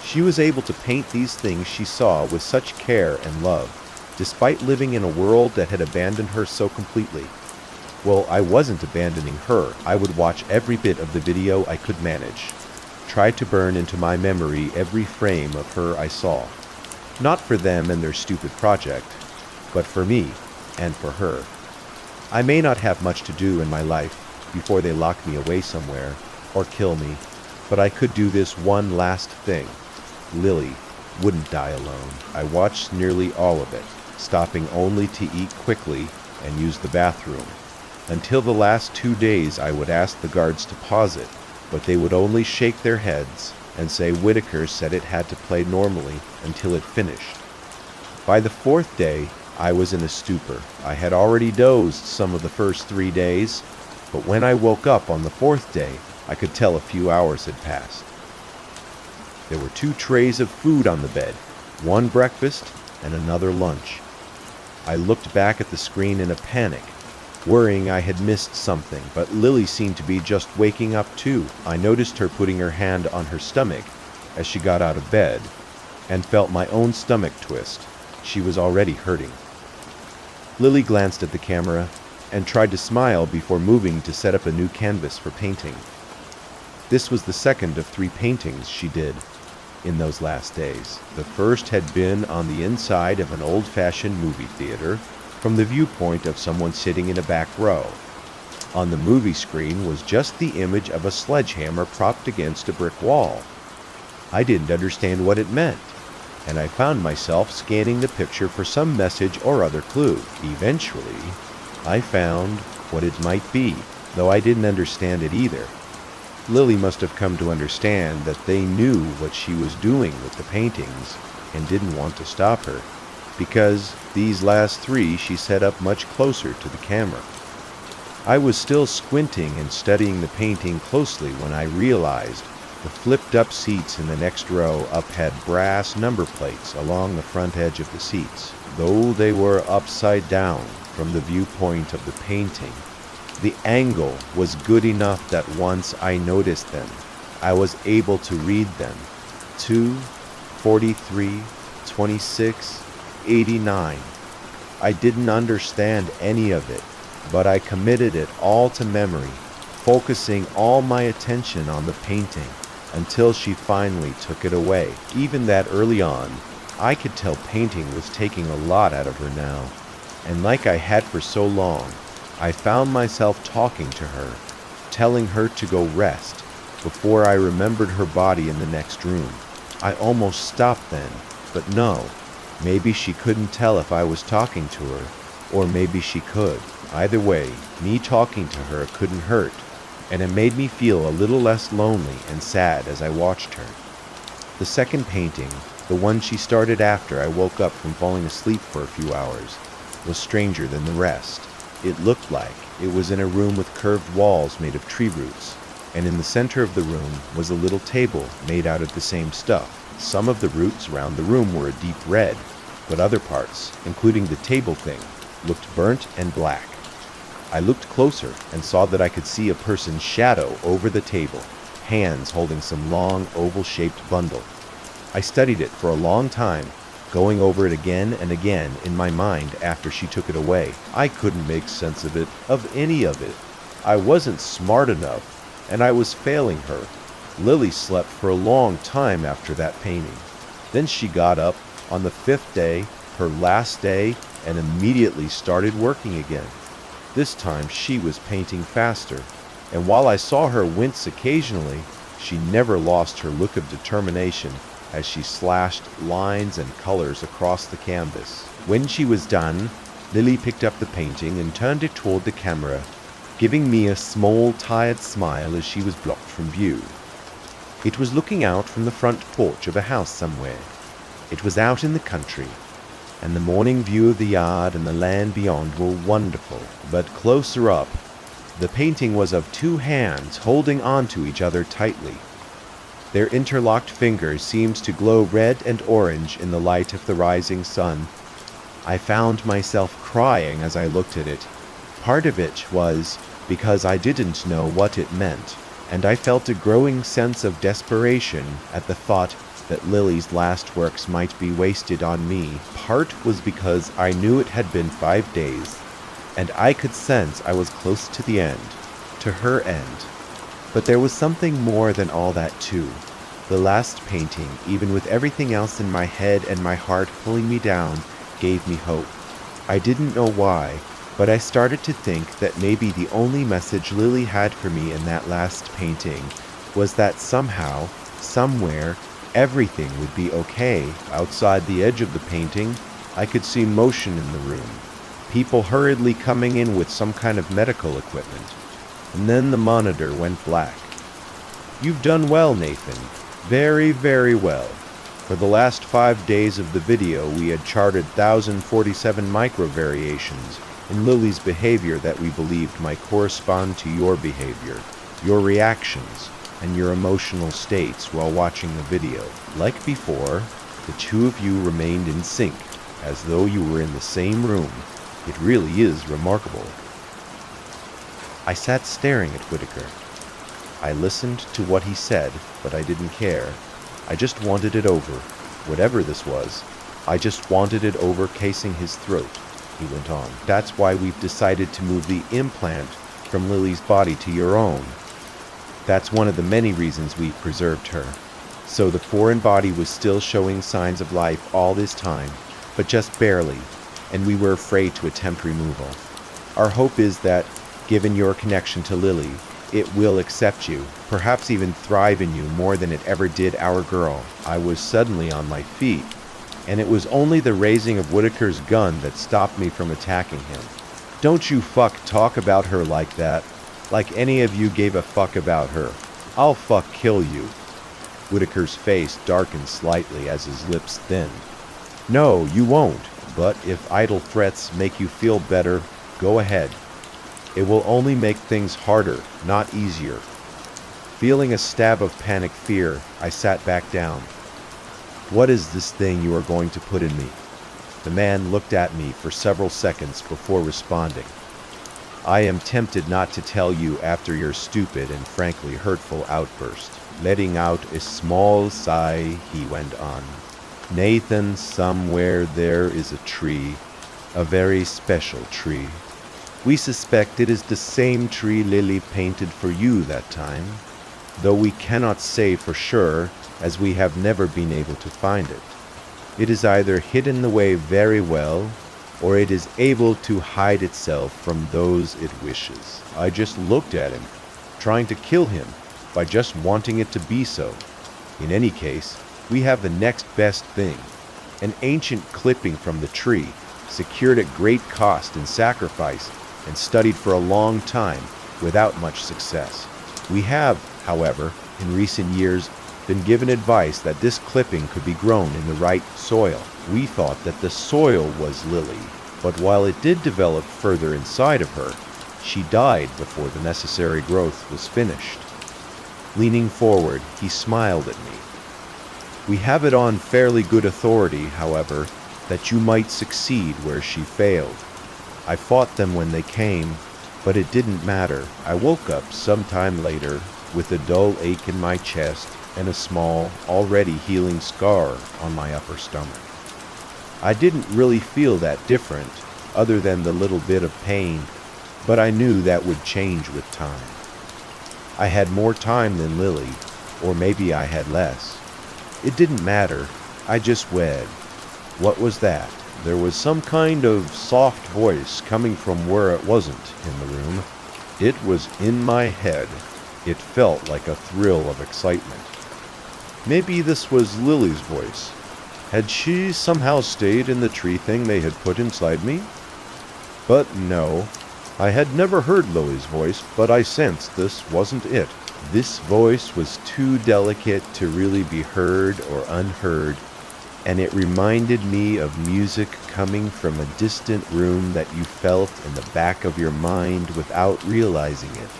She was able to paint these things she saw with such care and love, despite living in a world that had abandoned her so completely. Well, I wasn't abandoning her. I would watch every bit of the video I could manage, try to burn into my memory every frame of her I saw. Not for them and their stupid project, but for me and for her. I may not have much to do in my life, before they lock me away somewhere or kill me, but I could do this one last thing. Lily wouldn't die alone. I watched nearly all of it, stopping only to eat quickly and use the bathroom. Until the last 2 days, I would ask the guards to pause it, but they would only shake their heads and say Whitaker said it had to play normally until it finished. By the 4th day, I was in a stupor. I had already dozed some of the first 3 days, but when I woke up on the 4th day, I could tell a few hours had passed. There were 2 trays of food on the bed, one breakfast and another lunch. I looked back at the screen in a panic, worrying I had missed something, but Lily seemed to be just waking up too. I noticed her putting her hand on her stomach as she got out of bed, and felt my own stomach twist. She was already hurting. Lily glanced at the camera and tried to smile before moving to set up a new canvas for painting. This was the second of 3 paintings she did in those last days. The first had been on the inside of an old-fashioned movie theater from the viewpoint of someone sitting in a back row. On the movie screen was just the image of a sledgehammer propped against a brick wall. I didn't understand what it meant, and I found myself scanning the picture for some message or other clue. Eventually, I found what it might be, though I didn't understand it either. Lily must have come to understand that they knew what she was doing with the paintings and didn't want to stop her, because these last 3 she set up much closer to the camera. I was still squinting and studying the painting closely when I realized the flipped-up seats in the next row up had brass number plates along the front edge of the seats. Though they were upside down from the viewpoint of the painting, the angle was good enough that once I noticed them, I was able to read them. 2, 43, 26, 89. I didn't understand any of it, but I committed it all to memory, focusing all my attention on the painting until she finally took it away. Even that early on, I could tell painting was taking a lot out of her now, and like I had for so long, I found myself talking to her, telling her to go rest, before I remembered her body in the next room. I almost stopped then, but no, maybe she couldn't tell if I was talking to her, or maybe she could. Either way, me talking to her couldn't hurt, and it made me feel a little less lonely and sad as I watched her. The second painting, the one she started after I woke up from falling asleep for a few hours, was stranger than the rest. It looked like it was in a room with curved walls made of tree roots, and in the center of the room was a little table made out of the same stuff. Some of the roots around the room were a deep red, but other parts, including the table thing, looked burnt and black. I looked closer and saw that I could see a person's shadow over the table, hands holding some long oval-shaped bundle. I studied it for a long time, going over it again and again in my mind after she took it away. I couldn't make sense of any of it. I wasn't smart enough, and I was failing her. Lily slept for a long time after that painting. Then she got up on the 5th day, her last day, and immediately started working again. This time she was painting faster, and while I saw her wince occasionally, she never lost her look of determination as she slashed lines and colors across the canvas. When she was done, Lily picked up the painting and turned it toward the camera, giving me a small, tired smile as she was blocked from view. It was looking out from the front porch of a house somewhere. It was out in the country, and the morning view of the yard and the land beyond were wonderful. But closer up, the painting was of 2 hands holding onto each other tightly. Their interlocked fingers seemed to glow red and orange in the light of the rising sun. I found myself crying as I looked at it. Part of it was because I didn't know what it meant, and I felt a growing sense of desperation at the thought that Lily's last works might be wasted on me. Part was because I knew it had been 5 days, and I could sense I was close to the end, to her end. But there was something more than all that too. The last painting, even with everything else in my head and my heart pulling me down, gave me hope. I didn't know why, But I started to think that maybe the only message Lily had for me in that last painting was that somehow, somewhere, everything would be okay. Outside the edge of the painting, I could see motion in the room. People hurriedly coming in with some kind of medical equipment. And then the monitor went black. "You've done well, Nathan. Very, very well. For the last 5 days of the video, we had charted 1,047 micro-variations in Lily's behavior that we believed might correspond to your behavior, your reactions, and your emotional states while watching the video. Like before, the two of you remained in sync, as though you were in the same room. It really is remarkable." I sat staring at Whitaker. I listened to what he said, but I didn't care. I just wanted it over. Whatever this was, I just wanted it over casing his throat, he went on. "That's why we've decided to move the implant from Lily's body to your own. That's one of the many reasons we've preserved her. So the foreign body was still showing signs of life all this time, but just barely, and we were afraid to attempt removal. Our hope is that, given your connection to Lily, it will accept you, perhaps even thrive in you more than it ever did our girl." I was suddenly on my feet, and it was only the raising of Whitaker's gun that stopped me from attacking him. "Don't you talk about her like that, like any of you gave a fuck about her. I'll kill you." Whitaker's face darkened slightly as his lips thinned. "No, you won't, but if idle threats make you feel better, go ahead. It will only make things harder, not easier." Feeling a stab of panic fear, I sat back down. "What is this thing you are going to put in me?" The man looked at me for several seconds before responding. "I am tempted not to tell you after your stupid and frankly hurtful outburst." Letting out a small sigh, he went on. "Nathan, somewhere there is a tree, a very special tree. We suspect it is the same tree Lily painted for you that time, though we cannot say for sure, as we have never been able to find it. It is either hidden away very well, or it is able to hide itself from those it wishes." I just looked at him, trying to kill him by just wanting it to be so. In any case, we have the next best thing, an ancient clipping from the tree, secured at great cost and sacrifice, and studied for a long time without much success. We have, however, in recent years, been given advice that this clipping could be grown in the right soil. We thought that the soil was Lily, but while it did develop further inside of her, she died before the necessary growth was finished. Leaning forward, he smiled at me. "We have it on fairly good authority, however, that you might succeed where she failed. I fought them when they came, but it didn't matter. I woke up sometime later with a dull ache in my chest and a small, already healing scar on my upper stomach. I didn't really feel that different, other than the little bit of pain, but I knew that would change with time. I had more time than Lily, or maybe I had less. It didn't matter. I just wed. What was that?" There was some kind of soft voice coming from where it wasn't in the room. It was in my head. It felt like a thrill of excitement. Maybe this was Lily's voice. Had she somehow stayed in the tree thing they had put inside me? But no. I had never heard Lily's voice, but I sensed this wasn't it. This voice was too delicate to really be heard or unheard, and it reminded me of music coming from a distant room that you felt in the back of your mind without realizing it.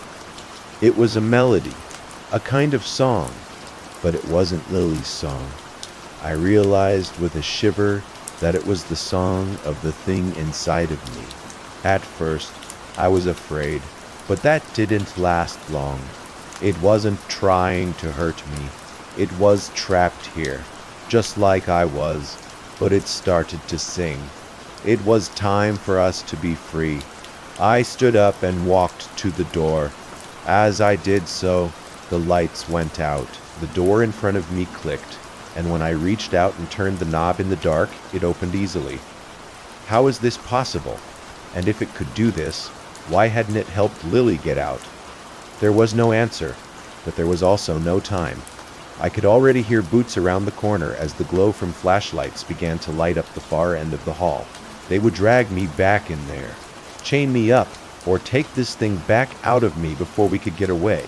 It was a melody, a kind of song, but it wasn't Lily's song. I realized with a shiver that it was the song of the thing inside of me. At first, I was afraid, but that didn't last long. It wasn't trying to hurt me. It was trapped here, just like I was, but it started to sing. It was time for us to be free. I stood up and walked to the door. As I did so, the lights went out. The door in front of me clicked, and when I reached out and turned the knob in the dark, it opened easily. How is this possible? And if it could do this, why hadn't it helped Lily get out? There was no answer, but there was also no time. I could already hear boots around the corner as the glow from flashlights began to light up the far end of the hall. They would drag me back in there, chain me up, or take this thing back out of me before we could get away.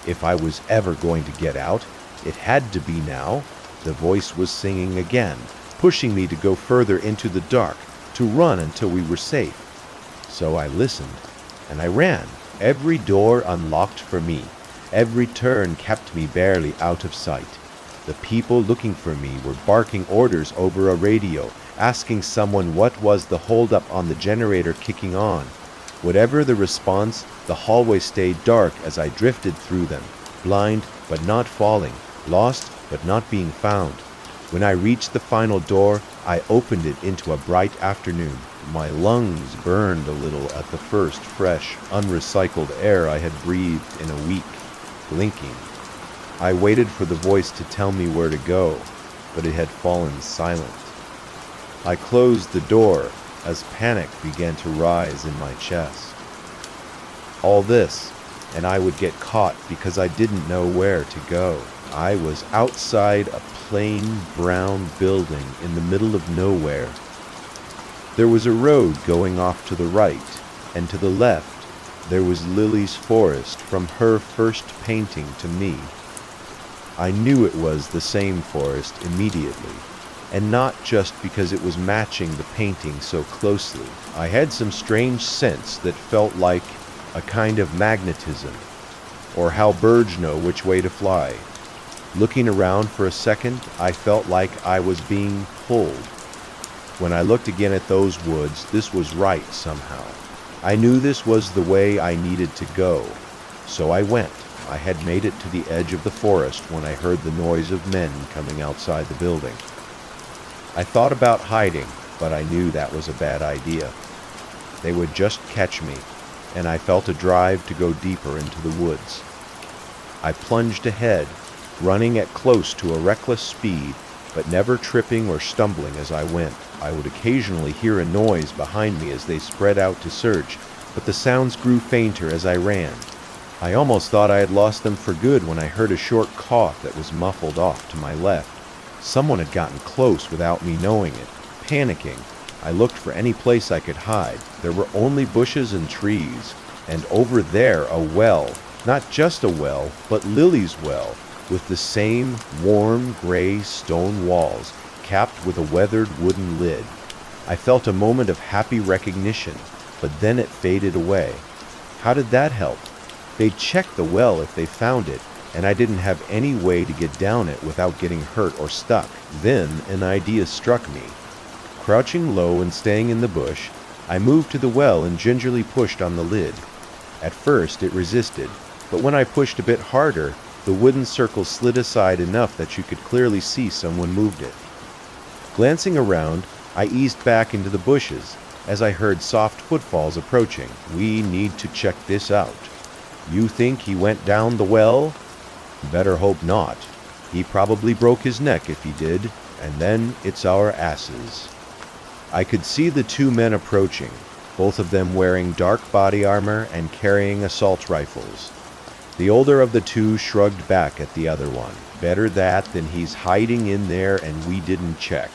If I was ever going to get out, it had to be now. The voice was singing again, pushing me to go further into the dark, to run until we were safe. So I listened, and I ran. Every door unlocked for me. Every turn kept me barely out of sight. The people looking for me were barking orders over a radio, asking someone what was the holdup on the generator kicking on. Whatever the response, the hallway stayed dark as I drifted through them, blind but not falling, lost but not being found. When I reached the final door, I opened it into a bright afternoon. My lungs burned a little at the first fresh, unrecycled air I had breathed in a week. Blinking, I waited for the voice to tell me where to go, but it had fallen silent. I closed the door as panic began to rise in my chest. All this, and I would get caught because I didn't know where to go. I was outside a plain brown building in the middle of nowhere. There was a road going off to the right, and to the left there was Lily's forest from her first painting to me. I knew it was the same forest immediately, and not just because it was matching the painting so closely. I had some strange sense that felt like a kind of magnetism, or how birds know which way to fly. Looking around for a second, I felt like I was being pulled. When I looked again at those woods, this was right somehow. I knew this was the way I needed to go, so I went. I had made it to the edge of the forest when I heard the noise of men coming outside the building. I thought about hiding, but I knew that was a bad idea. They would just catch me, and I felt a drive to go deeper into the woods. I plunged ahead, running at close to a reckless speed, but never tripping or stumbling as I went. I would occasionally hear a noise behind me as they spread out to search, but the sounds grew fainter as I ran. I almost thought I had lost them for good when I heard a short cough that was muffled off to my left. Someone had gotten close without me knowing it. Panicking, I looked for any place I could hide. There were only bushes and trees, and over there a well. Not just a well, but Lily's well, with the same warm gray stone walls, capped with a weathered wooden lid. I felt a moment of happy recognition, but then it faded away. How did that help? They'd check the well if they found it, and I didn't have any way to get down it without getting hurt or stuck. Then an idea struck me. Crouching low and staying in the bush, I moved to the well and gingerly pushed on the lid. At first it resisted, but when I pushed a bit harder, the wooden circle slid aside enough that you could clearly see someone moved it. Glancing around, I eased back into the bushes as I heard soft footfalls approaching. We need to check this out. You think he went down the well? Better hope not. He probably broke his neck if he did, and then it's our asses. I could see the two men approaching, both of them wearing dark body armor and carrying assault rifles. The older of the two shrugged back at the other one. Better that than he's hiding in there and we didn't check.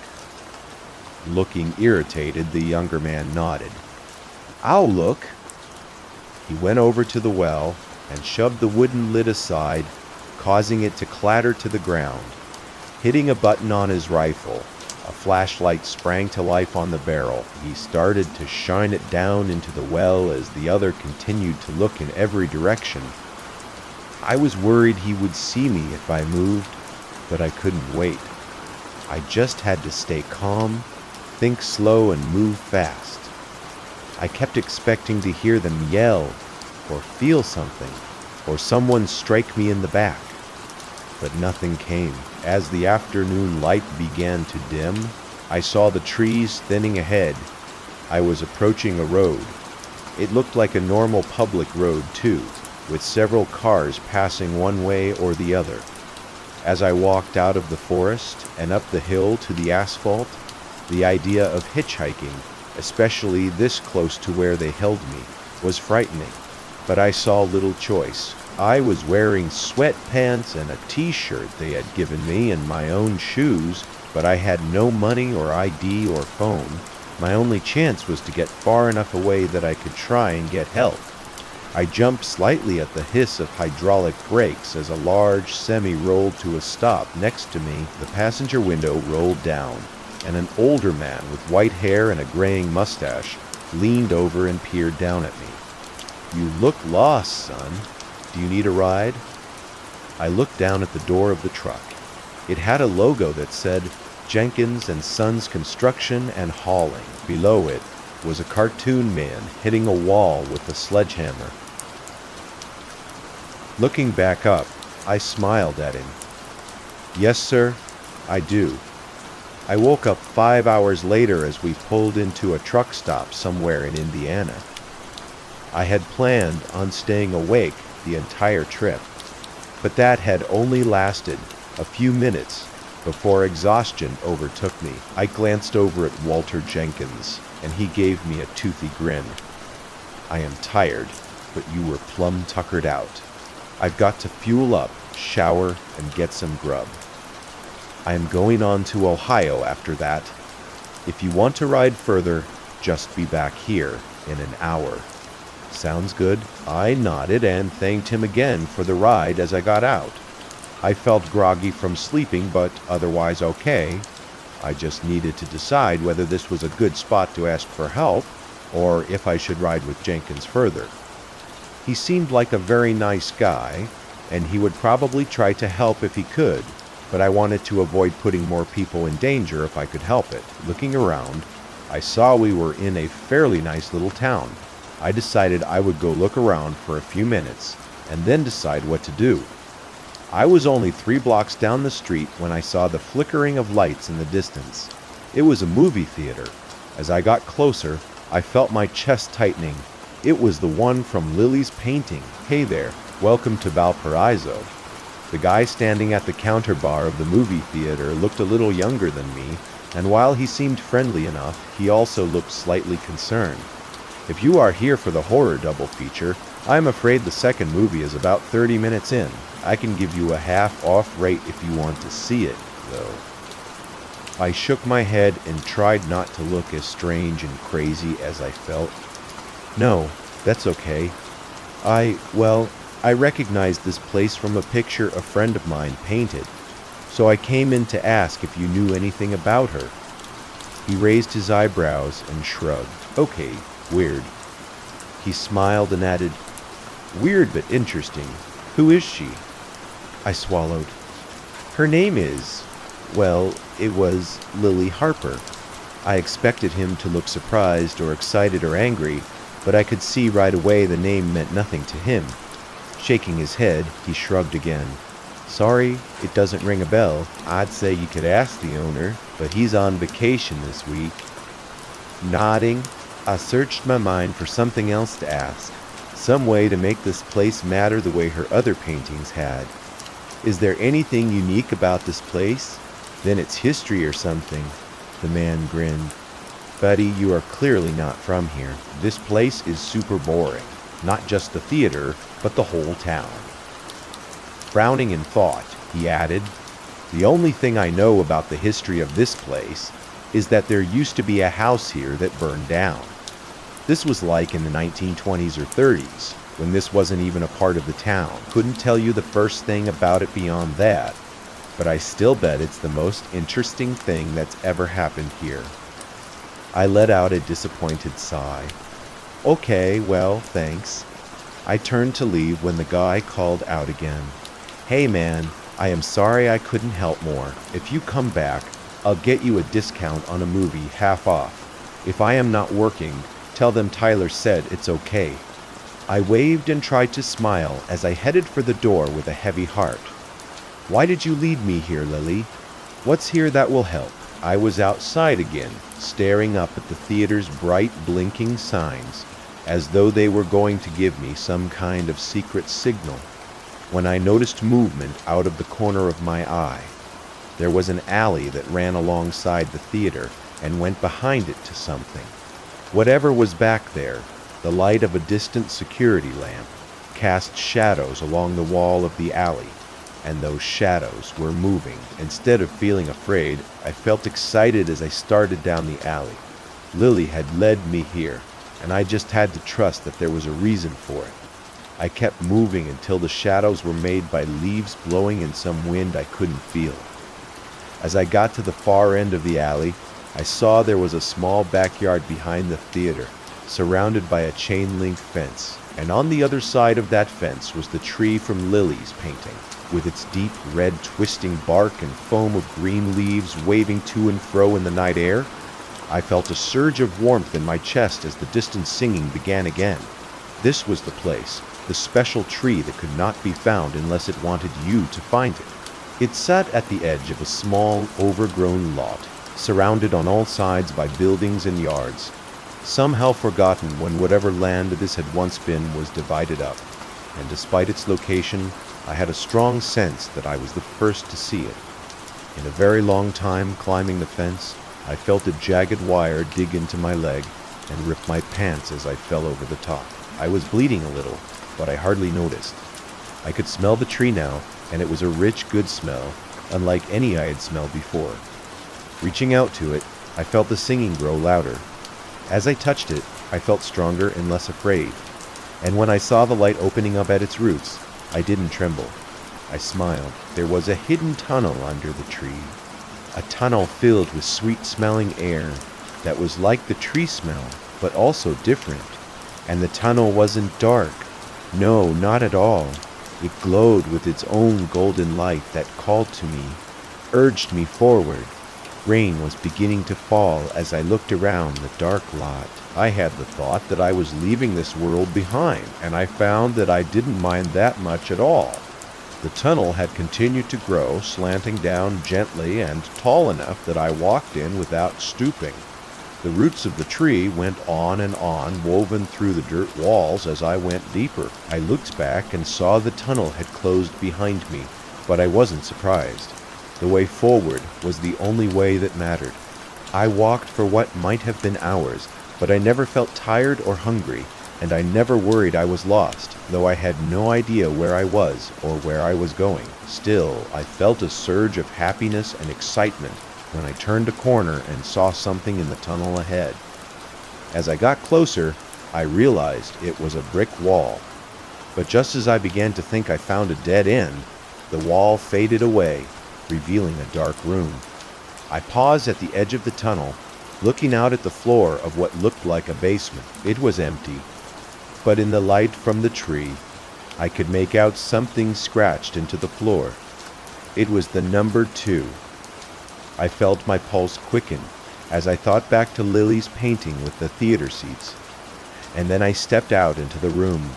Looking irritated, the younger man nodded. I'll look. He went over to the well and shoved the wooden lid aside, causing it to clatter to the ground. Hitting a button on his rifle, a flashlight sprang to life on the barrel. He started to shine it down into the well as the other continued to look in every direction. I was worried he would see me if I moved, but I couldn't wait. I just had to stay calm, think slow, and move fast. I kept expecting to hear them yell, or feel something, or someone strike me in the back. But nothing came. As the afternoon light began to dim, I saw the trees thinning ahead. I was approaching a road. It looked like a normal public road, too, with several cars passing one way or the other. As I walked out of the forest and up the hill to the asphalt, the idea of hitchhiking especially this close to where they held me, was frightening. But I saw little choice. I was wearing sweatpants and a t-shirt they had given me and my own shoes, but I had no money or ID or phone. My only chance was to get far enough away that I could try and get help. I jumped slightly at the hiss of hydraulic brakes as a large semi rolled to a stop next to me. The passenger window rolled down, and an older man with white hair and a graying mustache leaned over and peered down at me. "You look lost, son. Do you need a ride?" I looked down at the door of the truck. It had a logo that said Jenkins and Sons Construction and Hauling. Below it was a cartoon man hitting a wall with a sledgehammer. Looking back up, I smiled at him. "Yes, sir, I do." I woke up 5 hours later as we pulled into a truck stop somewhere in Indiana. I had planned on staying awake the entire trip, but that had only lasted a few minutes before exhaustion overtook me. I glanced over at Walter Jenkins, and he gave me a toothy grin. "I am tired, but you were plumb tuckered out. I've got to fuel up, shower, and get some grub. I am going on to Ohio after that. If you want to ride further, just be back here in an hour." "Sounds good." I nodded and thanked him again for the ride as I got out. I felt groggy from sleeping, but otherwise okay. I just needed to decide whether this was a good spot to ask for help, or if I should ride with Jenkins further. He seemed like a very nice guy, and he would probably try to help if he could, but I wanted to avoid putting more people in danger if I could help it. Looking around, I saw we were in a fairly nice little town. I decided I would go look around for a few minutes and then decide what to do. I was only 3 blocks down the street when I saw the flickering of lights in the distance. It was a movie theater. As I got closer, I felt my chest tightening. It was the one from Lily's painting. "Hey there, welcome to Valparaiso." The guy standing at the counter bar of the movie theater looked a little younger than me, and while he seemed friendly enough, he also looked slightly concerned. "If you are here for the horror double feature, I am afraid the second movie is about 30 minutes in. I can give you a half-off rate if you want to see it, though." I shook my head and tried not to look as strange and crazy as I felt. "No, that's okay. I recognized this place from a picture a friend of mine painted, so I came in to ask if you knew anything about her." He raised his eyebrows and shrugged. "Okay, weird." He smiled and added, "Weird but interesting. Who is she?" I swallowed. "Her name is, it was Lily Harper." I expected him to look surprised or excited or angry, but I could see right away the name meant nothing to him. Shaking his head, he shrugged again. "Sorry, it doesn't ring a bell. I'd say you could ask the owner, but he's on vacation this week." Nodding, I searched my mind for something else to ask, some way to make this place matter the way her other paintings had. "Is there anything unique about this place? Then it's history or something." The man grinned. "Buddy, you are clearly not from here. This place is super boring. Not just the theater, but the whole town." Frowning in thought, he added, "The only thing I know about the history of this place is that there used to be a house here that burned down. This was like in the 1920s or 30s, when this wasn't even a part of the town. Couldn't tell you the first thing about it beyond that, but I still bet it's the most interesting thing that's ever happened here." I let out a disappointed sigh. "Okay, thanks." I turned to leave when the guy called out again. "Hey man, I am sorry I couldn't help more. If you come back, I'll get you a discount on a movie half off. If I am not working, tell them Tyler said it's okay." I waved and tried to smile as I headed for the door with a heavy heart. "Why did you lead me here, Lily? What's here that will help?" I was outside again, staring up at the theater's bright, blinking signs, as though they were going to give me some kind of secret signal, when I noticed movement out of the corner of my eye. There was an alley that ran alongside the theater and went behind it to something. Whatever was back there, the light of a distant security lamp, cast shadows along the wall of the alley, and those shadows were moving. Instead of feeling afraid, I felt excited as I started down the alley. Lily had led me here, and I just had to trust that there was a reason for it. I kept moving until the shadows were made by leaves blowing in some wind I couldn't feel. As I got to the far end of the alley, I saw there was a small backyard behind the theater, surrounded by a chain-link fence, and on the other side of that fence was the tree from Lily's painting, with its deep red twisting bark and foam of green leaves waving to and fro in the night air. I felt a surge of warmth in my chest as the distant singing began again. This was the place, the special tree that could not be found unless it wanted you to find it. It sat at the edge of a small, overgrown lot, surrounded on all sides by buildings and yards, somehow forgotten when whatever land this had once been was divided up, and despite its location, I had a strong sense that I was the first to see it. In a very long time climbing the fence, I felt a jagged wire dig into my leg and rip my pants as I fell over the top. I was bleeding a little, but I hardly noticed. I could smell the tree now, and it was a rich, good smell, unlike any I had smelled before. Reaching out to it, I felt the singing grow louder. As I touched it, I felt stronger and less afraid, and when I saw the light opening up at its roots, I didn't tremble. I smiled. There was a hidden tunnel under the tree, a tunnel filled with sweet-smelling air that was like the tree smell, but also different. And the tunnel wasn't dark. No, not at all. It glowed with its own golden light that called to me, urged me forward. Rain was beginning to fall as I looked around the dark lot. I had the thought that I was leaving this world behind, and I found that I didn't mind that much at all. The tunnel had continued to grow, slanting down gently and tall enough that I walked in without stooping. The roots of the tree went on and on, woven through the dirt walls as I went deeper. I looked back and saw the tunnel had closed behind me, but I wasn't surprised. The way forward was the only way that mattered. I walked for what might have been hours, but I never felt tired or hungry, and I never worried I was lost, though I had no idea where I was or where I was going. Still, I felt a surge of happiness and excitement when I turned a corner and saw something in the tunnel ahead. As I got closer, I realized it was a brick wall. But just as I began to think I found a dead end, the wall faded away, revealing a dark room. I paused at the edge of the tunnel, looking out at the floor of what looked like a basement. It was empty, but in the light from the tree, I could make out something scratched into the floor. It was the number 2. I felt my pulse quicken as I thought back to Lily's painting with the theater seats, and then I stepped out into the room.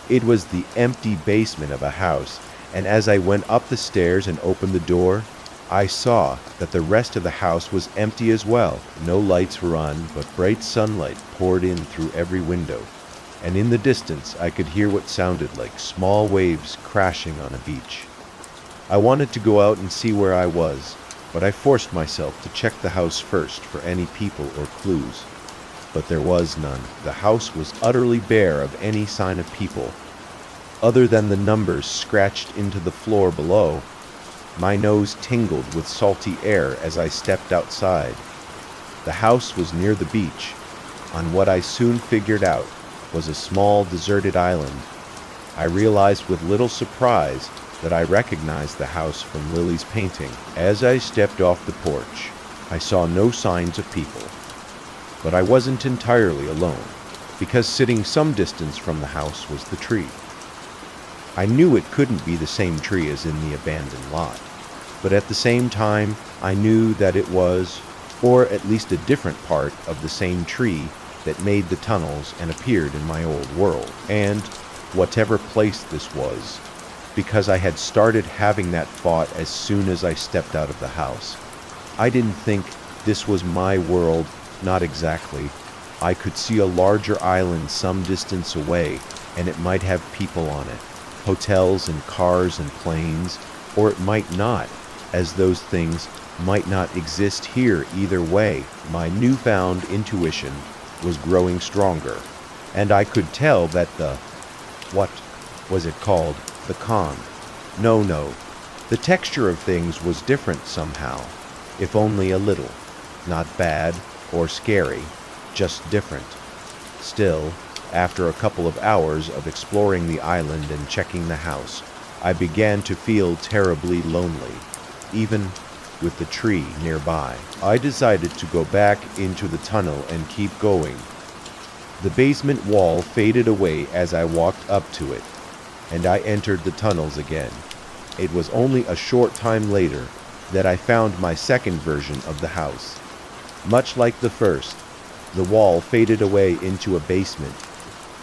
It was the empty basement of a house, and as I went up the stairs and opened the door, I saw that the rest of the house was empty as well. No lights were on, but bright sunlight poured in through every window, and in the distance I could hear what sounded like small waves crashing on a beach. I wanted to go out and see where I was, but I forced myself to check the house first for any people or clues. But there was none. The house was utterly bare of any sign of people, other than the numbers scratched into the floor below. My nose tingled with salty air as I stepped outside. The house was near the beach, on what I soon figured out was a small deserted island. I realized with little surprise that I recognized the house from Lily's painting. As I stepped off the porch, I saw no signs of people. But I wasn't entirely alone, because sitting some distance from the house was the tree. I knew it couldn't be the same tree as in the abandoned lot, but at the same time, I knew that it was, or at least a different part of the same tree that made the tunnels and appeared in my old world. And whatever place this was, because I had started having that thought as soon as I stepped out of the house. I didn't think this was my world, not exactly. I could see a larger island some distance away, and it might have people on it, hotels and cars and planes, or it might not, as those things might not exist here either way. My newfound intuition was growing stronger, and I could tell that what was it called? The con. No. The texture of things was different somehow, if only a little. Not bad or scary, just different. Still, after a couple of hours of exploring the island and checking the house, I began to feel terribly lonely, even with the tree nearby. I decided to go back into the tunnel and keep going. The basement wall faded away as I walked up to it, and I entered the tunnels again. It was only a short time later that I found my second version of the house. Much like the first, the wall faded away into a basement,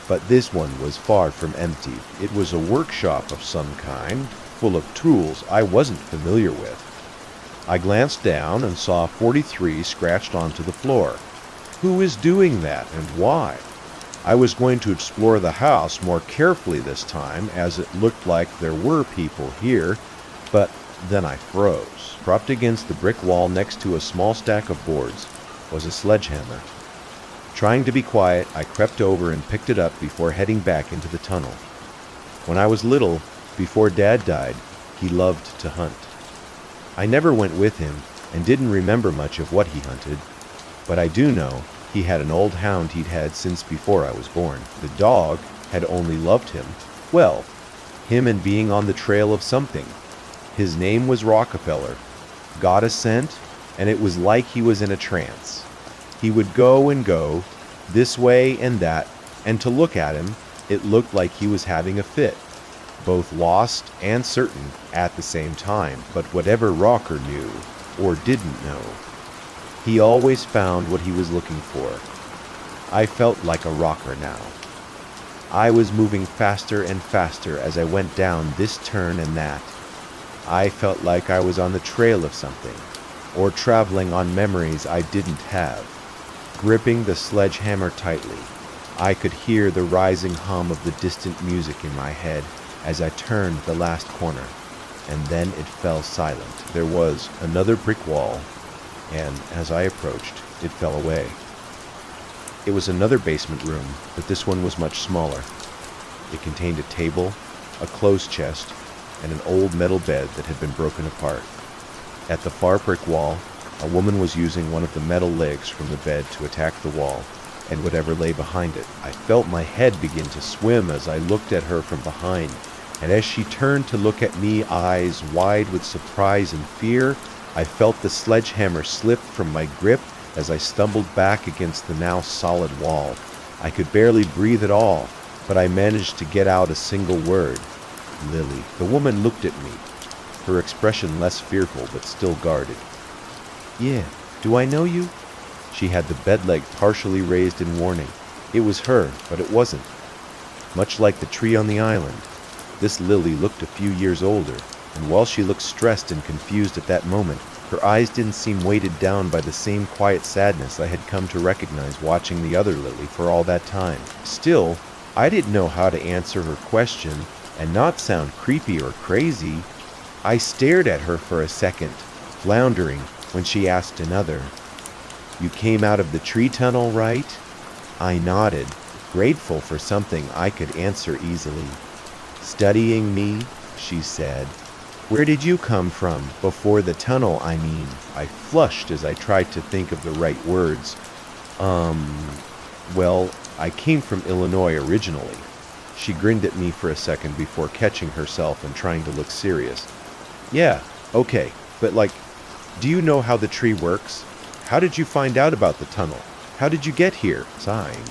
but this one was far from empty. It was a workshop of some kind, full of tools I wasn't familiar with. I glanced down and saw 43 scratched onto the floor. Who is doing that and why? I was going to explore the house more carefully this time, as it looked like there were people here, but then I froze. Propped against the brick wall next to a small stack of boards was a sledgehammer. Trying to be quiet, I crept over and picked it up before heading back into the tunnel. When I was little, before Dad died, he loved to hunt. I never went with him and didn't remember much of what he hunted, but I do know he had an old hound he'd had since before I was born. The dog had only loved him, well, him and being on the trail of something. His name was Rockefeller, got a scent, and it was like he was in a trance. He would go and go, this way and that, and to look at him, it looked like he was having a fit, both lost and certain at the same time. But whatever Rocker knew, or didn't know, he always found what he was looking for. I felt like a rocker now. I was moving faster and faster as I went down this turn and that. I felt like I was on the trail of something, or traveling on memories I didn't have. Gripping the sledgehammer tightly, I could hear the rising hum of the distant music in my head as I turned the last corner, and then it fell silent. There was another brick wall, and as I approached, it fell away. It was another basement room, but this one was much smaller. It contained a table, a clothes chest, and an old metal bed that had been broken apart. At the far brick wall, a woman was using one of the metal legs from the bed to attack the wall and whatever lay behind it. I felt my head begin to swim as I looked at her from behind, and as she turned to look at me, eyes wide with surprise and fear, I felt the sledgehammer slip from my grip as I stumbled back against the now solid wall. I could barely breathe at all, but I managed to get out a single word. Lily. The woman looked at me, her expression less fearful but still guarded. Yeah, do I know you? She had the bed leg partially raised in warning. It was her, but it wasn't. Much like the tree on the island, this Lily looked a few years older, and while she looked stressed and confused at that moment, her eyes didn't seem weighted down by the same quiet sadness I had come to recognize watching the other Lily for all that time. Still, I didn't know how to answer her question and not sound creepy or crazy. I stared at her for a second, floundering, when she asked another. You came out of the tree tunnel, right? I nodded, grateful for something I could answer easily. Studying me, she said. Where did you come from? Before the tunnel, I mean. I flushed as I tried to think of the right words. Well, I came from Illinois originally. She grinned at me for a second before catching herself and trying to look serious. Yeah, okay, but do you know how the tree works? How did you find out about the tunnel? How did you get here? Sighing,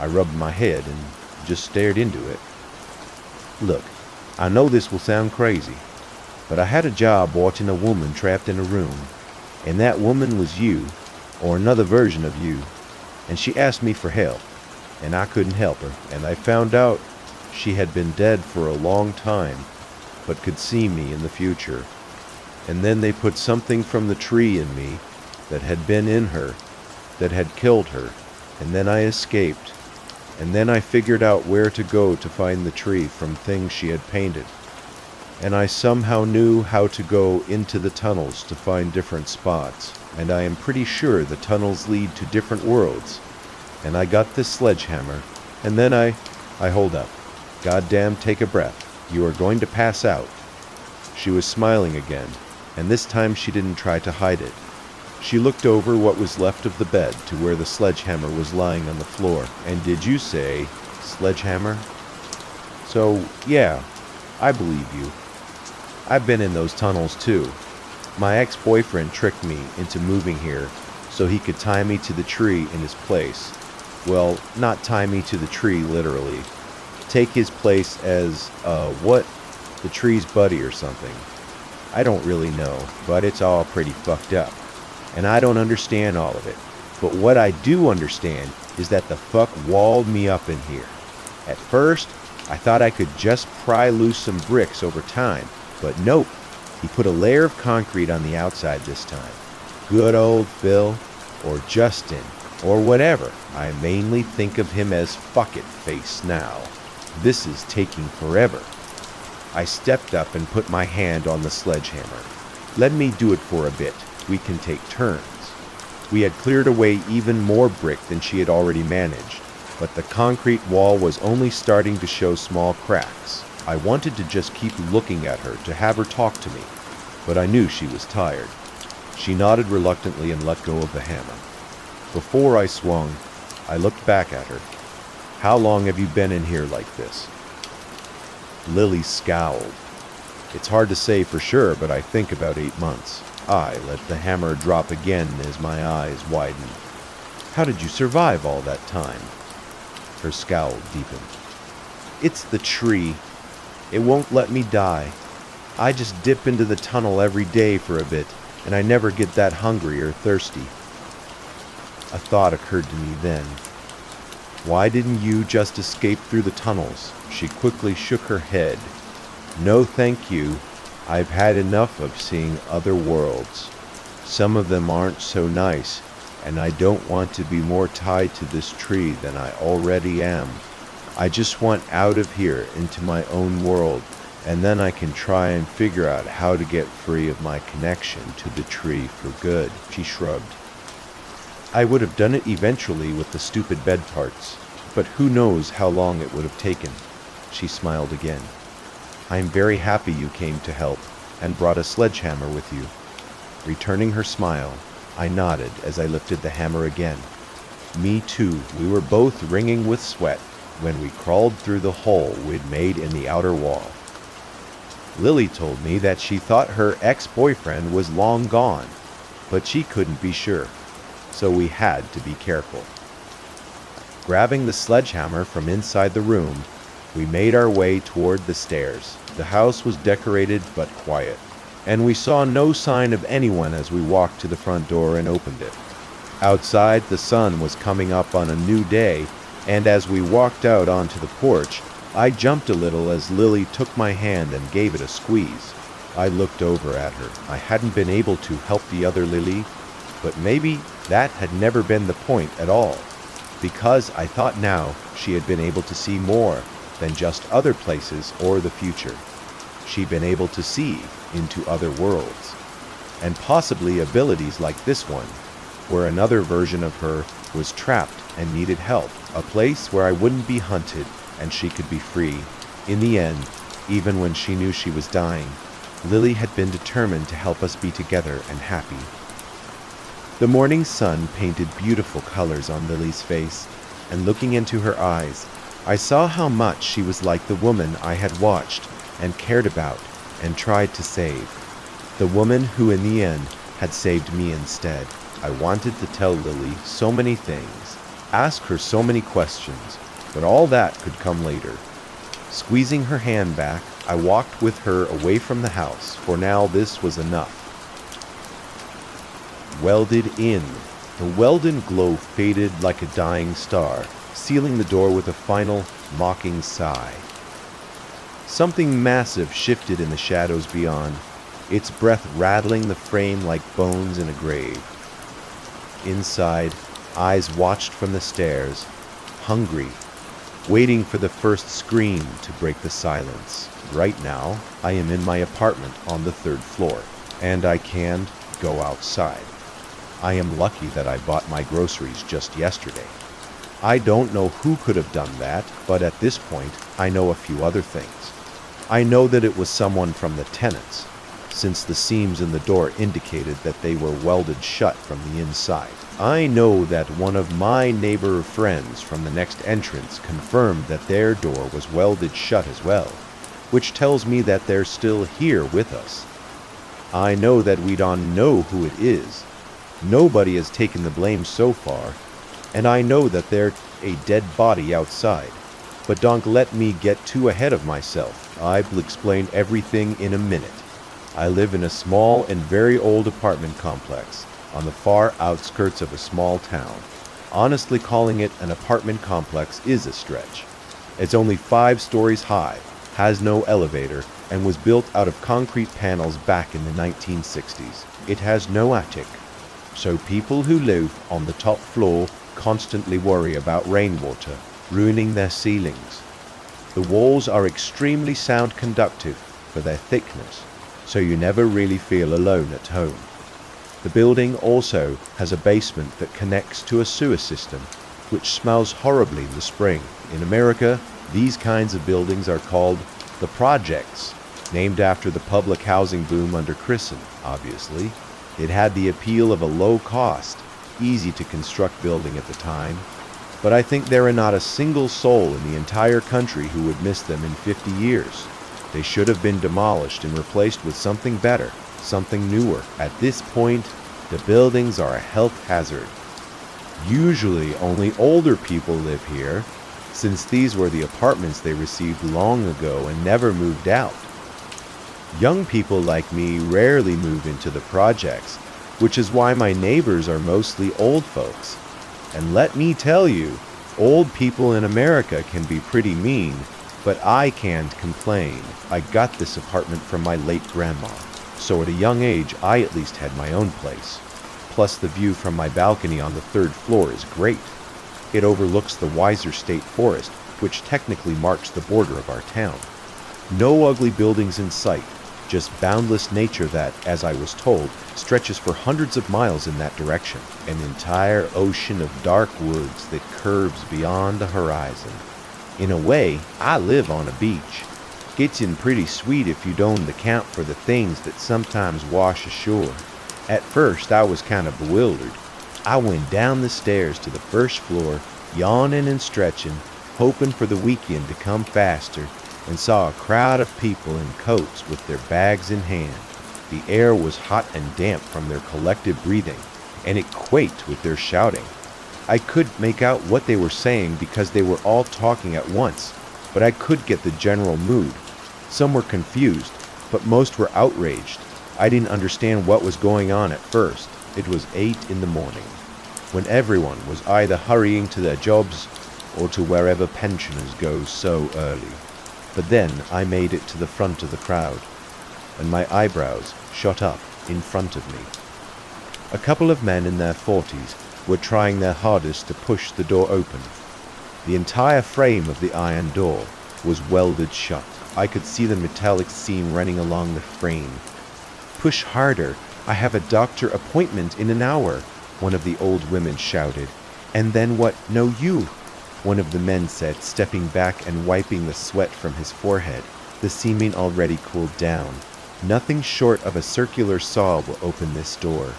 I rubbed my head and just stared into it. Look, I know this will sound crazy, but I had a job watching a woman trapped in a room, and that woman was you, or another version of you, and she asked me for help, and I couldn't help her, and I found out she had been dead for a long time, but could see me in the future. And then they put something from the tree in me that had been in her, that had killed her, and then I escaped, and then I figured out where to go to find the tree from things she had painted. And I somehow knew how to go into the tunnels to find different spots, and I am pretty sure the tunnels lead to different worlds. and I got this sledgehammer, and then I hold up. Goddamn, take a breath. You are going to pass out. She was smiling again, and this time she didn't try to hide it. She looked over what was left of the bed to where the sledgehammer was lying on the floor. And did you say sledgehammer? So, yeah, I believe you. I've been in those tunnels too. My ex-boyfriend tricked me into moving here so he could tie me to the tree in his place. Well, not tie me to the tree literally. Take his place as, the tree's buddy or something. I don't really know, but it's all pretty fucked up. And I don't understand all of it. But what I do understand is that the fuck walled me up in here. At first, I thought I could just pry loose some bricks over time, but nope. He put a layer of concrete on the outside this time. Good old Phil, or Justin, or whatever. I mainly think of him as fuck it face now. This is taking forever. I stepped up and put my hand on the sledgehammer. Let me do it for a bit. We can take turns. We had cleared away even more brick than she had already managed, but the concrete wall was only starting to show small cracks. I wanted to just keep looking at her to have her talk to me, but I knew she was tired. She nodded reluctantly and let go of the hammer. Before I swung, I looked back at her. How long have you been in here like this? Lily scowled. It's hard to say for sure, but I think about 8 months. I let the hammer drop again as my eyes widened. How did you survive all that time? Her scowl deepened. It's the tree. It won't let me die. I just dip into the tunnel every day for a bit, and I never get that hungry or thirsty. A thought occurred to me then. Why didn't you just escape through the tunnels? She quickly shook her head. No, thank you. I've had enough of seeing other worlds. Some of them aren't so nice, and I don't want to be more tied to this tree than I already am. I just want out of here into my own world, and then I can try and figure out how to get free of my connection to the tree for good. She shrugged. I would have done it eventually with the stupid bed parts, but who knows how long it would have taken. She smiled again. I'm very happy you came to help and brought a sledgehammer with you. Returning her smile, I nodded as I lifted the hammer again. Me too. We were both wringing with sweat when we crawled through the hole we'd made in the outer wall. Lily told me that she thought her ex-boyfriend was long gone, but she couldn't be sure, so we had to be careful. Grabbing the sledgehammer from inside the room, we made our way toward the stairs. The house was decorated but quiet, and we saw no sign of anyone as we walked to the front door and opened it. Outside, the sun was coming up on a new day, and as we walked out onto the porch, I jumped a little as Lily took my hand and gave it a squeeze. I looked over at her. I hadn't been able to help the other Lily, but maybe that had never been the point at all, because I thought now she had been able to see more than just other places or the future. She'd been able to see into other worlds, and possibly abilities like this one, where another version of her was trapped and needed help, a place where I wouldn't be hunted and she could be free. In the end, even when she knew she was dying, Lily had been determined to help us be together and happy. The morning sun painted beautiful colors on Lily's face, and looking into her eyes, I saw how much she was like the woman I had watched and cared about and tried to save. The woman who in the end had saved me instead. I wanted to tell Lily so many things, ask her so many questions, but all that could come later. Squeezing her hand back, I walked with her away from the house, for now this was enough. Welded in. The Weldon glow faded like a dying star, sealing the door with a final, mocking sigh. Something massive shifted in the shadows beyond, its breath rattling the frame like bones in a grave. Inside, eyes watched from the stairs, hungry, waiting for the first scream to break the silence. Right now, I am in my apartment on the 3rd floor, and I can't go outside. I am lucky that I bought my groceries just yesterday. I don't know who could have done that, but at this point, I know a few other things. I know that it was someone from the tenants, since the seams in the door indicated that they were welded shut from the inside. I know that one of my neighbor friends from the next entrance confirmed that their door was welded shut as well, which tells me that they're still here with us. I know that we don't know who it is. Nobody has taken the blame so far, and I know that there's a dead body outside. But don't let me get too ahead of myself. I'll explain everything in a minute. I live in a small and very old apartment complex on the far outskirts of a small town. Honestly, calling it an apartment complex is a stretch. It's only 5 stories high, has no elevator, and was built out of concrete panels back in the 1960s. It has no attic, so people who live on the top floor constantly worry about rainwater ruining their ceilings. The walls are extremely sound conductive for their thickness, so you never really feel alone at home. The building also has a basement that connects to a sewer system, which smells horribly in the spring. In America, these kinds of buildings are called the projects, named after the public housing boom under Christen, obviously. It had the appeal of a low-cost, easy-to-construct building at the time, but I think there are not a single soul in the entire country who would miss them in 50 years. They should have been demolished and replaced with something better, something newer. At this point, the buildings are a health hazard. Usually only older people live here, since these were the apartments they received long ago and never moved out. Young people like me rarely move into the projects, which is why my neighbors are mostly old folks. And let me tell you, old people in America can be pretty mean, but I can't complain. I got this apartment from my late grandma, so at a young age I at least had my own place. Plus the view from my balcony on the 3rd floor is great. It overlooks the Weiser State Forest, which technically marks the border of our town. No ugly buildings in sight, just boundless nature that, as I was told, stretches for hundreds of miles in that direction. An entire ocean of dark woods that curves beyond the horizon. In a way, I live on a beach. Gets in pretty sweet if you don't account for the things that sometimes wash ashore. At first, I was kind of bewildered. I went down the stairs to the 1st floor, yawning and stretching, hoping for the weekend to come faster, and saw a crowd of people in coats with their bags in hand. The air was hot and damp from their collective breathing, and it quaked with their shouting. I could make out what they were saying because they were all talking at once, but I could get the general mood. Some were confused, but most were outraged. I didn't understand what was going on at first. It was 8 in the morning, when everyone was either hurrying to their jobs or to wherever pensioners go so early. But then I made it to the front of the crowd, and my eyebrows shot up in front of me. A couple of men in their 40s were trying their hardest to push the door open. The entire frame of the iron door was welded shut. I could see the metallic seam running along the frame. "Push harder, I have a doctor appointment in an hour," one of the old women shouted. "And then what? No, you," one of the men said, stepping back and wiping the sweat from his forehead. The seaming already cooled down. Nothing short of a circular saw will open this door.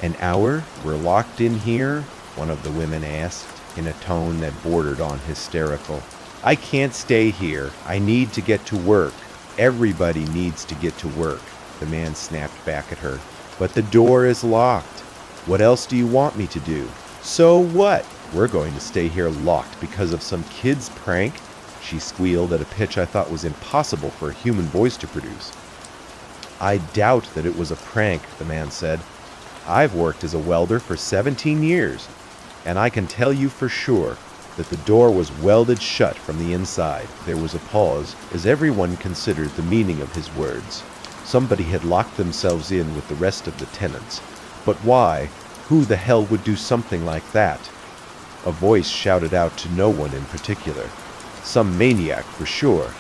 "An hour? We're locked in here?" one of the women asked, in a tone that bordered on hysterical. "I can't stay here. I need to get to work. Everybody needs to get to work," the man snapped back at her. "But the door is locked. What else do you want me to do?" "So what? We're going to stay here locked because of some kid's prank?" she squealed at a pitch I thought was impossible for a human voice to produce. "I doubt that it was a prank," the man said. "I've worked as a welder for 17 years, and I can tell you for sure that the door was welded shut from the inside." There was a pause as everyone considered the meaning of his words. Somebody had locked themselves in with the rest of the tenants. But why? Who the hell would do something like that? A voice shouted out to no one in particular. "Some maniac for sure,"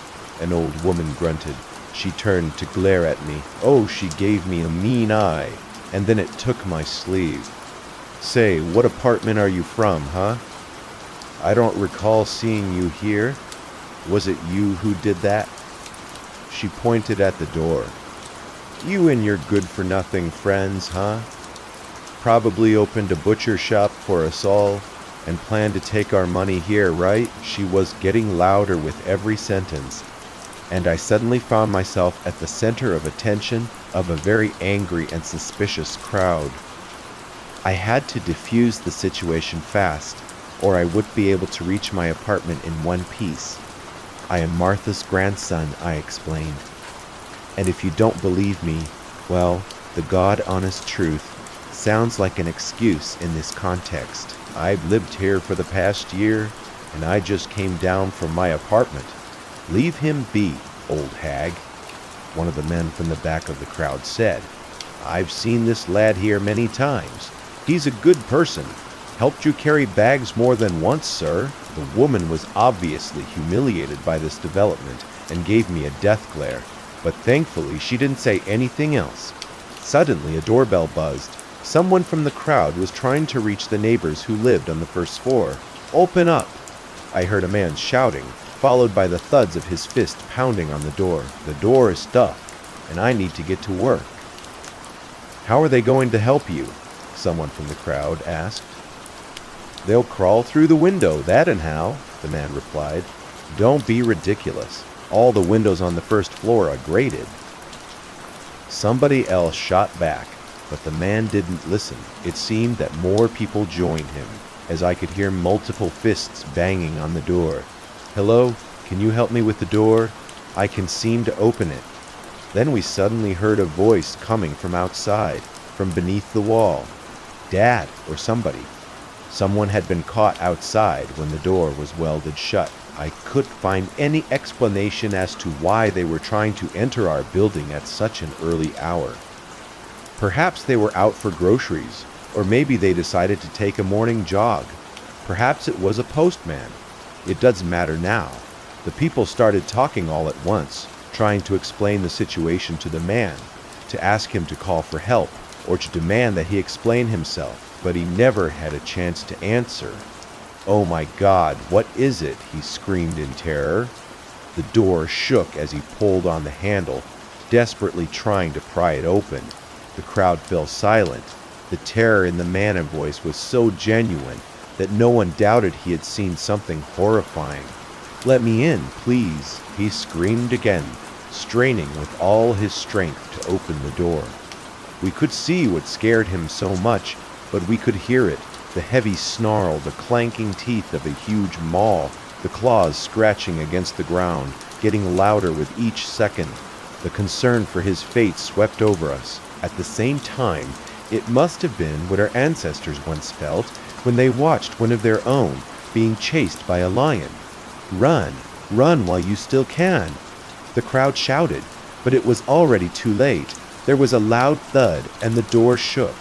an old woman grunted. She turned to glare at me. Oh, she gave me a mean eye, and then it took my sleeve. "Say, what apartment are you from, huh?" I don't recall seeing you here. Was it you who did that? She pointed at the door. You and your good-for-nothing friends, huh? Probably opened a butcher shop for us all and planned to take our money here, right? She was getting louder with every sentence, and I suddenly found myself at the center of attention of a very angry and suspicious crowd. I had to defuse the situation fast, or I wouldn't be able to reach my apartment in one piece. I am Martha's grandson, I explained. And if you don't believe me, well, the God-honest truth sounds like an excuse in this context. I've lived here for the past year, and I just came down from my apartment. Leave him be, old hag, one of the men from the back of the crowd said. I've seen this lad here many times. He's a good person. Helped you carry bags more than once, sir. The woman was obviously humiliated by this development and gave me a death glare, but thankfully she didn't say anything else. Suddenly a doorbell buzzed. Someone from the crowd was trying to reach the neighbors who lived on the first floor. Open up! I heard a man shouting, followed by the thuds of his fist pounding on the door. The door is stuck, and I need to get to work. How are they going to help you? Someone from the crowd asked. They'll crawl through the window, that and how, the man replied. Don't be ridiculous. All the windows on the first floor are grated. Somebody else shot back, but the man didn't listen. It seemed that more people joined him, as I could hear multiple fists banging on the door. Hello, can you help me with the door? I can seem to open it. Then we suddenly heard a voice coming from outside, from beneath the wall. Dad, or somebody. Someone had been caught outside when the door was welded shut. I couldn't find any explanation as to why they were trying to enter our building at such an early hour. Perhaps they were out for groceries, or maybe they decided to take a morning jog. Perhaps it was a postman. It doesn't matter now. The people started talking all at once, trying to explain the situation to the man, to ask him to call for help, or to demand that he explain himself, but he never had a chance to answer. Oh my God, what is it? He screamed in terror. The door shook as he pulled on the handle, desperately trying to pry it open. The crowd fell silent. The terror in the man and voice was so genuine that no one doubted he had seen something horrifying. Let me in, please, he screamed again, straining with all his strength to open the door. We could see what scared him so much, but we could hear it, the heavy snarl, the clanking teeth of a huge maw, the claws scratching against the ground, getting louder with each second. The concern for his fate swept over us. At the same time, it must have been what our ancestors once felt when they watched one of their own being chased by a lion. Run, run while you still can. The crowd shouted, but it was already too late. There was a loud thud and the door shook.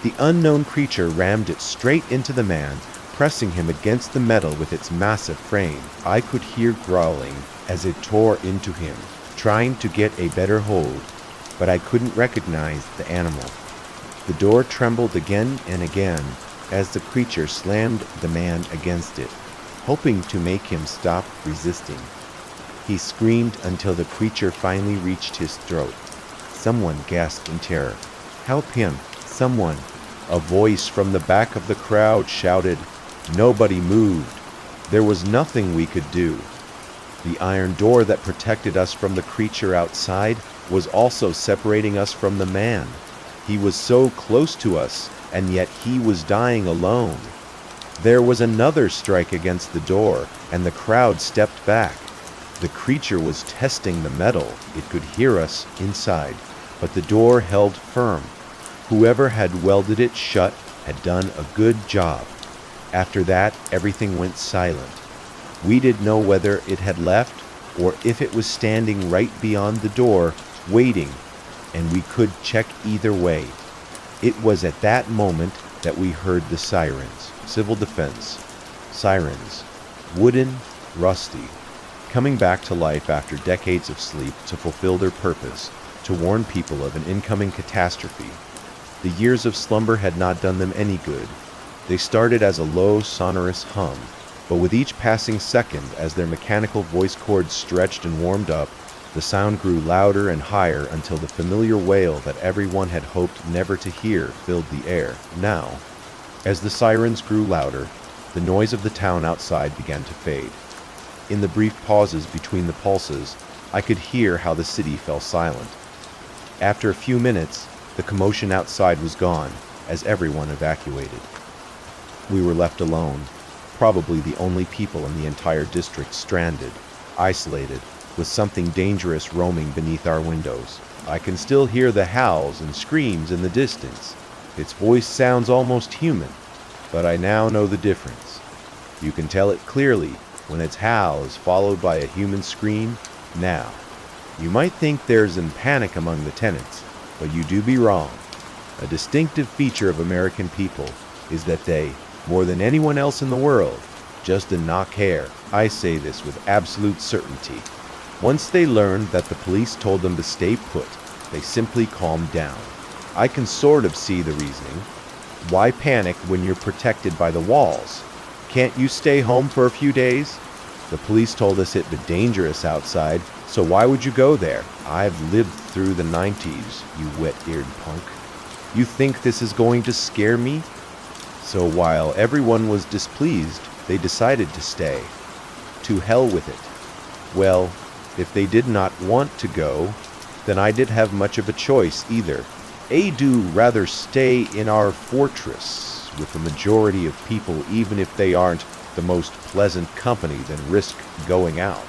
The unknown creature rammed it straight into the man, pressing him against the metal with its massive frame. I could hear growling as it tore into him, trying to get a better hold, but I couldn't recognize the animal. The door trembled again and again as the creature slammed the man against it, hoping to make him stop resisting. He screamed until the creature finally reached his throat. Someone gasped in terror. Help him, someone. A voice from the back of the crowd shouted. Nobody moved. There was nothing we could do. The iron door that protected us from the creature outside was also separating us from the man. He was so close to us, and yet he was dying alone. There was another strike against the door, and the crowd stepped back. The creature was testing the metal. It could hear us inside, but the door held firm. Whoever had welded it shut had done a good job. After that, everything went silent. We didn't know whether it had left or if it was standing right beyond the door, waiting, and we could check either way. It was at that moment that we heard the sirens, civil defense, sirens, wooden, rusty, coming back to life after decades of sleep to fulfill their purpose, to warn people of an incoming catastrophe. The years of slumber had not done them any good. They started as a low, sonorous hum, But with each passing second, as their mechanical voice cords stretched and warmed up, the sound grew louder and higher until the familiar wail that everyone had hoped never to hear filled the air. Now, as the sirens grew louder, the noise of the town outside began to fade. In the brief pauses between the pulses, I could hear how the city fell silent. After a few minutes, the commotion outside was gone, as everyone evacuated. We were left alone, probably the only people in the entire district stranded, isolated, with something dangerous roaming beneath our windows. I can still hear the howls and screams in the distance. Its voice sounds almost human, but I now know the difference. You can tell it clearly when its howl is followed by a human scream. Now, you might think there's a panic among the tenants, but you do be wrong. A distinctive feature of American people is that they, more than anyone else in the world, just do not care. I say this with absolute certainty. Once they learned that the police told them to stay put, they simply calmed down. I can sort of see the reasoning. Why panic when you're protected by the walls? Can't you stay home for a few days? The police told us it'd be dangerous outside, so why would you go there? I've lived through the 90s, you wet-eared punk. You think this is going to scare me? So while everyone was displeased, they decided to stay. To hell with it. Well, if they did not want to go, then I didn't have much of a choice either. I do rather stay in our fortress with the majority of people, even if they aren't the most pleasant company, than risk going out.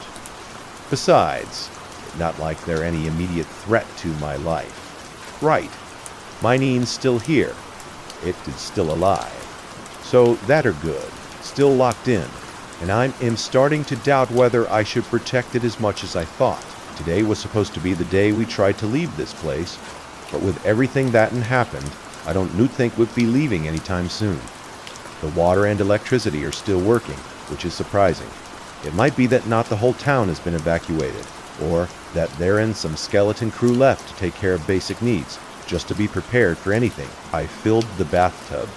Besides, not like they're any immediate threat to my life. Right, my Neen's still here. It is still alive. So that are good, still locked in, and I am starting to doubt whether I should protect it as much as I thought. Today was supposed to be the day we tried to leave this place, but with everything that happened, I don't think we'll be leaving anytime soon. The water and electricity are still working, which is surprising. It might be that not the whole town has been evacuated, or that therein some skeleton crew left to take care of basic needs, just to be prepared for anything. I filled the bathtub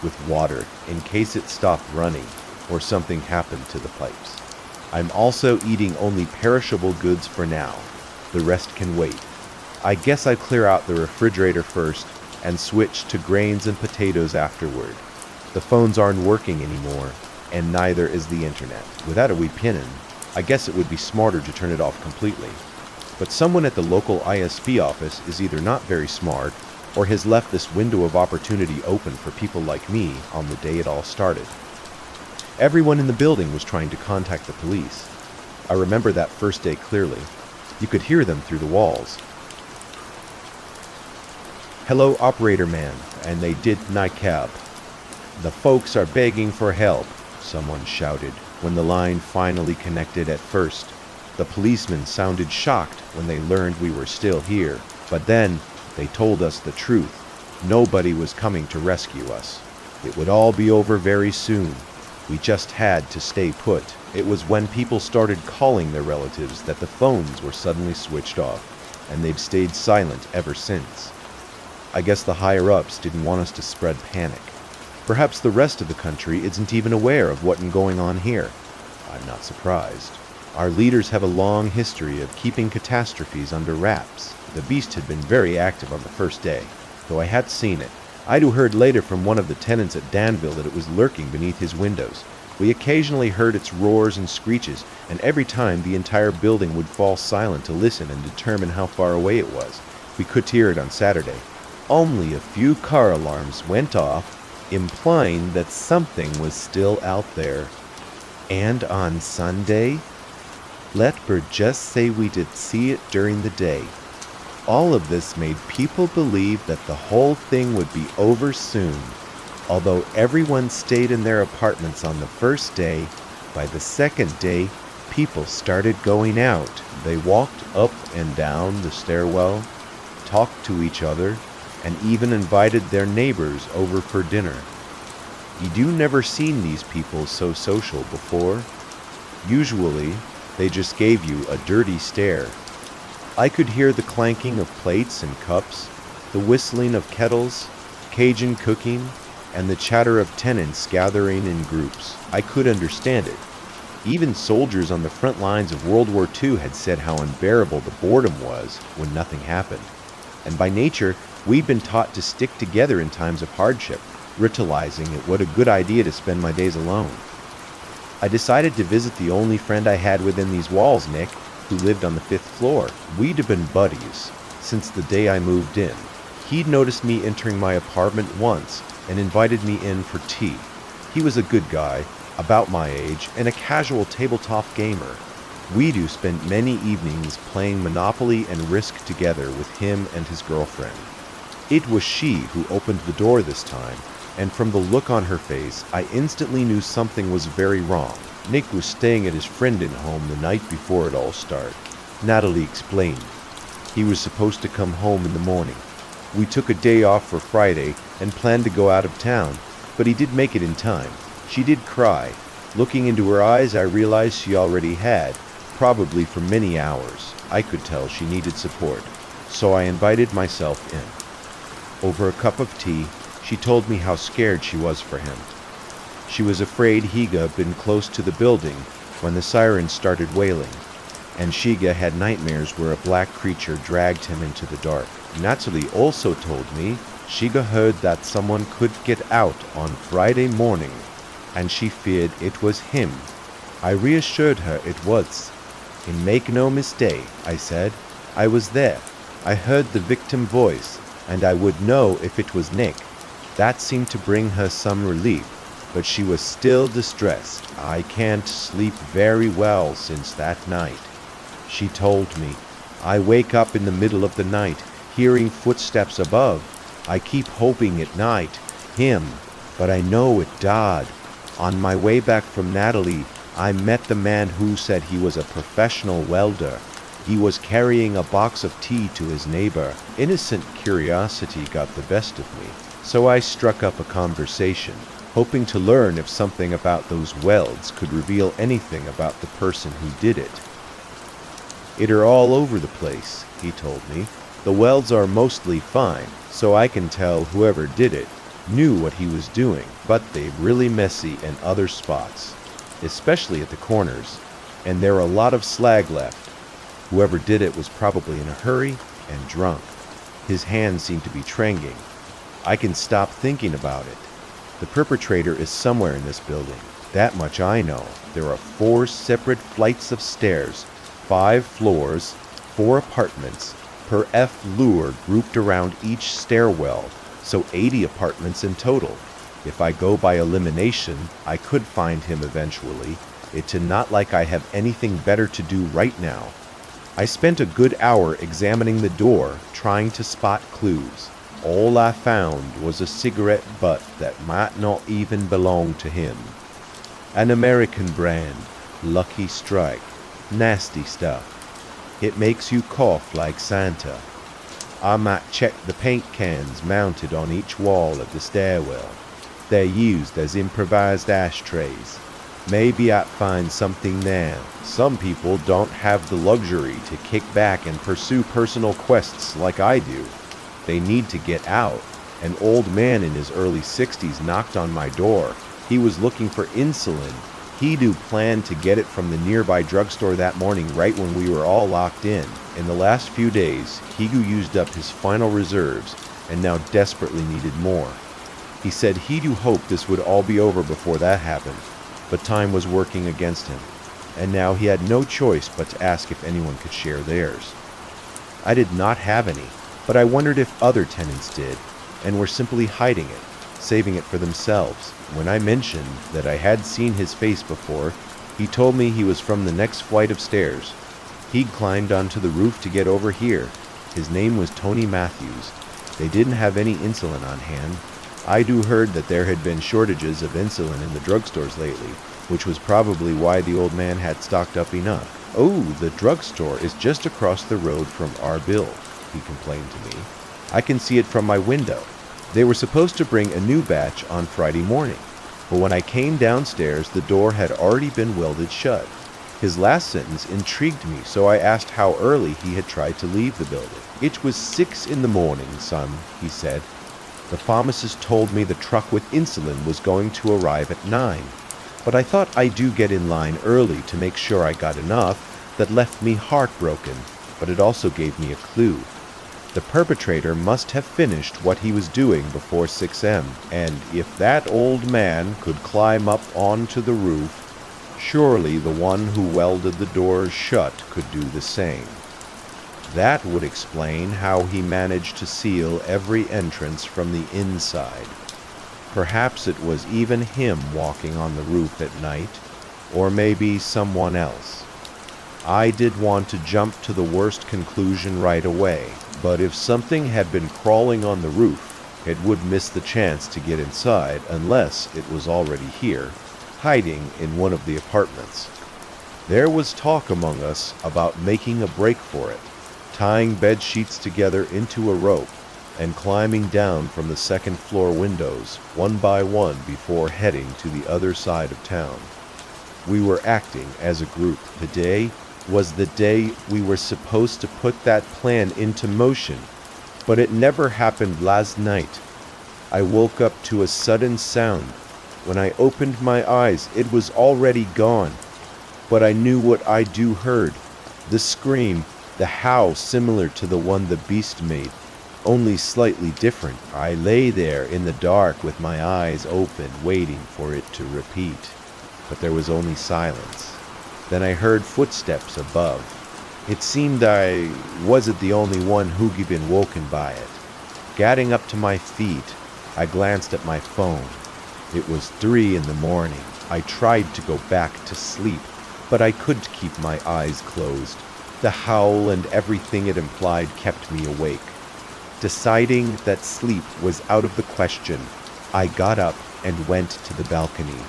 with water in case it stopped running or something happened to the pipes. I'm also eating only perishable goods for now. The rest can wait. I guess I'd clear out the refrigerator first and switch to grains and potatoes afterward. The phones aren't working anymore, and neither is the internet. Without a wee pinnin', I guess it would be smarter to turn it off completely. But someone at the local ISP office is either not very smart, or has left this window of opportunity open for people like me on the day it all started. Everyone in the building was trying to contact the police. I remember that first day clearly. You could hear them through the walls. "Hello, operator man," and they did NICAB. "The folks are begging for help," someone shouted when the line finally connected. At first, the policemen sounded shocked when they learned we were still here, but then they told us the truth. Nobody was coming to rescue us. It would all be over very soon. We just had to stay put. It was when people started calling their relatives that the phones were suddenly switched off, and they've stayed silent ever since. I guess the higher-ups didn't want us to spread panic. Perhaps the rest of the country isn't even aware of what's going on here. I'm not surprised. Our leaders have a long history of keeping catastrophes under wraps. The beast had been very active on the first day, though I had seen it. I'd heard later from one of the tenants at Danville that it was lurking beneath his windows. We occasionally heard its roars and screeches, and every time the entire building would fall silent to listen and determine how far away it was. We could hear it on Saturday. Only a few car alarms went off, implying that something was still out there. And on Sunday, let her just say we did see it during the day. All of this made people believe that the whole thing would be over soon. Although everyone stayed in their apartments on the first day, by the second day, people started going out. They walked up and down the stairwell, talked to each other, and even invited their neighbors over for dinner. You never seen these people so social before. Usually, they just gave you a dirty stare. I could hear the clanking of plates and cups, the whistling of kettles, Cajun cooking, and the chatter of tenants gathering in groups. I could understand it. Even soldiers on the front lines of World War II had said how unbearable the boredom was when nothing happened. And by nature, we'd been taught to stick together in times of hardship, ritualizing it what a good idea to spend my days alone. I decided to visit the only friend I had within these walls, Nick, who lived on the 5th floor. We'd have been buddies since the day I moved in. He'd noticed me entering my apartment once and invited me in for tea. He was a good guy, about my age, and a casual tabletop gamer. We'd spent many evenings playing Monopoly and Risk together with him and his girlfriend. It was she who opened the door this time, and from the look on her face, I instantly knew something was very wrong. Nick was staying at his friend in home the night before it all started. Natalie explained. He was supposed to come home in the morning. We took a day off for Friday and planned to go out of town, but he did make it in time. She did cry. Looking into her eyes, I realized she already had, probably for many hours. I could tell she needed support, so I invited myself in. Over a cup of tea, she told me how scared she was for him. She was afraid Higa had been close to the building when the sirens started wailing, and Shiga had nightmares where a black creature dragged him into the dark. Natalie also told me Shiga heard that someone could get out on Friday morning, and she feared it was him. I reassured her it was. And make no mistake, I said. I was there. I heard the victim voice, and I would know if it was Nick. That seemed to bring her some relief, but she was still distressed. I can't sleep very well since that night. She told me, I wake up in the middle of the night, hearing footsteps above. I keep hoping at night, him, but I know it died. On my way back from Natalie, I met the man who said he was a professional welder. He was carrying a box of tea to his neighbor. Innocent curiosity got the best of me, so I struck up a conversation, hoping to learn if something about those welds could reveal anything about the person who did it. It are all over the place, he told me. The welds are mostly fine, so I can tell whoever did it knew what he was doing, but they're really messy in other spots, especially at the corners, and there are a lot of slag left. Whoever did it was probably in a hurry and drunk. His hands seem to be trembling. I can stop thinking about it. The perpetrator is somewhere in this building. That much I know. There are 4 separate flights of stairs, 5 floors, 4 apartments, per floor grouped around each stairwell, so 80 apartments in total. If I go by elimination, I could find him eventually. It's not like I have anything better to do right now. I spent a good hour examining the door, trying to spot clues. All I found was a cigarette butt that might not even belong to him. An American brand, Lucky Strike. Nasty stuff. It makes you cough like Santa. I might check the paint cans mounted on each wall of the stairwell. They're used as improvised ashtrays. Maybe I'd find something there. Some people don't have the luxury to kick back and pursue personal quests like I do. They need to get out. An old man in his early 60s knocked on my door. He was looking for insulin. He'd planned to get it from the nearby drugstore that morning right when we were all locked in. In the last few days, Higu used up his final reserves and now desperately needed more. He said he'd hoped this would all be over before that happened, but time was working against him, and now he had no choice but to ask if anyone could share theirs. I did not have any, but I wondered if other tenants did, and were simply hiding it, saving it for themselves. When I mentioned that I had seen his face before, he told me he was from the next flight of stairs. He'd climbed onto the roof to get over here. His name was Tony Matthews. They didn't have any insulin on hand. I heard that there had been shortages of insulin in the drugstores lately, which was probably why the old man had stocked up enough. Oh, the drugstore is just across the road from our build, he complained to me. I can see it from my window. They were supposed to bring a new batch on Friday morning, but when I came downstairs, the door had already been welded shut. His last sentence intrigued me, so I asked how early he had tried to leave the building. It was 6 in the morning, son, he said. The pharmacist told me the truck with insulin was going to arrive at 9, but I thought I do get in line early to make sure I got enough. That left me heartbroken, but it also gave me a clue. The perpetrator must have finished what he was doing before 6 a.m., and if that old man could climb up onto the roof, surely the one who welded the doors shut could do the same. That would explain how he managed to seal every entrance from the inside. Perhaps it was even him walking on the roof at night, or maybe someone else. I did want to jump to the worst conclusion right away, but if something had been crawling on the roof, it would miss the chance to get inside unless it was already here, hiding in one of the apartments. There was talk among us about making a break for it, tying bed sheets together into a rope and climbing down from the second-floor windows one by one before heading to the other side of town. We were acting as a group. Today was the day we were supposed to put that plan into motion, but it never happened last night. I woke up to a sudden sound. When I opened my eyes, it was already gone, but I knew what I do heard. The scream, the howl similar to the one the beast made, only slightly different. I lay there in the dark with my eyes open, waiting for it to repeat. But there was only silence. Then I heard footsteps above. It seemed I wasn't the only one who'd been woken by it. Getting up to my feet, I glanced at my phone. It was 3 in the morning. I tried to go back to sleep, but I couldn't keep my eyes closed. The howl and everything it implied kept me awake. Deciding that sleep was out of the question, I got up and went to the balcony.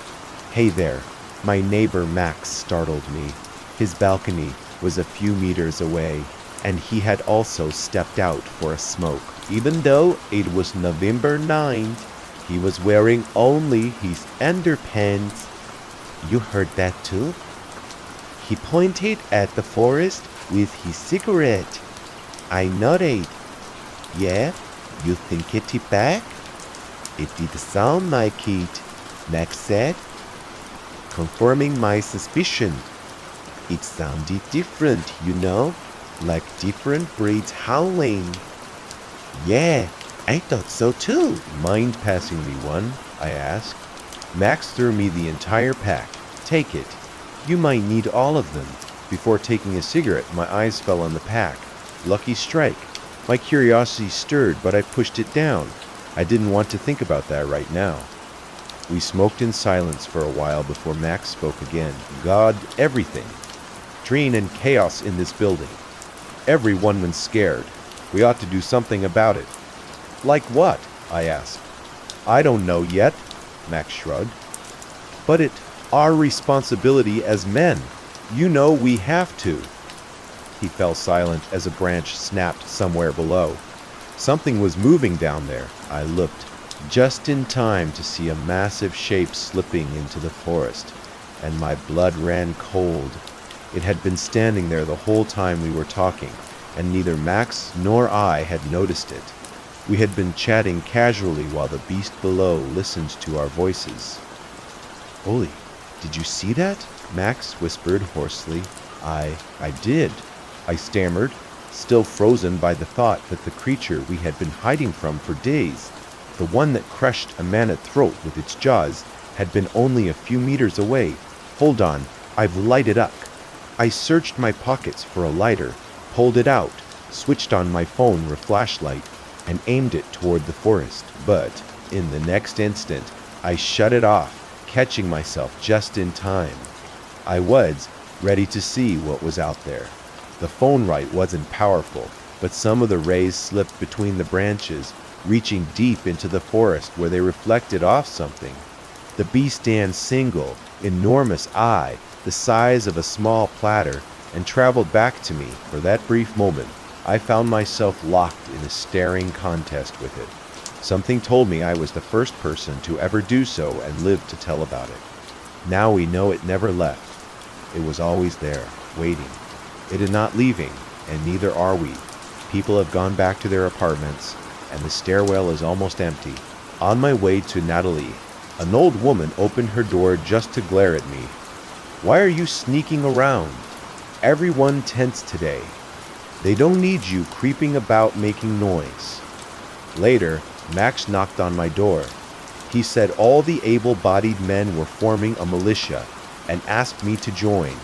"Hey there," my neighbor Max startled me. His balcony was a few meters away, and he had also stepped out for a smoke. Even though it was November 9th, he was wearing only his underpants. "You heard that too?" He pointed at the forest with his cigarette. I nodded. "Yeah, you think it's back?" "It did sound like it," Max said, confirming my suspicion. "It sounded different, you know, like different breeds howling." "Yeah, I thought so too." "Mind passing me one?" I asked. Max threw me the entire pack. "Take it. You might need all of them." Before taking a cigarette, my eyes fell on the pack. Lucky strike. My curiosity stirred, but I pushed it down. I didn't want to think about that right now. We smoked in silence for a while before Max spoke again. "God, everything. Dreen and chaos in this building. Everyone was scared. We ought to do something about it." "Like what?" I asked. "I don't know yet," Max shrugged. "But it's our responsibility as men. You know we have to." He fell silent as a branch snapped somewhere below. Something was moving down there. I looked, just in time to see a massive shape slipping into the forest, and my blood ran cold. It had been standing there the whole time we were talking, and neither Max nor I had noticed it. We had been chatting casually while the beast below listened to our voices. "Holy, did you see that?" Max whispered hoarsely. I did," I stammered, still frozen by the thought that the creature we had been hiding from for days, the one that crushed a man's throat with its jaws, had been only a few meters away. "Hold on, I've lighted up." I searched my pockets for a lighter, pulled it out, switched on my phone flashlight, and aimed it toward the forest. But in the next instant, I shut it off, catching myself just in time. I was ready to see what was out there. The phone light wasn't powerful, but some of the rays slipped between the branches, reaching deep into the forest where they reflected off something. The beast stand single, enormous eye, the size of a small platter, and traveled back to me. For that brief moment, I found myself locked in a staring contest with it. Something told me I was the first person to ever do so and live to tell about it. Now we know it never left. It was always there, waiting. It is not leaving, and neither are we. People have gone back to their apartments, and the stairwell is almost empty. On my way to Natalie, an old woman opened her door just to glare at me. "Why are you sneaking around? Everyone tense today. They don't need you creeping about making noise." Later, Max knocked on my door. He said all the able-bodied men were forming a militia and asked me to join.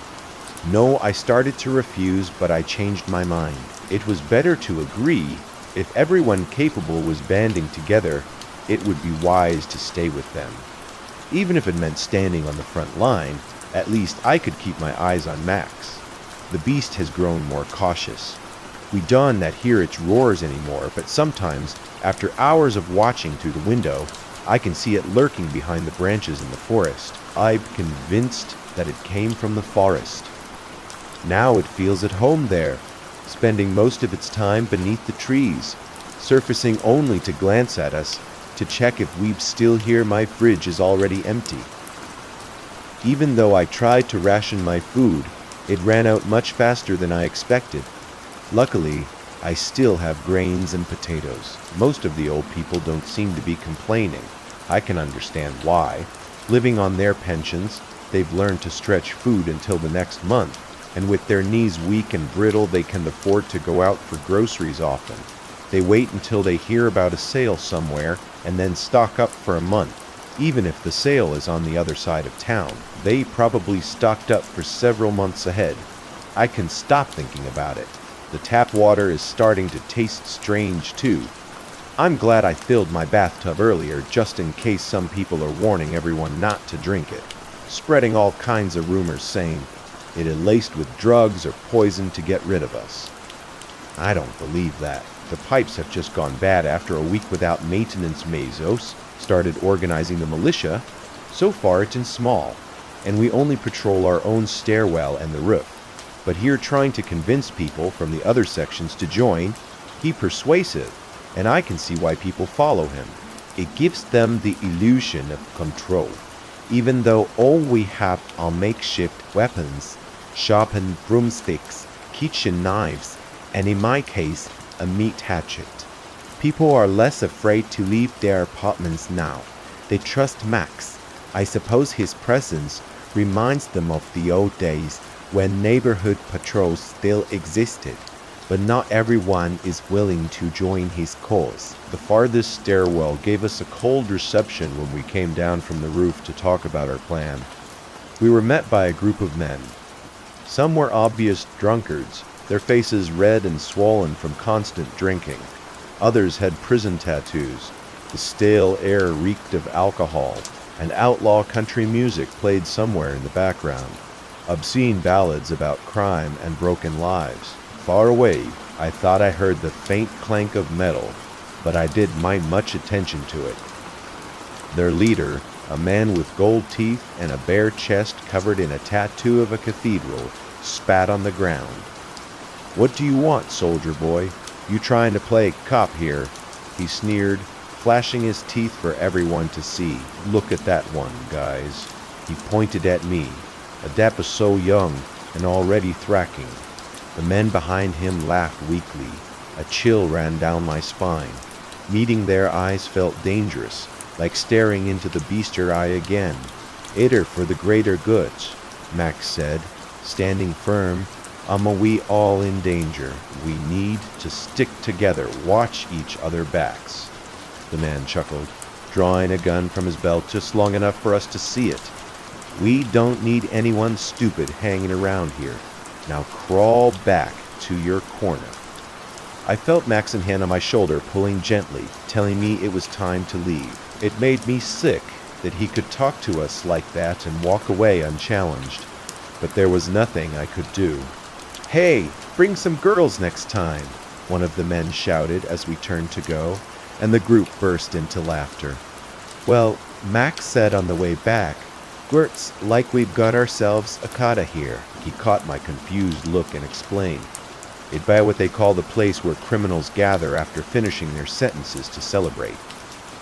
No, I started to refuse, but I changed my mind. It was better to agree. If everyone capable was banding together, it would be wise to stay with them. Even if it meant standing on the front line, at least I could keep my eyes on Max. The beast has grown more cautious. We don't hear its roars anymore, but sometimes, after hours of watching through the window, I can see it lurking behind the branches in the forest. I'm convinced that it came from the forest. Now it feels at home there, spending most of its time beneath the trees, surfacing only to glance at us, to check if we're still here. My fridge is already empty. Even though I tried to ration my food, it ran out much faster than I expected. Luckily, I still have grains and potatoes. Most of the old people don't seem to be complaining. I can understand why. Living on their pensions, they've learned to stretch food until the next month, and with their knees weak and brittle, they can afford to go out for groceries often. They wait until they hear about a sale somewhere and then stock up for a month. Even if the sale is on the other side of town, they probably stocked up for several months ahead. I can stop thinking about it. The tap water is starting to taste strange too. I'm glad I filled my bathtub earlier, just in case some people are warning everyone not to drink it, spreading all kinds of rumors saying it is laced with drugs or poison to get rid of us. I don't believe that. The pipes have just gone bad after a week without maintenance. Mesos started organizing the militia. So far it's in small, and we only patrol our own stairwell and the roof. But here trying to convince people from the other sections to join, he's persuasive, and I can see why people follow him. It gives them the illusion of control. Even though all we have are makeshift weapons, sharpened broomsticks, kitchen knives, and in my case, a meat hatchet. People are less afraid to leave their apartments now. They trust Max. I suppose his presence reminds them of the old days when neighborhood patrols still existed, but not everyone is willing to join his cause. The farthest stairwell gave us a cold reception when we came down from the roof to talk about our plan. We were met by a group of men. Some were obvious drunkards, their faces red and swollen from constant drinking. Others had prison tattoos. The stale air reeked of alcohol, and outlaw country music played somewhere in the background. Obscene ballads about crime and broken lives. Far away, I thought I heard the faint clank of metal, but I didn't mind much attention to it. Their leader, a man with gold teeth and a bare chest covered in a tattoo of a cathedral, spat on the ground. "What do you want, soldier boy? You trying to play cop here?" he sneered, flashing his teeth for everyone to see. "Look at that one, guys." He pointed at me. Adep is so young and already thracking. The men behind him laughed weakly. A chill ran down my spine. Meeting their eyes felt dangerous, like staring into the beaster eye again. "Iter for the greater goods," Max said, standing firm. We all in danger. We need to stick together, watch each other backs." The man chuckled, drawing a gun from his belt just long enough for us to see it. "We don't need anyone stupid hanging around here. Now crawl back to your corner." I felt Max's hand on my shoulder pulling gently, telling me it was time to leave. It made me sick that he could talk to us like that and walk away unchallenged, but there was nothing I could do. "Hey, bring some girls next time," one of the men shouted as we turned to go, and the group burst into laughter. "Well," Max said on the way back, "Gwurt's like we've got ourselves a kata here." He caught my confused look and explained. "It's by what they call the place where criminals gather after finishing their sentences to celebrate.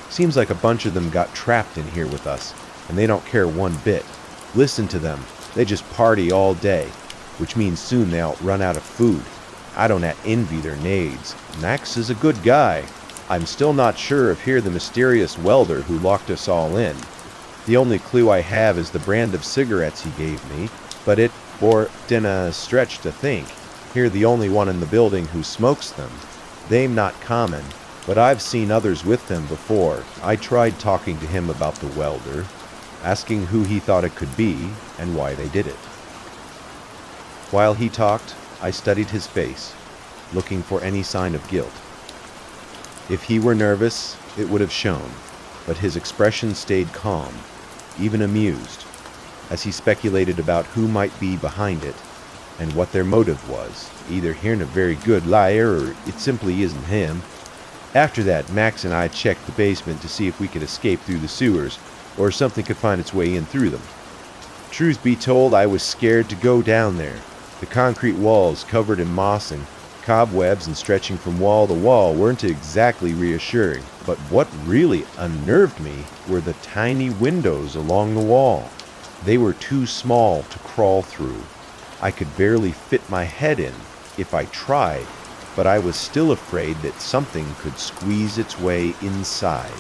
Seems like a bunch of them got trapped in here with us, and they don't care one bit. Listen to them, they just party all day, which means soon they'll run out of food. I don't envy their nades. Max is a good guy." I'm still not sure if you're the mysterious welder who locked us all in. The only clue I have is the brand of cigarettes he gave me, but it bore dinna stretch to think. You're the only one in the building who smokes them. They'm not common, but I've seen others with them before. I tried talking to him about the welder, asking who he thought it could be and why they did it. While he talked, I studied his face, looking for any sign of guilt. If he were nervous, it would have shown, but his expression stayed calm, even amused, as he speculated about who might be behind it and what their motive was. Either hearing a very good liar or it simply isn't him. After that, Max and I checked the basement to see if we could escape through the sewers or something could find its way in through them. Truth be told, I was scared to go down there. The concrete walls covered in moss and cobwebs and stretching from wall to wall weren't exactly reassuring, but what really unnerved me were the tiny windows along the wall. They were too small to crawl through. I could barely fit my head in if I tried, but I was still afraid that something could squeeze its way inside.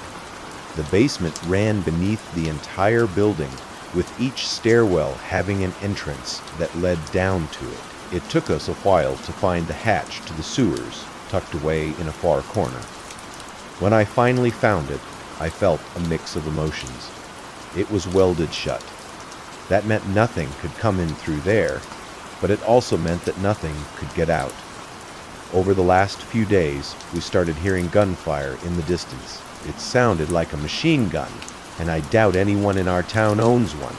The basement ran beneath the entire building, with each stairwell having an entrance that led down to it. It took us a while to find the hatch to the sewers, tucked away in a far corner. When I finally found it, I felt a mix of emotions. It was welded shut. That meant nothing could come in through there, but it also meant that nothing could get out. Over the last few days, we started hearing gunfire in the distance. It sounded like a machine gun, and I doubt anyone in our town owns one.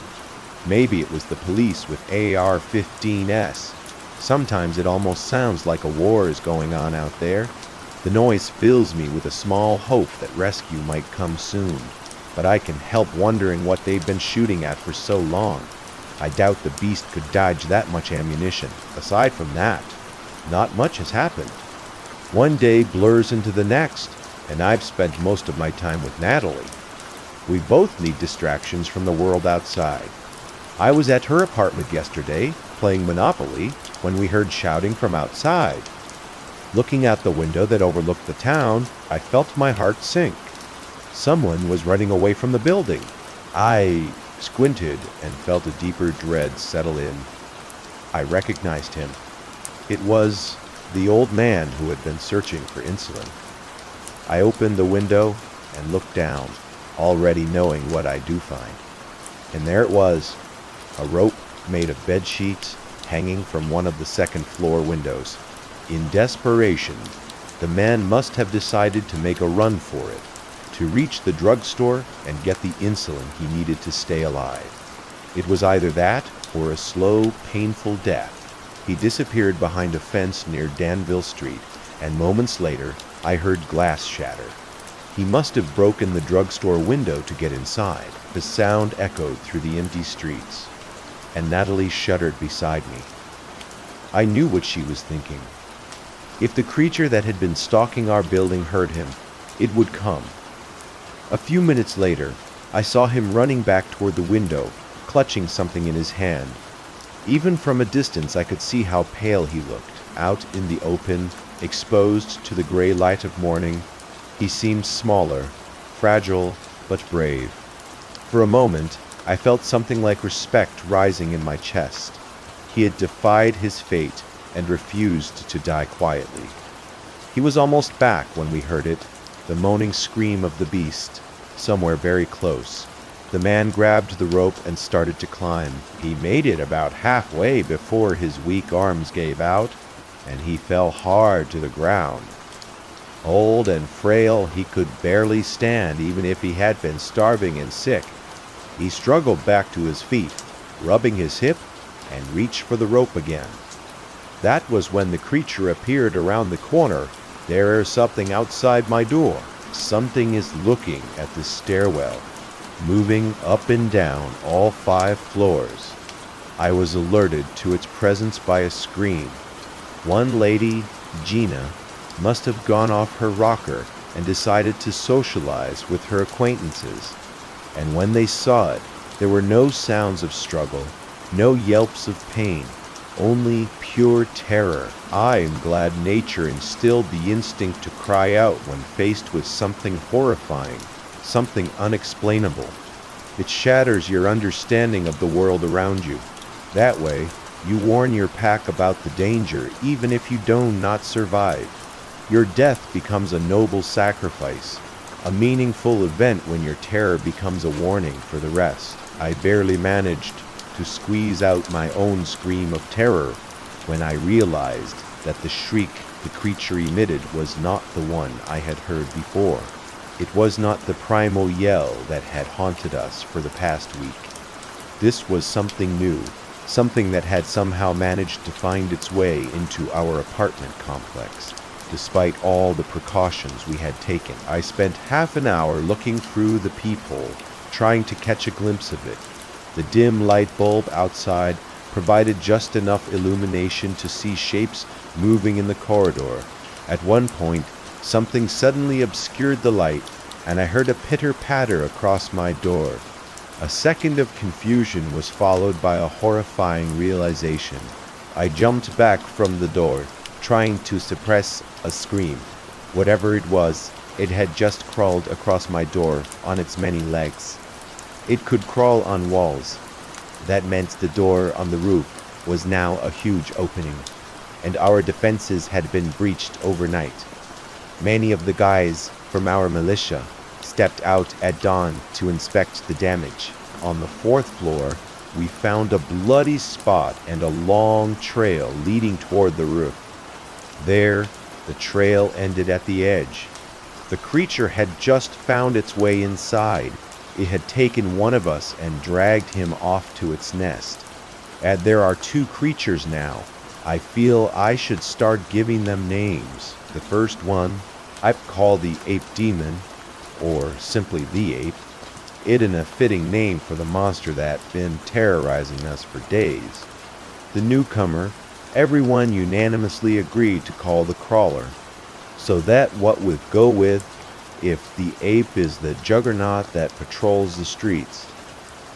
Maybe it was the police with AR-15s. Sometimes it almost sounds like a war is going on out there. The noise fills me with a small hope that rescue might come soon, but I can help wondering what they've been shooting at for so long. I doubt the beast could dodge that much ammunition. Aside from that, not much has happened. One day blurs into the next, and I've spent most of my time with Natalie. We both need distractions from the world outside. I was at her apartment yesterday, playing Monopoly, when we heard shouting from outside. Looking out the window that overlooked the town, I felt my heart sink. Someone was running away from the building. I squinted and felt a deeper dread settle in. I recognized him. It was the old man who had been searching for insulin. I opened the window and looked down, already knowing what I do find. And there it was, a rope made of bed sheets hanging from one of the second-floor windows. In desperation, the man must have decided to make a run for it, to reach the drugstore and get the insulin he needed to stay alive. It was either that or a slow, painful death. He disappeared behind a fence near Danville Street, and moments later, I heard glass shatter. He must have broken the drugstore window to get inside. The sound echoed through the empty streets, and Natalie shuddered beside me. I knew what she was thinking. If the creature that had been stalking our building heard him, it would come. A few minutes later, I saw him running back toward the window, clutching something in his hand. Even from a distance, I could see how pale he looked. Out in the open, exposed to the gray light of morning, he seemed smaller, fragile, but brave. For a moment, I felt something like respect rising in my chest. He had defied his fate and refused to die quietly. He was almost back when we heard it, the moaning scream of the beast, somewhere very close. The man grabbed the rope and started to climb. He made it about halfway before his weak arms gave out, and he fell hard to the ground. Old and frail, he could barely stand even if he had been starving and sick. He struggled back to his feet, rubbing his hip, and reached for the rope again. That was when the creature appeared around the corner. There is something outside my door. Something is looking at the stairwell, moving up and down all 5 floors. I was alerted to its presence by a scream. One lady, Gina, must have gone off her rocker and decided to socialize with her acquaintances. And when they saw it, there were no sounds of struggle, no yelps of pain, only pure terror. I am glad nature instilled the instinct to cry out when faced with something horrifying, something unexplainable. It shatters your understanding of the world around you. That way, you warn your pack about the danger even if you do not survive. Your death becomes a noble sacrifice, a meaningful event when your terror becomes a warning for the rest. I barely managed to squeeze out my own scream of terror when I realized that the shriek the creature emitted was not the one I had heard before. It was not the primal yell that had haunted us for the past week. This was something new, something that had somehow managed to find its way into our apartment complex. Despite all the precautions we had taken, I spent half an hour looking through the peephole, trying to catch a glimpse of it. The dim light bulb outside provided just enough illumination to see shapes moving in the corridor. At one point, something suddenly obscured the light, and I heard a pitter-patter across my door. A second of confusion was followed by a horrifying realization. I jumped back from the door, trying to suppress a scream. Whatever it was, it had just crawled across my door on its many legs. It could crawl on walls. That meant the door on the roof was now a huge opening, and our defenses had been breached overnight. Many of the guys from our militia stepped out at dawn to inspect the damage. On the 4th floor, we found a bloody spot and a long trail leading toward the roof. There, the trail ended at the edge. The creature had just found its way inside. It had taken one of us and dragged him off to its nest. And there are 2 creatures now. I feel I should start giving them names. The first one, I'd call the ape demon, or simply the ape. It is a fitting name for the monster that's been terrorizing us for days. The newcomer, everyone unanimously agreed to call the crawler, so that what would go with if the ape is the juggernaut that patrols the streets.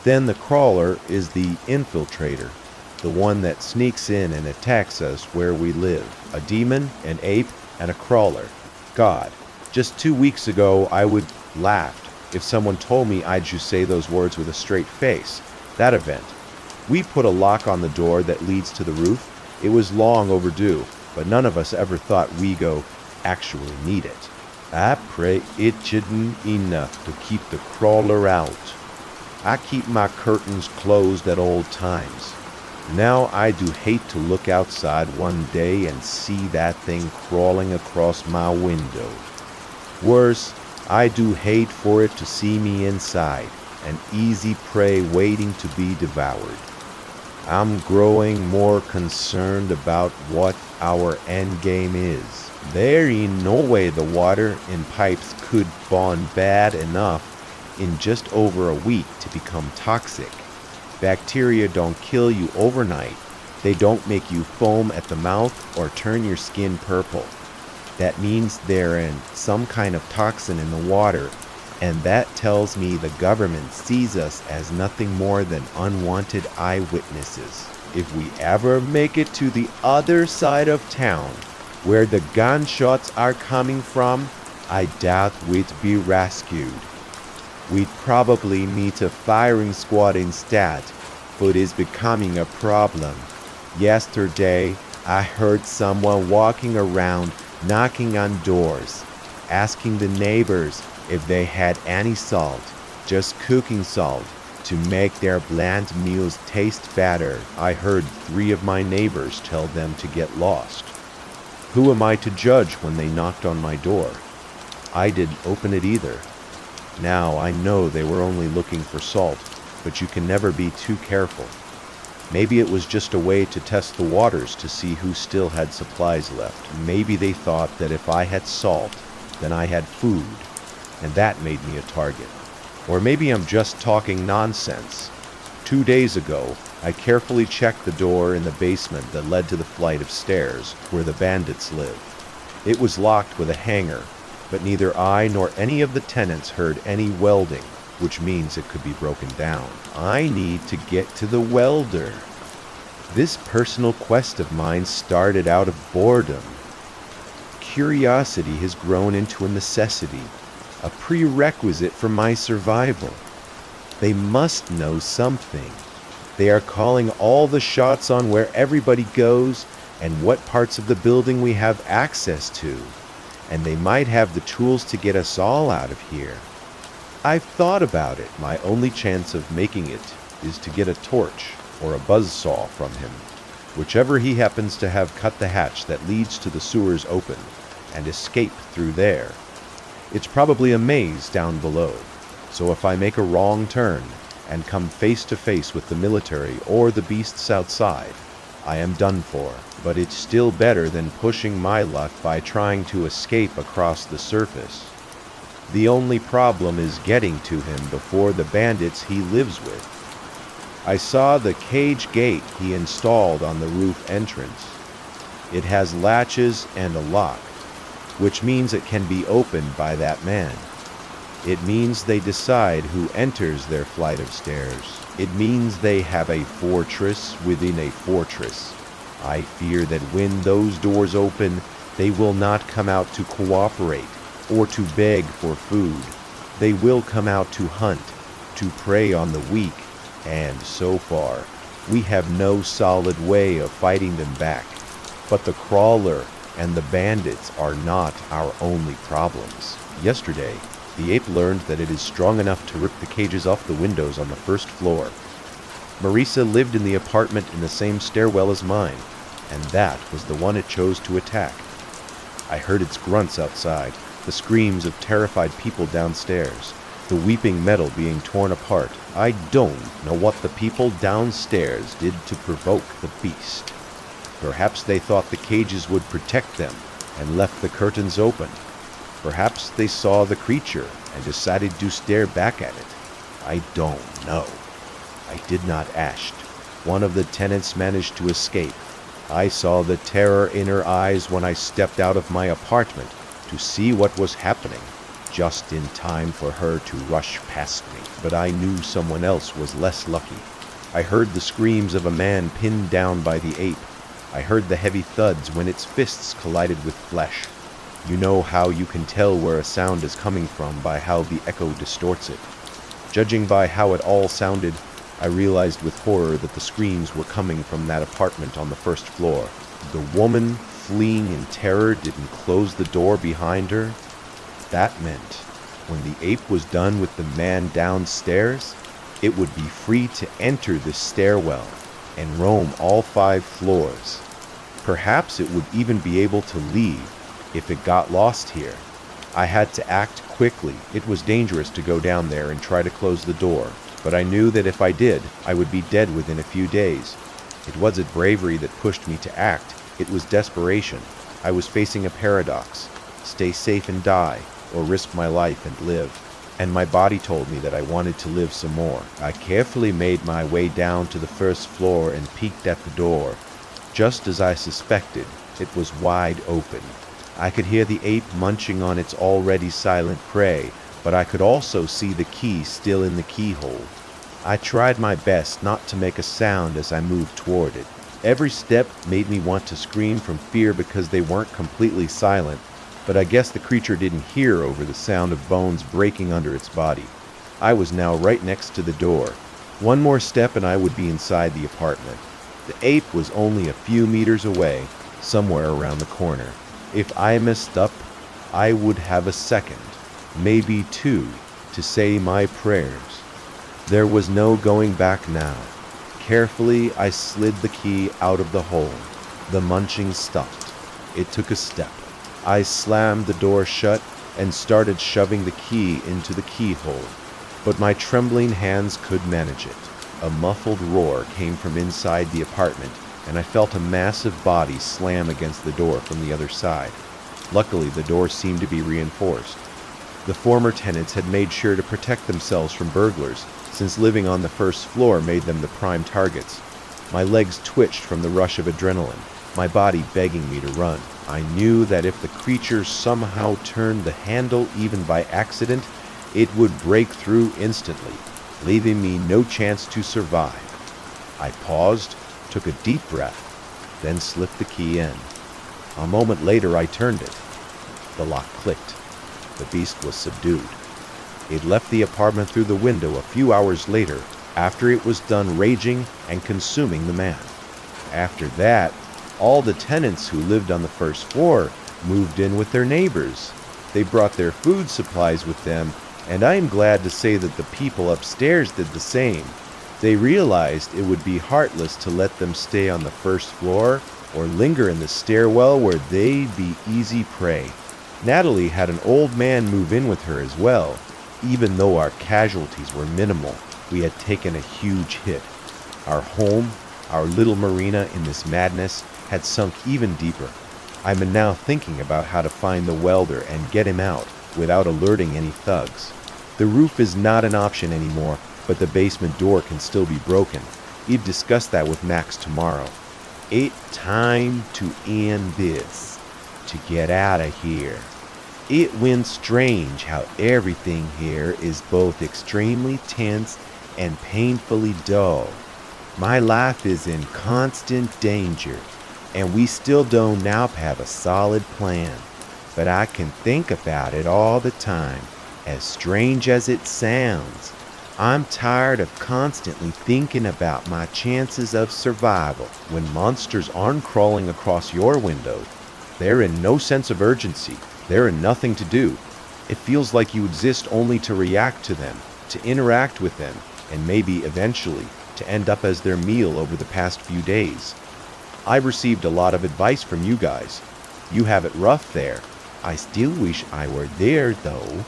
Then the crawler is the infiltrator, the one that sneaks in and attacks us where we live. A demon, an ape, and a crawler. God, just 2 weeks ago I would laughed if someone told me I'd just say those words with a straight face. That event. We put a lock on the door that leads to the roof. It was long overdue, but none of us ever thought we go actually need it. I pray it shouldn't enough to keep the crawler out. I keep my curtains closed at all times. Now I do hate to look outside one day and see that thing crawling across my window. Worse, I do hate for it to see me inside, an easy prey waiting to be devoured. I'm growing more concerned about what our end game is. There ain't no way the water in pipes could bond bad enough in just over a week to become toxic. Bacteria don't kill you overnight. They don't make you foam at the mouth or turn your skin purple. That means they're in some kind of toxin in the water, and that tells me the government sees us as nothing more than unwanted eyewitnesses. If we ever make it to the other side of town, where the gunshots are coming from, I doubt we'd be rescued. We'd probably meet a firing squad instead, but it's becoming a problem. Yesterday, I heard someone walking around knocking on doors, asking the neighbors if they had any salt, just cooking salt, to make their bland meals taste better. I heard 3 of my neighbors tell them to get lost. Who am I to judge when they knocked on my door? I didn't open it either. Now I know they were only looking for salt, but you can never be too careful. Maybe it was just a way to test the waters to see who still had supplies left. Maybe they thought that if I had salt, then I had food, and that made me a target. Or maybe I'm just talking nonsense. 2 days ago, I carefully checked the door in the basement that led to the flight of stairs where the bandits live. It was locked with a hanger, but neither I nor any of the tenants heard any welding, which means it could be broken down. I need to get to the welder. This personal quest of mine started out of boredom. Curiosity has grown into a necessity, a prerequisite for my survival. They must know something. They are calling all the shots on where everybody goes and what parts of the building we have access to, and they might have the tools to get us all out of here. I've thought about it. My only chance of making it is to get a torch or a buzzsaw from him, whichever he happens to have cut the hatch that leads to the sewers open, and escape through there. It's probably a maze down below, so if I make a wrong turn and come face to face with the military or the beasts outside, I am done for. But it's still better than pushing my luck by trying to escape across the surface. The only problem is getting to him before the bandits he lives with. I saw the cage gate he installed on the roof entrance. It has latches and a lock, which means it can be opened by that man. It means they decide who enters their flight of stairs. It means they have a fortress within a fortress. I fear that when those doors open, they will not come out to cooperate or to beg for food. They will come out to hunt, to prey on the weak, and so far, we have no solid way of fighting them back. But the crawler and the bandits are not our only problems. Yesterday, the ape learned that it is strong enough to rip the cages off the windows on the first floor. Marisa lived in the apartment in the same stairwell as mine, and that was the one it chose to attack. I heard its grunts outside, the screams of terrified people downstairs, the weeping metal being torn apart. I don't know what the people downstairs did to provoke the beast. Perhaps they thought the cages would protect them and left the curtains open. Perhaps they saw the creature and decided to stare back at it. I don't know. I did not ask. One of the tenants managed to escape. I saw the terror in her eyes when I stepped out of my apartment to see what was happening, just in time for her to rush past me. But I knew someone else was less lucky. I heard the screams of a man pinned down by the ape. I heard the heavy thuds when its fists collided with flesh. You know how you can tell where a sound is coming from by how the echo distorts it. Judging by how it all sounded, I realized with horror that the screams were coming from that apartment on the first floor. The woman, fleeing in terror, didn't close the door behind her. That meant, when the ape was done with the man downstairs, it would be free to enter this stairwell and roam all 5 floors. Perhaps it would even be able to leave if it got lost here. I had to act quickly. It was dangerous to go down there and try to close the door, but I knew that if I did, I would be dead within a few days. It wasn't bravery that pushed me to act. It was desperation. I was facing a paradox: stay safe and die, or risk my life and live. And my body told me that I wanted to live some more. I carefully made my way down to the first floor and peeked at the door. Just as I suspected, it was wide open. I could hear the ape munching on its already silent prey, but I could also see the key still in the keyhole. I tried my best not to make a sound as I moved toward it. Every step made me want to scream from fear because they weren't completely silent, but I guess the creature didn't hear over the sound of bones breaking under its body. I was now right next to the door. One more step and I would be inside the apartment. The ape was only a few meters away, somewhere around the corner. If I messed up, I would have a second, maybe 2, to say my prayers. There was no going back now. Carefully, I slid the key out of the hole. The munching stopped. It took a step. I slammed the door shut and started shoving the key into the keyhole, but my trembling hands could manage it. A muffled roar came from inside the apartment, and I felt a massive body slam against the door from the other side. Luckily, the door seemed to be reinforced. The former tenants had made sure to protect themselves from burglars, since living on the first floor made them the prime targets. My legs twitched from the rush of adrenaline, my body begging me to run. I knew that if the creature somehow turned the handle even by accident, it would break through instantly, leaving me no chance to survive. I paused, took a deep breath, then slipped the key in. A moment later, I turned it. The lock clicked. The beast was subdued. It left the apartment through the window a few hours later, after it was done raging and consuming the man. After that, all the tenants who lived on the first floor moved in with their neighbors. They brought their food supplies with them, and I am glad to say that the people upstairs did the same. They realized it would be heartless to let them stay on the first floor or linger in the stairwell where they'd be easy prey. Natalie had an old man move in with her as well. Even though our casualties were minimal, we had taken a huge hit. Our home, our little marina in this madness, had sunk even deeper. I'm now thinking about how to find the welder and get him out without alerting any thugs. The roof is not an option anymore, but the basement door can still be broken. We'd discuss that with Max tomorrow. It's time to end this, to get out of here. It went strange how everything here is both extremely tense and painfully dull. My life is in constant danger, and we still don't now have a solid plan. But I can think about it all the time, as strange as it sounds. I'm tired of constantly thinking about my chances of survival. When monsters aren't crawling across your window, they're in no sense of urgency. They're in nothing to do. It feels like you exist only to react to them, to interact with them, and maybe eventually to end up as their meal over the past few days. I've received a lot of advice from you guys. You have it rough there. I still wish I were there though.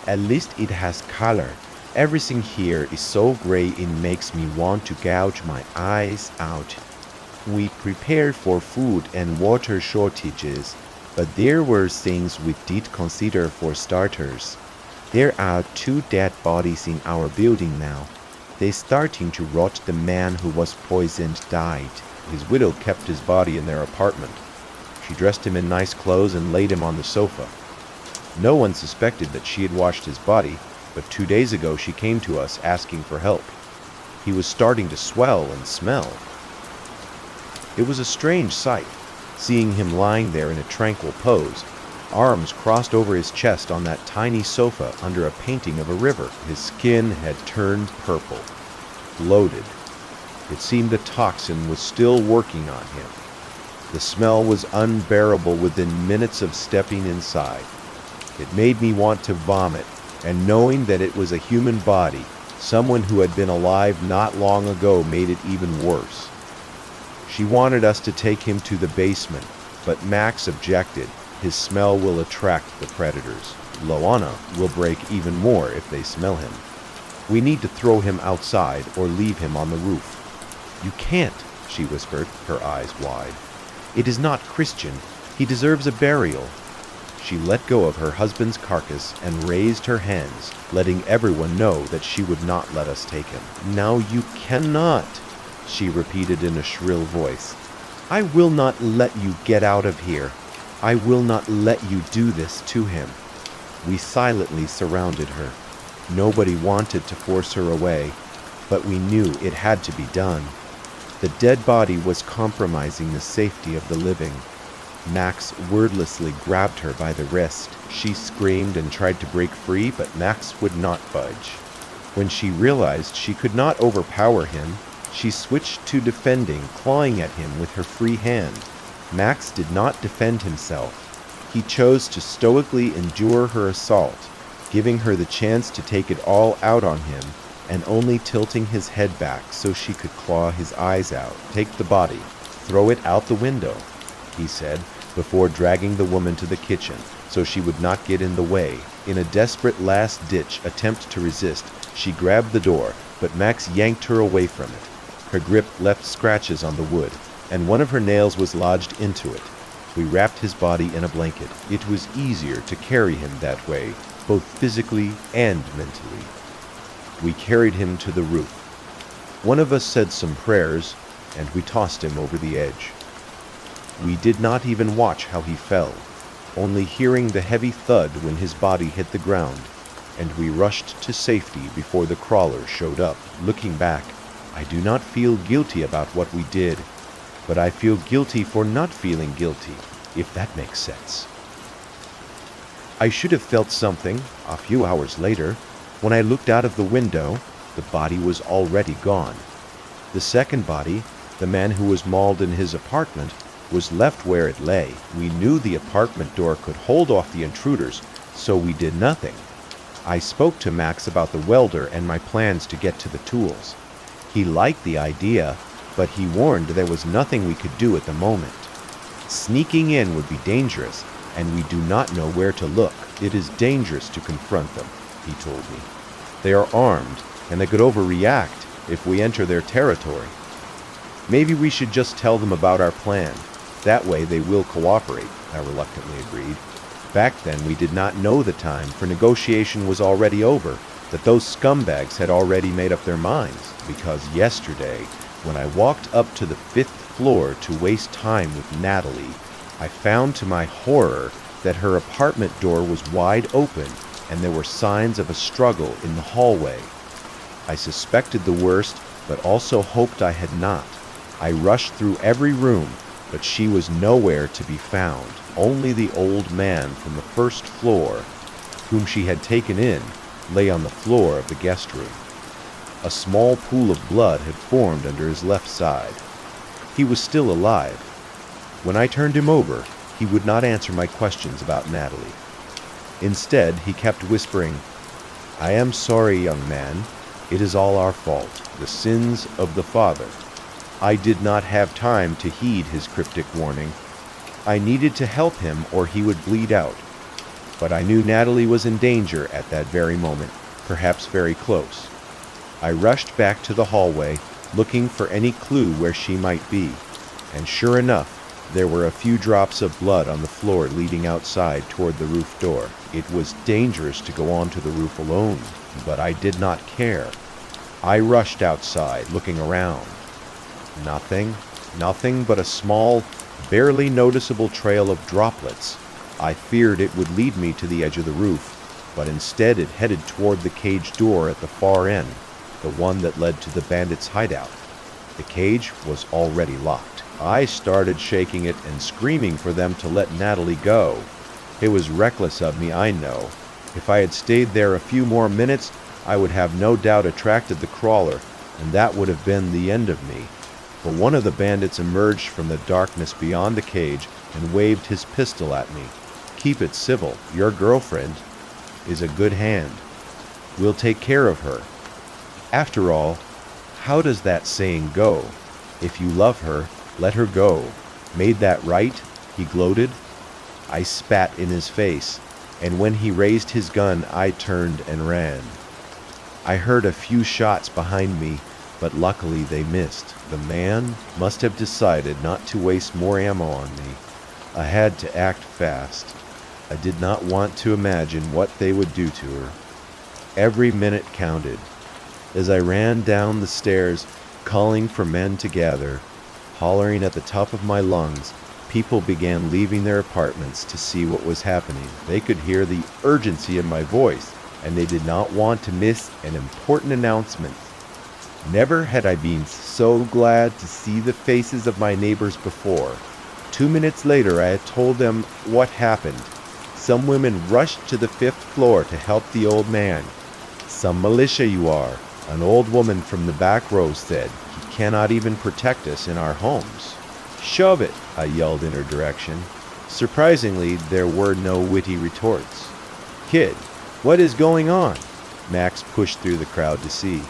At least it has color. Everything here is so gray it makes me want to gouge my eyes out. We prepared for food and water shortages, but there were things we did consider for starters. There are 2 dead bodies in our building now. They're starting to rot. The man who was poisoned died. His widow kept his body in their apartment. She dressed him in nice clothes and laid him on the sofa. No one suspected that she had washed his body, but 2 days ago she came to us asking for help. He was starting to swell and smell. It was a strange sight, seeing him lying there in a tranquil pose, arms crossed over his chest on that tiny sofa under a painting of a river. His skin had turned purple, bloated. It seemed the toxin was still working on him. The smell was unbearable within minutes of stepping inside. It made me want to vomit, and knowing that it was a human body, someone who had been alive not long ago, made it even worse. She wanted us to take him to the basement, but Max objected. His smell will attract the predators. Loana will break even more if they smell him. We need to throw him outside or leave him on the roof. You can't, she whispered, her eyes wide. It is not Christian. He deserves a burial. She let go of her husband's carcass and raised her hands, letting everyone know that she would not let us take him. Now you cannot, she repeated in a shrill voice. I will not let you get out of here. I will not let you do this to him. We silently surrounded her. Nobody wanted to force her away, but we knew it had to be done. The dead body was compromising the safety of the living. Max wordlessly grabbed her by the wrist. She screamed and tried to break free, but Max would not budge. When she realized she could not overpower him, she switched to defending, clawing at him with her free hand. Max did not defend himself. He chose to stoically endure her assault, giving her the chance to take it all out on him, and only tilting his head back so she could claw his eyes out. Take the body, throw it out the window, he said, before dragging the woman to the kitchen so she would not get in the way. In a desperate last-ditch attempt to resist, she grabbed the door, but Max yanked her away from it. Her grip left scratches on the wood, and one of her nails was lodged into it. We wrapped his body in a blanket. It was easier to carry him that way, both physically and mentally. We carried him to the roof. One of us said some prayers, and we tossed him over the edge. We did not even watch how he fell, only hearing the heavy thud when his body hit the ground, and we rushed to safety before the crawler showed up. Looking back, I do not feel guilty about what we did. but I feel guilty for not feeling guilty, if that makes sense. I should have felt something a few hours later. When I looked out of the window, the body was already gone. The second body, the man who was mauled in his apartment, was left where it lay. We knew the apartment door could hold off the intruders, so we did nothing. I spoke to Max about the welder and my plans to get to the tools. He liked the idea, but he warned there was nothing we could do at the moment. Sneaking in would be dangerous, and we do not know where to look. It is dangerous to confront them, he told me. They are armed, and they could overreact if we enter their territory. Maybe we should just tell them about our plan. That way they will cooperate, I reluctantly agreed. Back then we did not know the time, for negotiation was already over, that those scumbags had already made up their minds, because yesterday, when I walked up to the 5th floor to waste time with Natalie, I found to my horror that her apartment door was wide open and there were signs of a struggle in the hallway. I suspected the worst, but also hoped I had not. I rushed through every room, but she was nowhere to be found. Only the old man from the 1st floor, whom she had taken in, lay on the floor of the guest room. A small pool of blood had formed under his left side. He was still alive. When I turned him over, he would not answer my questions about Natalie. Instead, he kept whispering, "I am sorry, young man. It is all our fault, the sins of the father." I did not have time to heed his cryptic warning. I needed to help him or he would bleed out. But I knew Natalie was in danger at that very moment, perhaps very close. I rushed back to the hallway, looking for any clue where she might be, and sure enough, there were a few drops of blood on the floor leading outside toward the roof door. It was dangerous to go onto the roof alone, but I did not care. I rushed outside, looking around. Nothing but a small, barely noticeable trail of droplets. I feared it would lead me to the edge of the roof, but instead it headed toward the cage door at the far end, the one that led to the bandits' hideout. The cage was already locked. I started shaking it and screaming for them to let Natalie go. It was reckless of me, I know. If I had stayed there a few more minutes, I would have no doubt attracted the crawler, and that would have been the end of me. But one of the bandits emerged from the darkness beyond the cage and waved his pistol at me. "Keep it civil. Your girlfriend is a good hand. We'll take care of her." After all, how does that saying go? If you love her, let her go. Made that right? He gloated. I spat in his face, and when he raised his gun, I turned and ran. I heard a few shots behind me, but luckily they missed. The man must have decided not to waste more ammo on me. I had to act fast. I did not want to imagine what they would do to her. Every minute counted. As I ran down the stairs, calling for men to gather, hollering at the top of my lungs, people began leaving their apartments to see what was happening. They could hear the urgency in my voice, and they did not want to miss an important announcement. Never had I been so glad to see the faces of my neighbors before. 2 minutes later, I had told them what happened. Some women rushed to the 5th floor to help the old man. "Some militia you are," an old woman from the back row said. "He cannot even protect us in our homes." "Shove it," I yelled in her direction. Surprisingly, there were no witty retorts. "Kid, what is going on?" Max pushed through the crowd to see.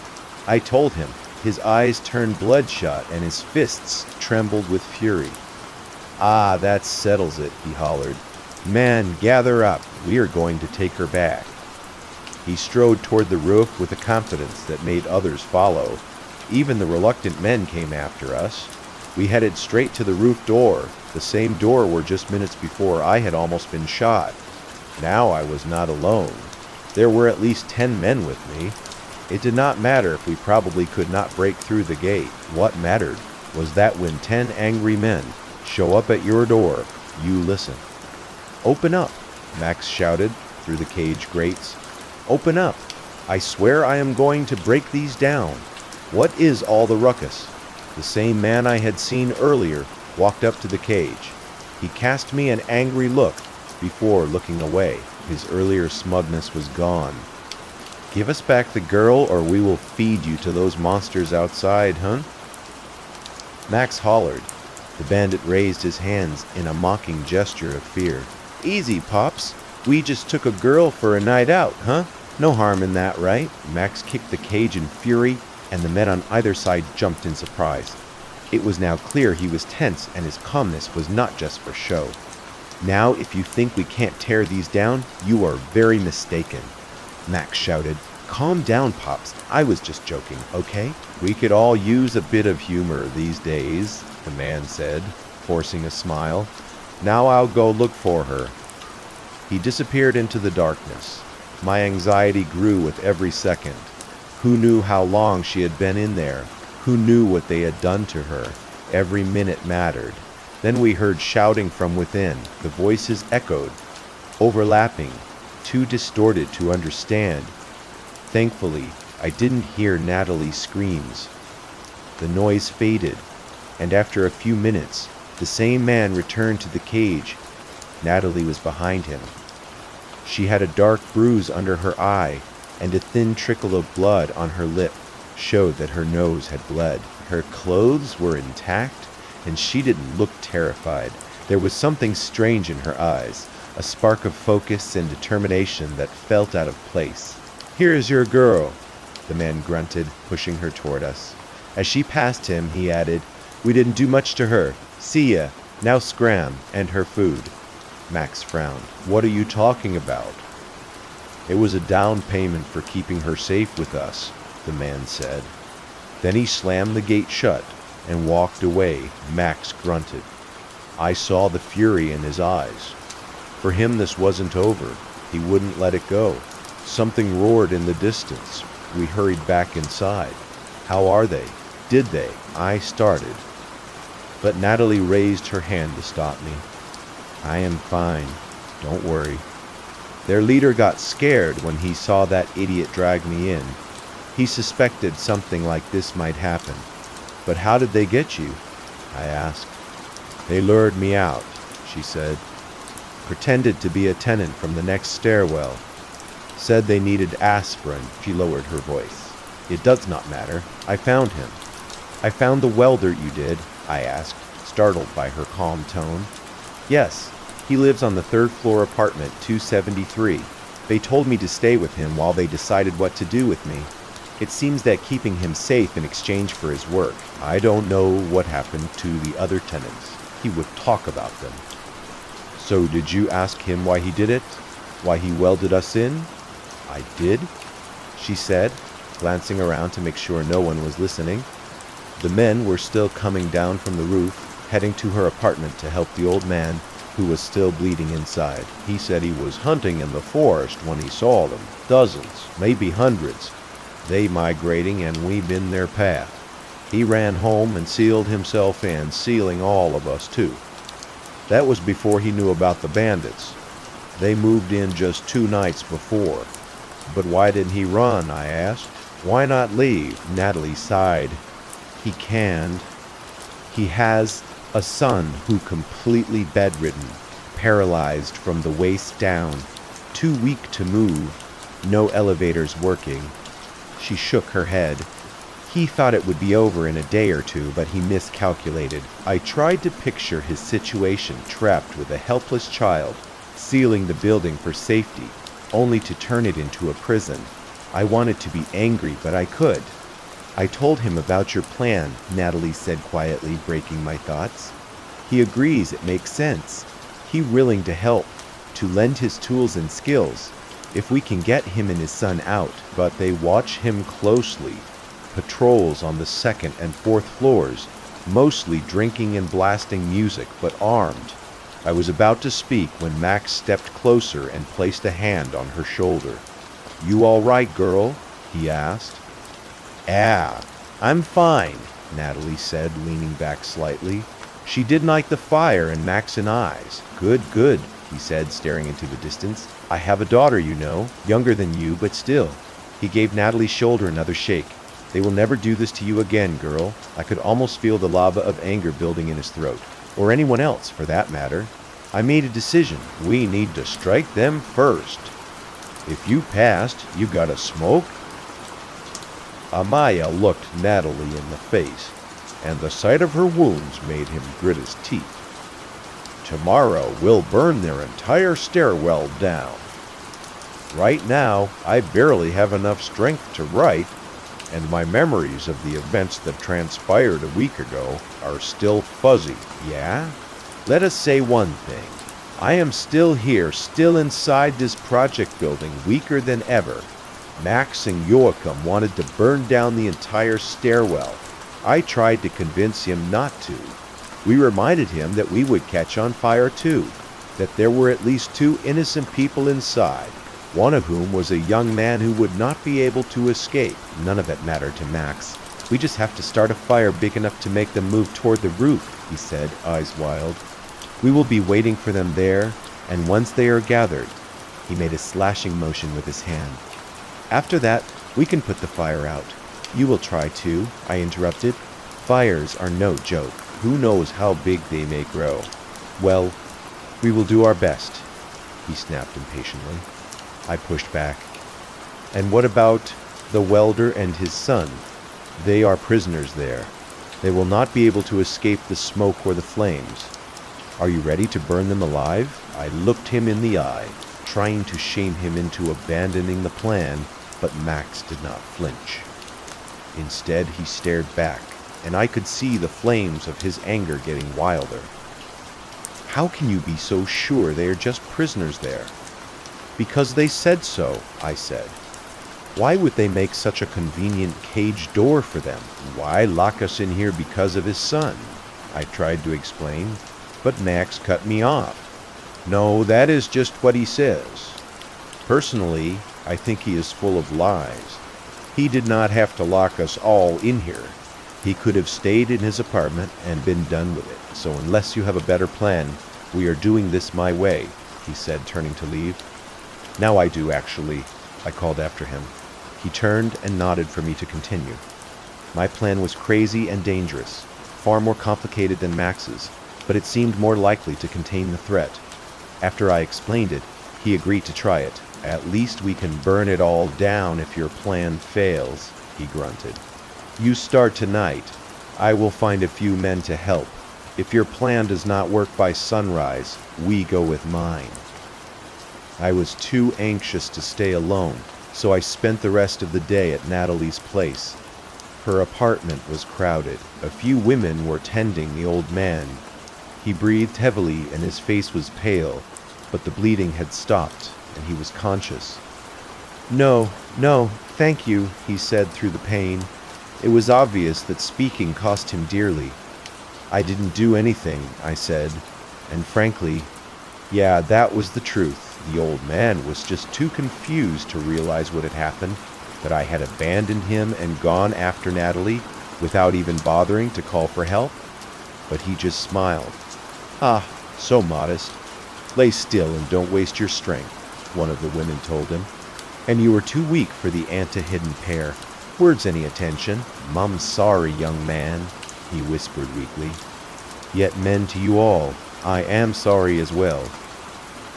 I told him. His eyes turned bloodshot and his fists trembled with fury. "Ah, that settles it," he hollered. "Man, gather up. We are going to take her back." He strode toward the roof with a confidence that made others follow. Even the reluctant men came after us. We headed straight to the roof door, the same door where just minutes before I had almost been shot. Now I was not alone. There were at least 10 men with me. It did not matter if we probably could not break through the gate. What mattered was that when 10 angry men show up at your door, you listen. "Open up," Max shouted through the cage grates. "Open up. I swear I am going to break these down. What is all the ruckus?" The same man I had seen earlier walked up to the cage. He cast me an angry look before looking away. His earlier smugness was gone. "Give us back the girl or we will feed you to those monsters outside, huh?" Max hollered. The bandit raised his hands in a mocking gesture of fear. "Easy, Pops. We just took a girl for a night out, huh? No harm in that, right?" Max kicked the cage in fury, and the men on either side jumped in surprise. It was now clear he was tense, and his calmness was not just for show. "Now, if you think we can't tear these down, you are very mistaken," Max shouted. "Calm down, Pops. I was just joking, okay?" "We could all use a bit of humor these days," the man said, forcing a smile. "Now I'll go look for her." He disappeared into the darkness. My anxiety grew with every second. Who knew how long she had been in there? Who knew what they had done to her? Every minute mattered. Then we heard shouting from within. The voices echoed, overlapping, too distorted to understand. Thankfully, I didn't hear Natalie's screams. The noise faded, and after a few minutes, the same man returned to the cage. Natalie was behind him. She had a dark bruise under her eye, and a thin trickle of blood on her lip showed that her nose had bled. Her clothes were intact, and she didn't look terrified. There was something strange in her eyes, a spark of focus and determination that felt out of place. "Here's your girl," the man grunted, pushing her toward us. As she passed him, he added, "We didn't do much to her. See ya. Now scram, and her food." Max frowned. "What are you talking about?" "It was a down payment for keeping her safe with us," the man said. Then he slammed the gate shut and walked away. Max grunted. I saw the fury in his eyes. For him this wasn't over. He wouldn't let it go. Something roared in the distance. We hurried back inside. "How are they? Did they?" I started. But Natalie raised her hand to stop me. "I am fine. Don't worry." Their leader got scared when he saw that idiot drag me in. He suspected something like this might happen. "But how did they get you?" I asked. "They lured me out," she said. "Pretended to be a tenant from the next stairwell. Said they needed aspirin." She lowered her voice. "It does not matter. I found him." "I found the welder you did?" I asked, startled by her calm tone. "Yes. He lives on the third-floor apartment 273. They told me to stay with him while they decided what to do with me. It seems that keeping him safe in exchange for his work. I don't know what happened to the other tenants. He would talk about them." "So did you ask him why he did it? Why he welded us in?" "I did," she said, glancing around to make sure no one was listening. The men were still coming down from the roof, heading to her apartment to help the old man, who was still bleeding inside. "He said he was hunting in the forest when he saw them. Dozens, maybe hundreds. They migrating and we've in their path. He ran home and sealed himself in, sealing all of us too. That was before he knew about the bandits. They moved in just 2 nights before." "But why didn't he run?" I asked. "Why not leave?" Natalie sighed. "He canned. He has a son who completely bedridden, paralyzed from the waist down, too weak to move, no elevators working." She shook her head. "He thought it would be over in a day or 2, but he miscalculated." I tried to picture his situation, trapped with a helpless child, sealing the building for safety, only to turn it into a prison. I wanted to be angry, but I could. "I told him about your plan," Natalie said quietly, breaking my thoughts. "He agrees it makes sense. He willing to help, to lend his tools and skills, if we can get him and his son out. But they watch him closely. Patrols on the 2nd and 4th floors, mostly drinking and blasting music, but armed." I was about to speak when Max stepped closer and placed a hand on her shoulder. "You all right, girl?" he asked. "Ah, I'm fine," Natalie said, leaning back slightly. She didn't like the fire in Max's eyes. "Good, good," he said, staring into the distance. "I have a daughter, you know, younger than you, but still." He gave Natalie's shoulder another shake. They will never do this to you again, girl. I could almost feel the lava of anger building in his throat. Or anyone else, for that matter. I made a decision. We need to strike them first. If you passed, you gotta smoke? Amaya looked Natalie in the face, and the sight of her wounds made him grit his teeth. Tomorrow we'll burn their entire stairwell down. Right now, I barely have enough strength to write, and my memories of the events that transpired a week ago are still fuzzy, yeah? Let us say one thing. I am still here, still inside this project building, weaker than ever. Max and Joachim wanted to burn down the entire stairwell. I tried to convince him not to. We reminded him that we would catch on fire too, that there were at least 2 innocent people inside, one of whom was a young man who would not be able to escape. None of it mattered to Max. We just have to start a fire big enough to make them move toward the roof, he said, eyes wild. We will be waiting for them there, and once they are gathered, he made a slashing motion with his hand. After that, we can put the fire out. You will try too, I interrupted. Fires are no joke. Who knows how big they may grow? Well, we will do our best, he snapped impatiently. I pushed back. And what about the welder and his son? They are prisoners there. They will not be able to escape the smoke or the flames. Are you ready to burn them alive? I looked him in the eye, trying to shame him into abandoning the plan, but Max did not flinch. Instead, he stared back, and I could see the flames of his anger getting wilder. How can you be so sure they are just prisoners there? Because they said so, I said. Why would they make such a convenient cage door for them? Why lock us in here because of his son? I tried to explain, but Max cut me off. No, that is just what he says. Personally, I think he is full of lies. He did not have to lock us all in here. He could have stayed in his apartment and been done with it. So unless you have a better plan, we are doing this my way, he said, turning to leave. Now I do, actually, I called after him. He turned and nodded for me to continue. My plan was crazy and dangerous, far more complicated than Max's, but it seemed more likely to contain the threat. After I explained it, he agreed to try it. At least we can burn it all down if your plan fails, he grunted. You start tonight. I will find a few men to help. If your plan does not work by sunrise, we go with mine. I was too anxious to stay alone, so I spent the rest of the day at Natalie's place. Her apartment was crowded. A few women were tending the old man. He breathed heavily and his face was pale, but the bleeding had stopped and he was conscious. No, thank you, he said through the pain. It was obvious that speaking cost him dearly. I didn't do anything, I said, and frankly, yeah, that was the truth. The old man was just too confused to realize what had happened, that I had abandoned him and gone after Natalie without even bothering to call for help. But he just smiled. Ah, so modest. Lay still and don't waste your strength, one of the women told him. And you were too weak for the anta-hidden pair. Words any attention? Mum's sorry, young man, he whispered weakly. Yet men to you all, I am sorry as well.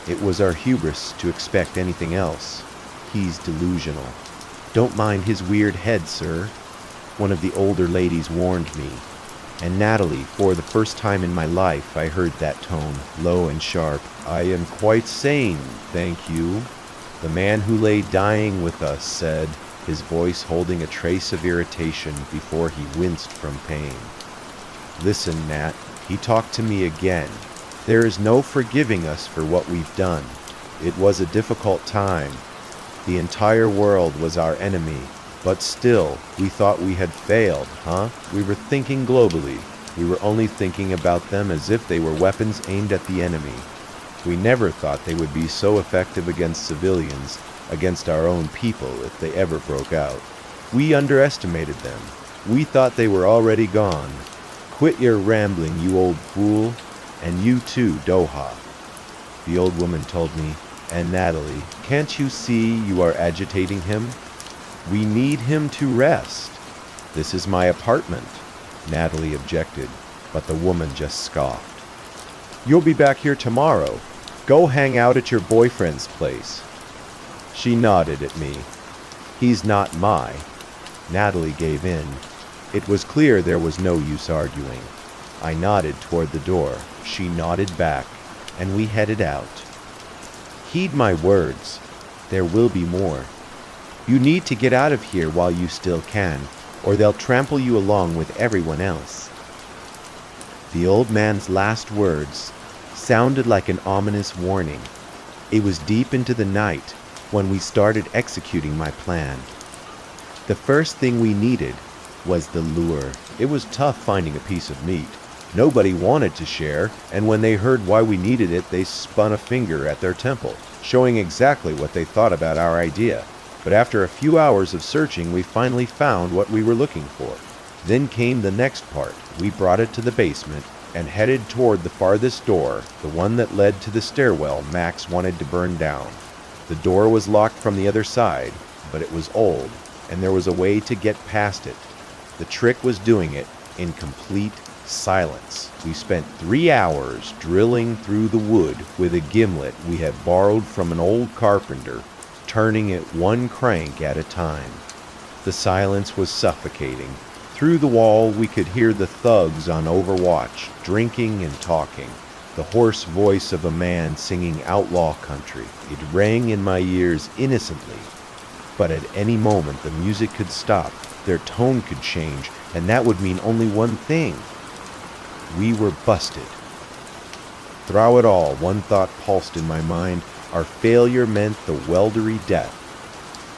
It was our hubris to expect anything else. He's delusional. Don't mind his weird head, sir, one of the older ladies warned me. And Natalie, for the first time in my life, I heard that tone, low and sharp. I am quite sane, thank you, the man who lay dying with us said, his voice holding a trace of irritation before he winced from pain. Listen, Nat, he talked to me again. There is no forgiving us for what we've done. It was a difficult time. The entire world was our enemy. But still, we thought we had failed, huh? We were thinking globally. We were only thinking about them as if they were weapons aimed at the enemy. We never thought they would be so effective against civilians, against our own people, if they ever broke out. We underestimated them. We thought they were already gone. Quit your rambling, you old fool. And you too, Doha. The old woman told me, and Natalie, can't you see you are agitating him? We need him to rest. "This is my apartment," Natalie objected, but the woman just scoffed. "You'll be back here tomorrow. Go hang out at your boyfriend's place." She nodded at me. "He's not my." Natalie gave in. It was clear there was no use arguing. I nodded toward the door. She nodded back, and we headed out. "Heed my words. There will be more. You need to get out of here while you still can, or they'll trample you along with everyone else." The old man's last words sounded like an ominous warning. It was deep into the night when we started executing my plan. The first thing we needed was the lure. It was tough finding a piece of meat. Nobody wanted to share, and when they heard why we needed it, they spun a finger at their temple, showing exactly what they thought about our idea. But after a few hours of searching, we finally found what we were looking for. Then came the next part. We brought it to the basement and headed toward the farthest door, the one that led to the stairwell Max wanted to burn down. The door was locked from the other side, but it was old, and there was a way to get past it. The trick was doing it in complete silence. We spent 3 hours drilling through the wood with a gimlet we had borrowed from an old carpenter, turning it one crank at a time. The silence was suffocating. Through the wall we could hear the thugs on Overwatch, drinking and talking. The hoarse voice of a man singing outlaw country. It rang in my ears innocently. But at any moment the music could stop, their tone could change, and that would mean only one thing. We were busted. Through it all, one thought pulsed in my mind. Our failure meant the weldery death.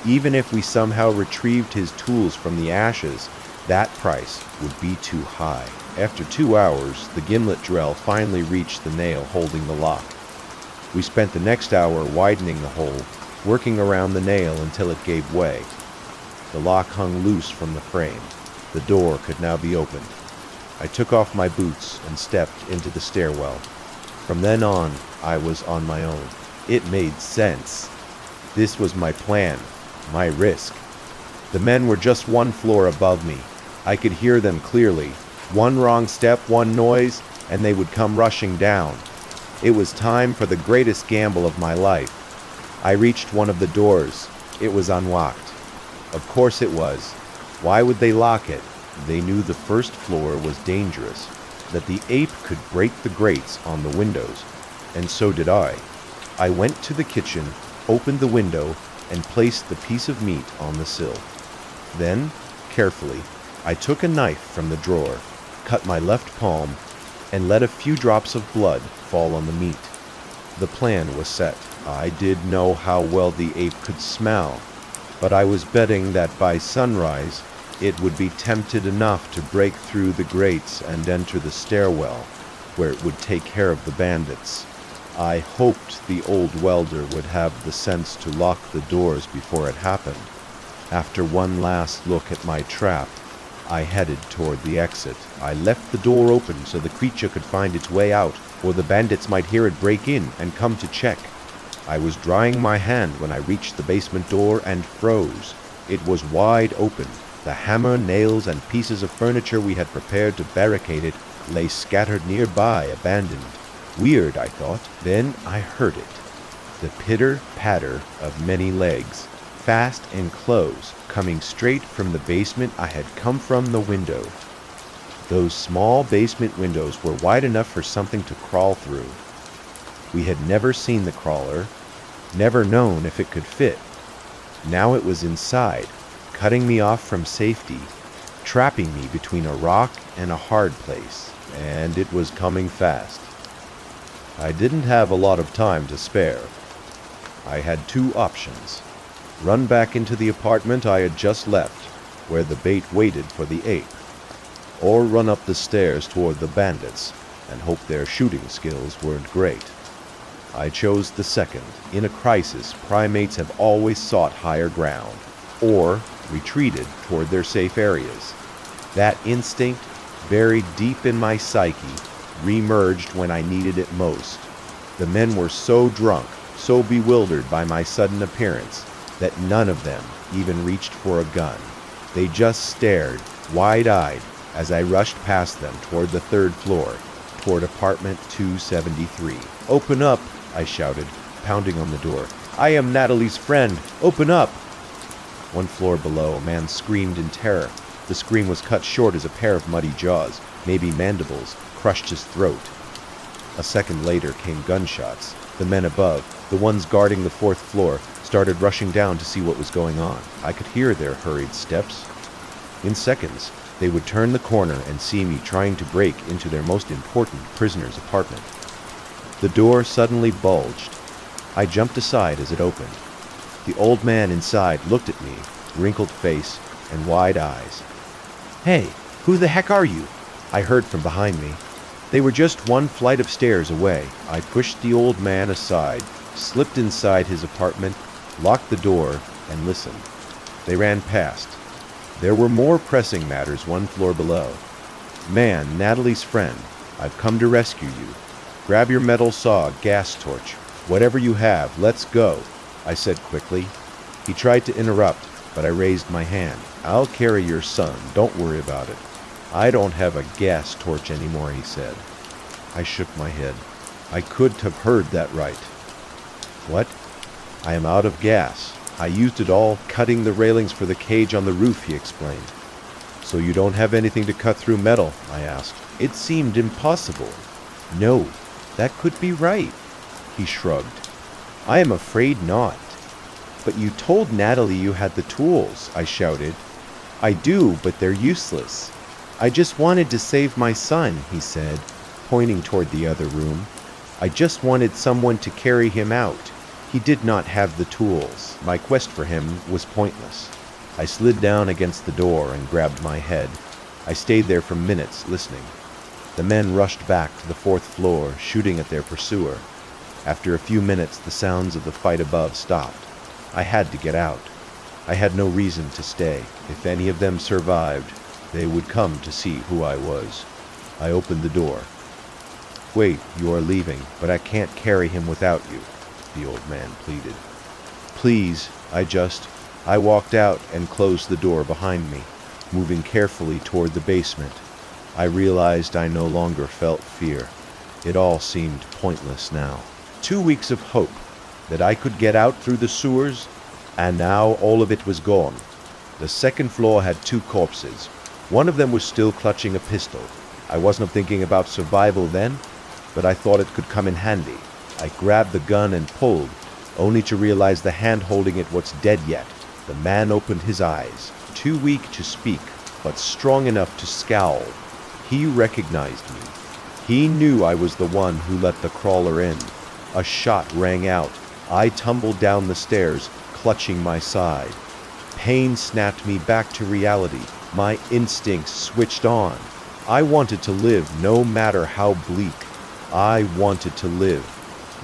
Even if we somehow retrieved his tools from the ashes, that price would be too high. After 2 hours, the gimlet drill finally reached the nail holding the lock. We spent the next hour widening the hole, working around the nail until it gave way. The lock hung loose from the frame. The door could now be opened. I took off my boots and stepped into the stairwell. From then on, I was on my own. It made sense. This was my plan, my risk. The men were just one floor above me. I could hear them clearly. One wrong step, one noise, and they would come rushing down. It was time for the greatest gamble of my life. I reached one of the doors. It was unlocked. Of course it was. Why would they lock it? They knew the first floor was dangerous, that the ape could break the grates on the windows, and so did I. I went to the kitchen, opened the window, and placed the piece of meat on the sill. Then, carefully, I took a knife from the drawer, cut my left palm, and let a few drops of blood fall on the meat. The plan was set. I did know how well the ape could smell, but I was betting that by sunrise it would be tempted enough to break through the grates and enter the stairwell, where it would take care of the bandits. I hoped the old welder would have the sense to lock the doors before it happened. After one last look at my trap, I headed toward the exit. I left the door open so the creature could find its way out, or the bandits might hear it break in and come to check. I was drying my hand when I reached the basement door and froze. It was wide open. The hammer, nails, and pieces of furniture we had prepared to barricade it lay scattered nearby, abandoned. Weird, I thought. Then I heard it. The pitter-patter of many legs, fast and close, coming straight from the basement I had come from the window. Those small basement windows were wide enough for something to crawl through. We had never seen the crawler, never known if it could fit. Now it was inside, cutting me off from safety, trapping me between a rock and a hard place, and it was coming fast. I didn't have a lot of time to spare. I had two options: run back into the apartment I had just left, where the bait waited for the ape, or run up the stairs toward the bandits and hope their shooting skills weren't great. I chose the second. In a crisis, primates have always sought higher ground, or retreated toward their safe areas. That instinct, buried deep in my psyche, reemerged when I needed it most. The men were so drunk, so bewildered by my sudden appearance, that none of them even reached for a gun. They just stared, wide-eyed, as I rushed past them toward the third floor, toward apartment 273. "Open up!" I shouted, pounding on the door. "I am Natalie's friend! Open up!" One floor below, a man screamed in terror. The scream was cut short as a pair of muddy jaws, maybe mandibles, crushed his throat. A second later came gunshots. The men above, the ones guarding the fourth floor, started rushing down to see what was going on. I could hear their hurried steps. In seconds, they would turn the corner and see me trying to break into their most important prisoner's apartment. The door suddenly bulged. I jumped aside as it opened. The old man inside looked at me, wrinkled face and wide eyes. "Hey, who the heck are you?" I heard from behind me. They were just one flight of stairs away. I pushed the old man aside, slipped inside his apartment, locked the door, and listened. They ran past. There were more pressing matters one floor below. "Man, Natalie's friend, I've come to rescue you. Grab your metal saw, gas torch, whatever you have, let's go," I said quickly. He tried to interrupt, but I raised my hand. "I'll carry your son, don't worry about it." "I don't have a gas torch anymore," he said. I shook my head. I couldn't have heard that right. "What?" "I am out of gas. I used it all cutting the railings for the cage on the roof," he explained. "So you don't have anything to cut through metal?" I asked. It seemed impossible. "No, that could be right," he shrugged. "I am afraid not." "But you told Natalie you had the tools," I shouted. "I do, but they're useless." "I just wanted to save my son," he said, pointing toward the other room. "I just wanted someone to carry him out." He did not have the tools. My quest for him was pointless. I slid down against the door and grabbed my head. I stayed there for minutes, listening. The men rushed back to the fourth floor, shooting at their pursuer. After a few minutes, the sounds of the fight above stopped. I had to get out. I had no reason to stay. If any of them survived, they would come to see who I was. I opened the door. "Wait, you are leaving, but I can't carry him without you," the old man pleaded. "Please," I walked out and closed the door behind me, moving carefully toward the basement. I realized I no longer felt fear. It all seemed pointless now. 2 weeks of hope that I could get out through the sewers, and now all of it was gone. The second floor had 2 corpses. One of them was still clutching a pistol. I wasn't thinking about survival then, but I thought it could come in handy. I grabbed the gun and pulled, only to realize the hand holding it was dead yet. The man opened his eyes, too weak to speak, but strong enough to scowl. He recognized me. He knew I was the one who let the crawler in. A shot rang out. I tumbled down the stairs, clutching my side. Pain snapped me back to reality. My instincts switched on. I wanted to live, no matter how bleak. I wanted to live.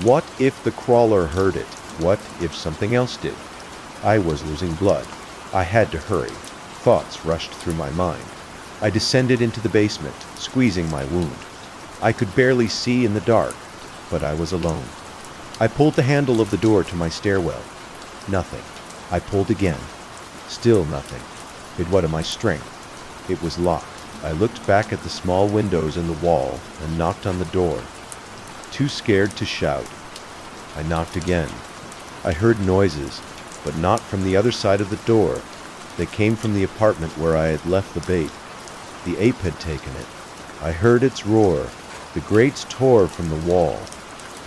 What if the crawler heard it? What if something else did? I was losing blood. I had to hurry. Thoughts rushed through my mind. I descended into the basement, squeezing my wound. I could barely see in the dark, but I was alone. I pulled the handle of the door to my stairwell. Nothing. I pulled again. Still nothing. It was my strength. It was locked. I looked back at the small windows in the wall and knocked on the door. Too scared to shout. I knocked again. I heard noises, but not from the other side of the door. They came from the apartment where I had left the bait. The ape had taken it. I heard its roar. The grates tore from the wall.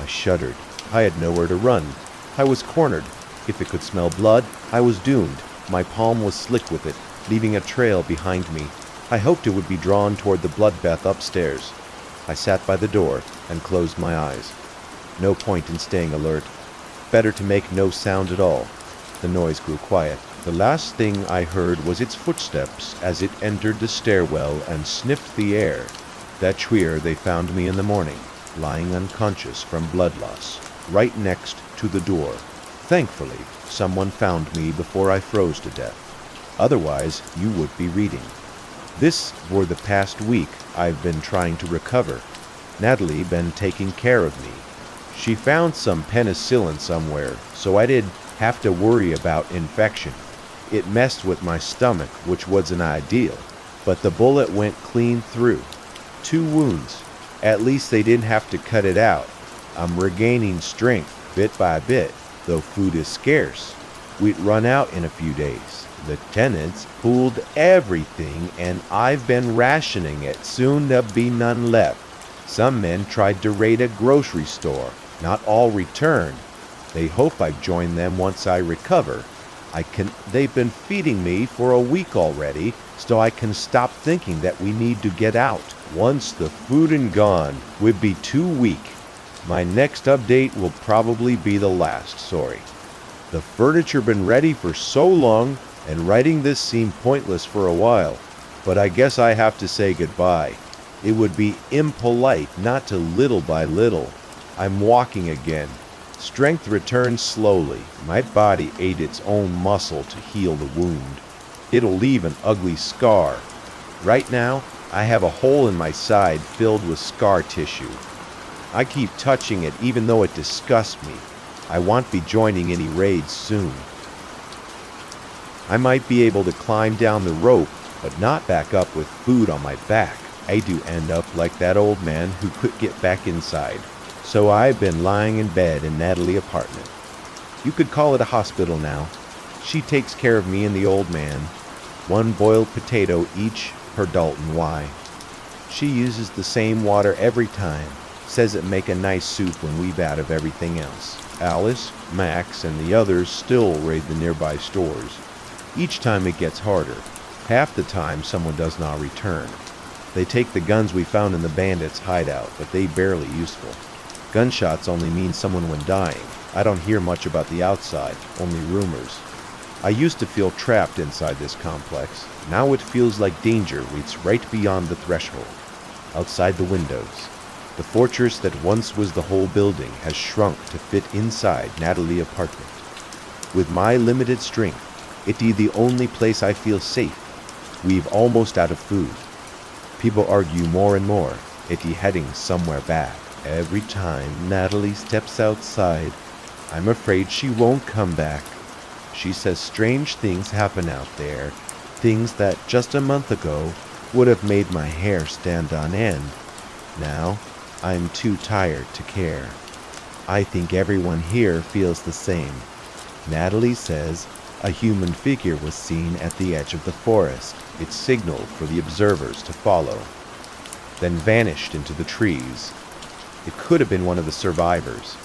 I shuddered. I had nowhere to run. I was cornered. If it could smell blood, I was doomed. My palm was slick with it, leaving a trail behind me. I hoped it would be drawn toward the bloodbath upstairs. I sat by the door and closed my eyes. No point in staying alert. Better to make no sound at all. The noise grew quiet. The last thing I heard was its footsteps as it entered the stairwell and sniffed the air. That's where they found me in the morning, lying unconscious from blood loss, right next to the door. Thankfully, someone found me before I froze to death. Otherwise, you would be reading. This for the past week I've been trying to recover. Natalie been taking care of me. She found some penicillin somewhere, so I didn't have to worry about infection. It messed with my stomach, which wasn't ideal, but the bullet went clean through. 2 wounds. At least they didn't have to cut it out. I'm regaining strength bit by bit, though food is scarce. We'd run out in a few days. The tenants pulled everything, and I've been rationing it. Soon there'll be none left. Some men tried to raid a grocery store. Not all returned. They hope I join them once I recover. They've been feeding me for a week already, so I can stop thinking that we need to get out. Once the food is gone, we'd be too weak. My next update will probably be the last, sorry. The furniture been ready for so long, and writing this seemed pointless for a while, but I guess I have to say goodbye. It would be impolite not to little by little. I'm walking again. Strength returns slowly. My body ate its own muscle to heal the wound. It'll leave an ugly scar. Right now, I have a hole in my side filled with scar tissue. I keep touching it even though it disgusts me. I won't be joining any raids soon. I might be able to climb down the rope, but not back up with food on my back. I do end up like that old man who could get back inside. So I've been lying in bed in Natalie's apartment. You could call it a hospital now. She takes care of me and the old man. 1 boiled potato each per Dalton. Why? She uses the same water every time. Says it make a nice soup when we've out of everything else. Alice, Max, and the others still raid the nearby stores. Each time it gets harder. Half the time someone does not return. They take the guns we found in the bandits' hideout, but they barely useful. Gunshots only mean someone when dying. I don't hear much about the outside, only rumors. I used to feel trapped inside this complex. Now it feels like danger reaches right beyond the threshold. Outside the windows. The fortress that once was the whole building has shrunk to fit inside Natalie's apartment. With my limited strength, it is the only place I feel safe. We've almost out of food. People argue more and more. It is heading somewhere bad. Every time Natalie steps outside, I'm afraid she won't come back. She says strange things happen out there, things that just a month ago would have made my hair stand on end. Now, I'm too tired to care. I think everyone here feels the same. Natalie says a human figure was seen at the edge of the forest. It signaled for the observers to follow, then vanished into the trees. It could have been one of the survivors.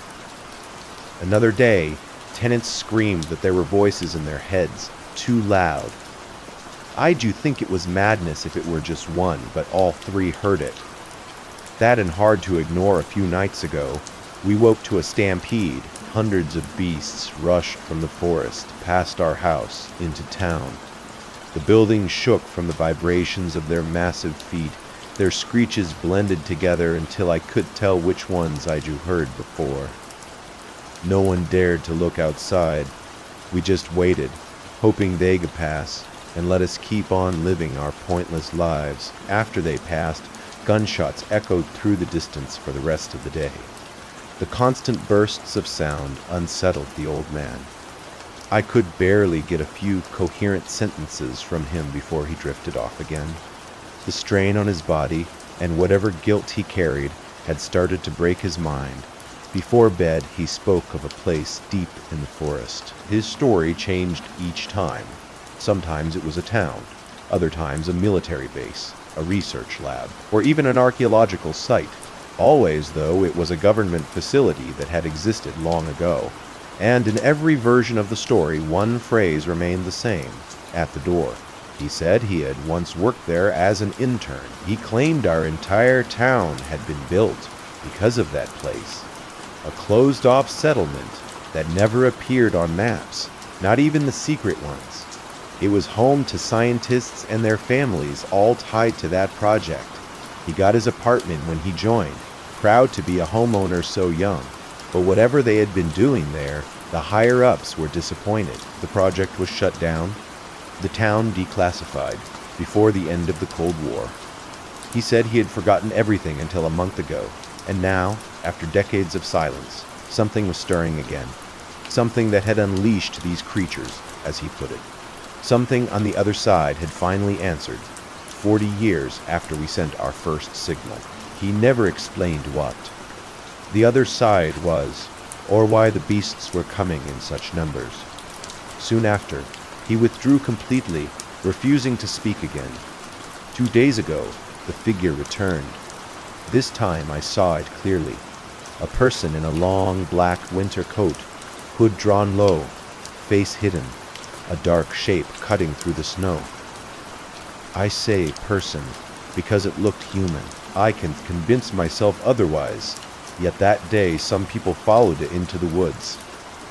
Another day, tenants screamed that there were voices in their heads, too loud. I do think it was madness if it were just one, but all 3 heard it. That and hard to ignore a few nights ago, we woke to a stampede. Hundreds of beasts rushed from the forest, past our house, into town. The building shook from the vibrations of their massive feet. Their screeches blended together until I could tell which ones I'd heard before. No one dared to look outside. We just waited, hoping they'd pass, and let us keep on living our pointless lives. After they passed, gunshots echoed through the distance for the rest of the day. The constant bursts of sound unsettled the old man. I could barely get a few coherent sentences from him before he drifted off again. The strain on his body, and whatever guilt he carried, had started to break his mind. Before bed, he spoke of a place deep in the forest. His story changed each time. Sometimes it was a town, other times a military base, a research lab, or even an archaeological site. Always, though, it was a government facility that had existed long ago. And in every version of the story, one phrase remained the same: at the door. He said he had once worked there as an intern. He claimed our entire town had been built because of that place. A closed-off settlement that never appeared on maps, not even the secret ones. It was home to scientists and their families, all tied to that project. He got his apartment when he joined, proud to be a homeowner so young. But whatever they had been doing there, the higher-ups were disappointed. The project was shut down, the town declassified, before the end of the Cold War. He said he had forgotten everything until a month ago, and now, after decades of silence, something was stirring again. Something that had unleashed these creatures, as he put it. Something on the other side had finally answered, 40 years after we sent our first signal. He never explained what the other side was, or why the beasts were coming in such numbers. Soon after, he withdrew completely, refusing to speak again. 2 days ago, the figure returned. This time I saw it clearly. A person in a long black winter coat, hood drawn low, face hidden, a dark shape cutting through the snow. I say person because it looked human. I can convince myself otherwise. Yet that day some people followed it into the woods.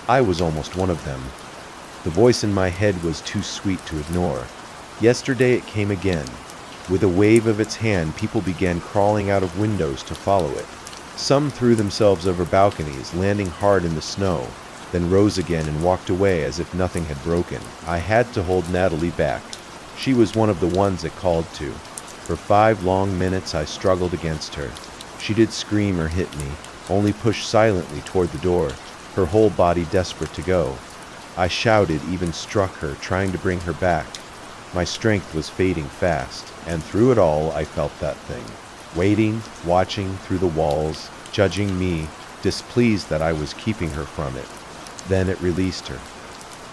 I was almost one of them. The voice in my head was too sweet to ignore. Yesterday it came again. With a wave of its hand, people began crawling out of windows to follow it. Some threw themselves over balconies, landing hard in the snow, then rose again and walked away as if nothing had broken. I had to hold Natalie back. She was one of the ones it called to. For 5 long minutes I struggled against her. She did scream or hit me, only pushed silently toward the door, her whole body desperate to go. I shouted, even struck her, trying to bring her back. My strength was fading fast, and through it all I felt that thing. Waiting, watching through the walls, judging me, displeased that I was keeping her from it. Then it released her.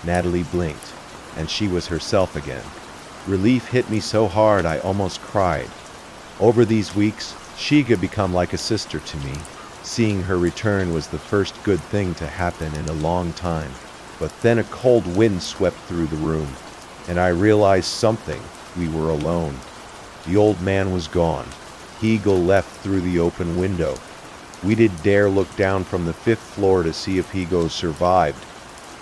Natalie blinked, and she was herself again. Relief hit me so hard I almost cried. Over these weeks, she could become like a sister to me. Seeing her return was the first good thing to happen in a long time. But then a cold wind swept through the room, and I realized something. We were alone. The old man was gone. Hegel left through the open window. We didn't dare look down from the 5th floor to see if Hego survived.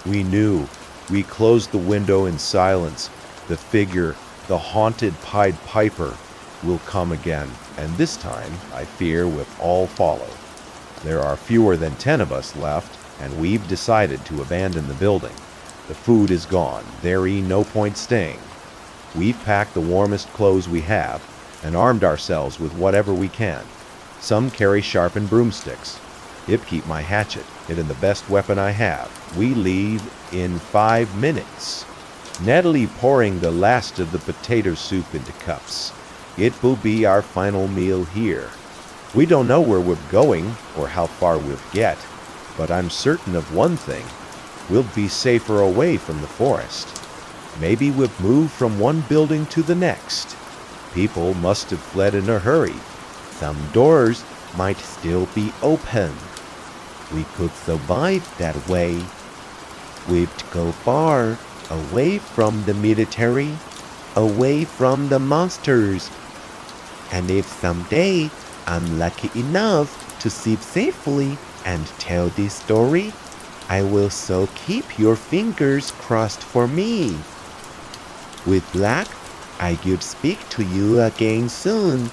We knew. We closed the window in silence. The figure, the haunted Pied Piper, will come again, and this time, I fear, will all follow. There are fewer than 10 of us left, and we've decided to abandon the building. The food is gone. There ain't no point staying. We've packed the warmest clothes we have, and armed ourselves with whatever we can. Some carry sharpened broomsticks. Ip keep my hatchet, it is the best weapon I have. We leave in 5 minutes. Natalie pouring the last of the potato soup into cups. It will be our final meal here. We don't know where we're going or how far we'll get, but I'm certain of one thing. We'll be safer away from the forest. Maybe we'll move from one building to the next. People must have fled in a hurry. Some doors might still be open. We could survive that way. We'd go far, away from the military, away from the monsters. And if someday I'm lucky enough to sleep safely and tell this story, I will so keep your fingers crossed for me. With luck, I could speak to you again soon.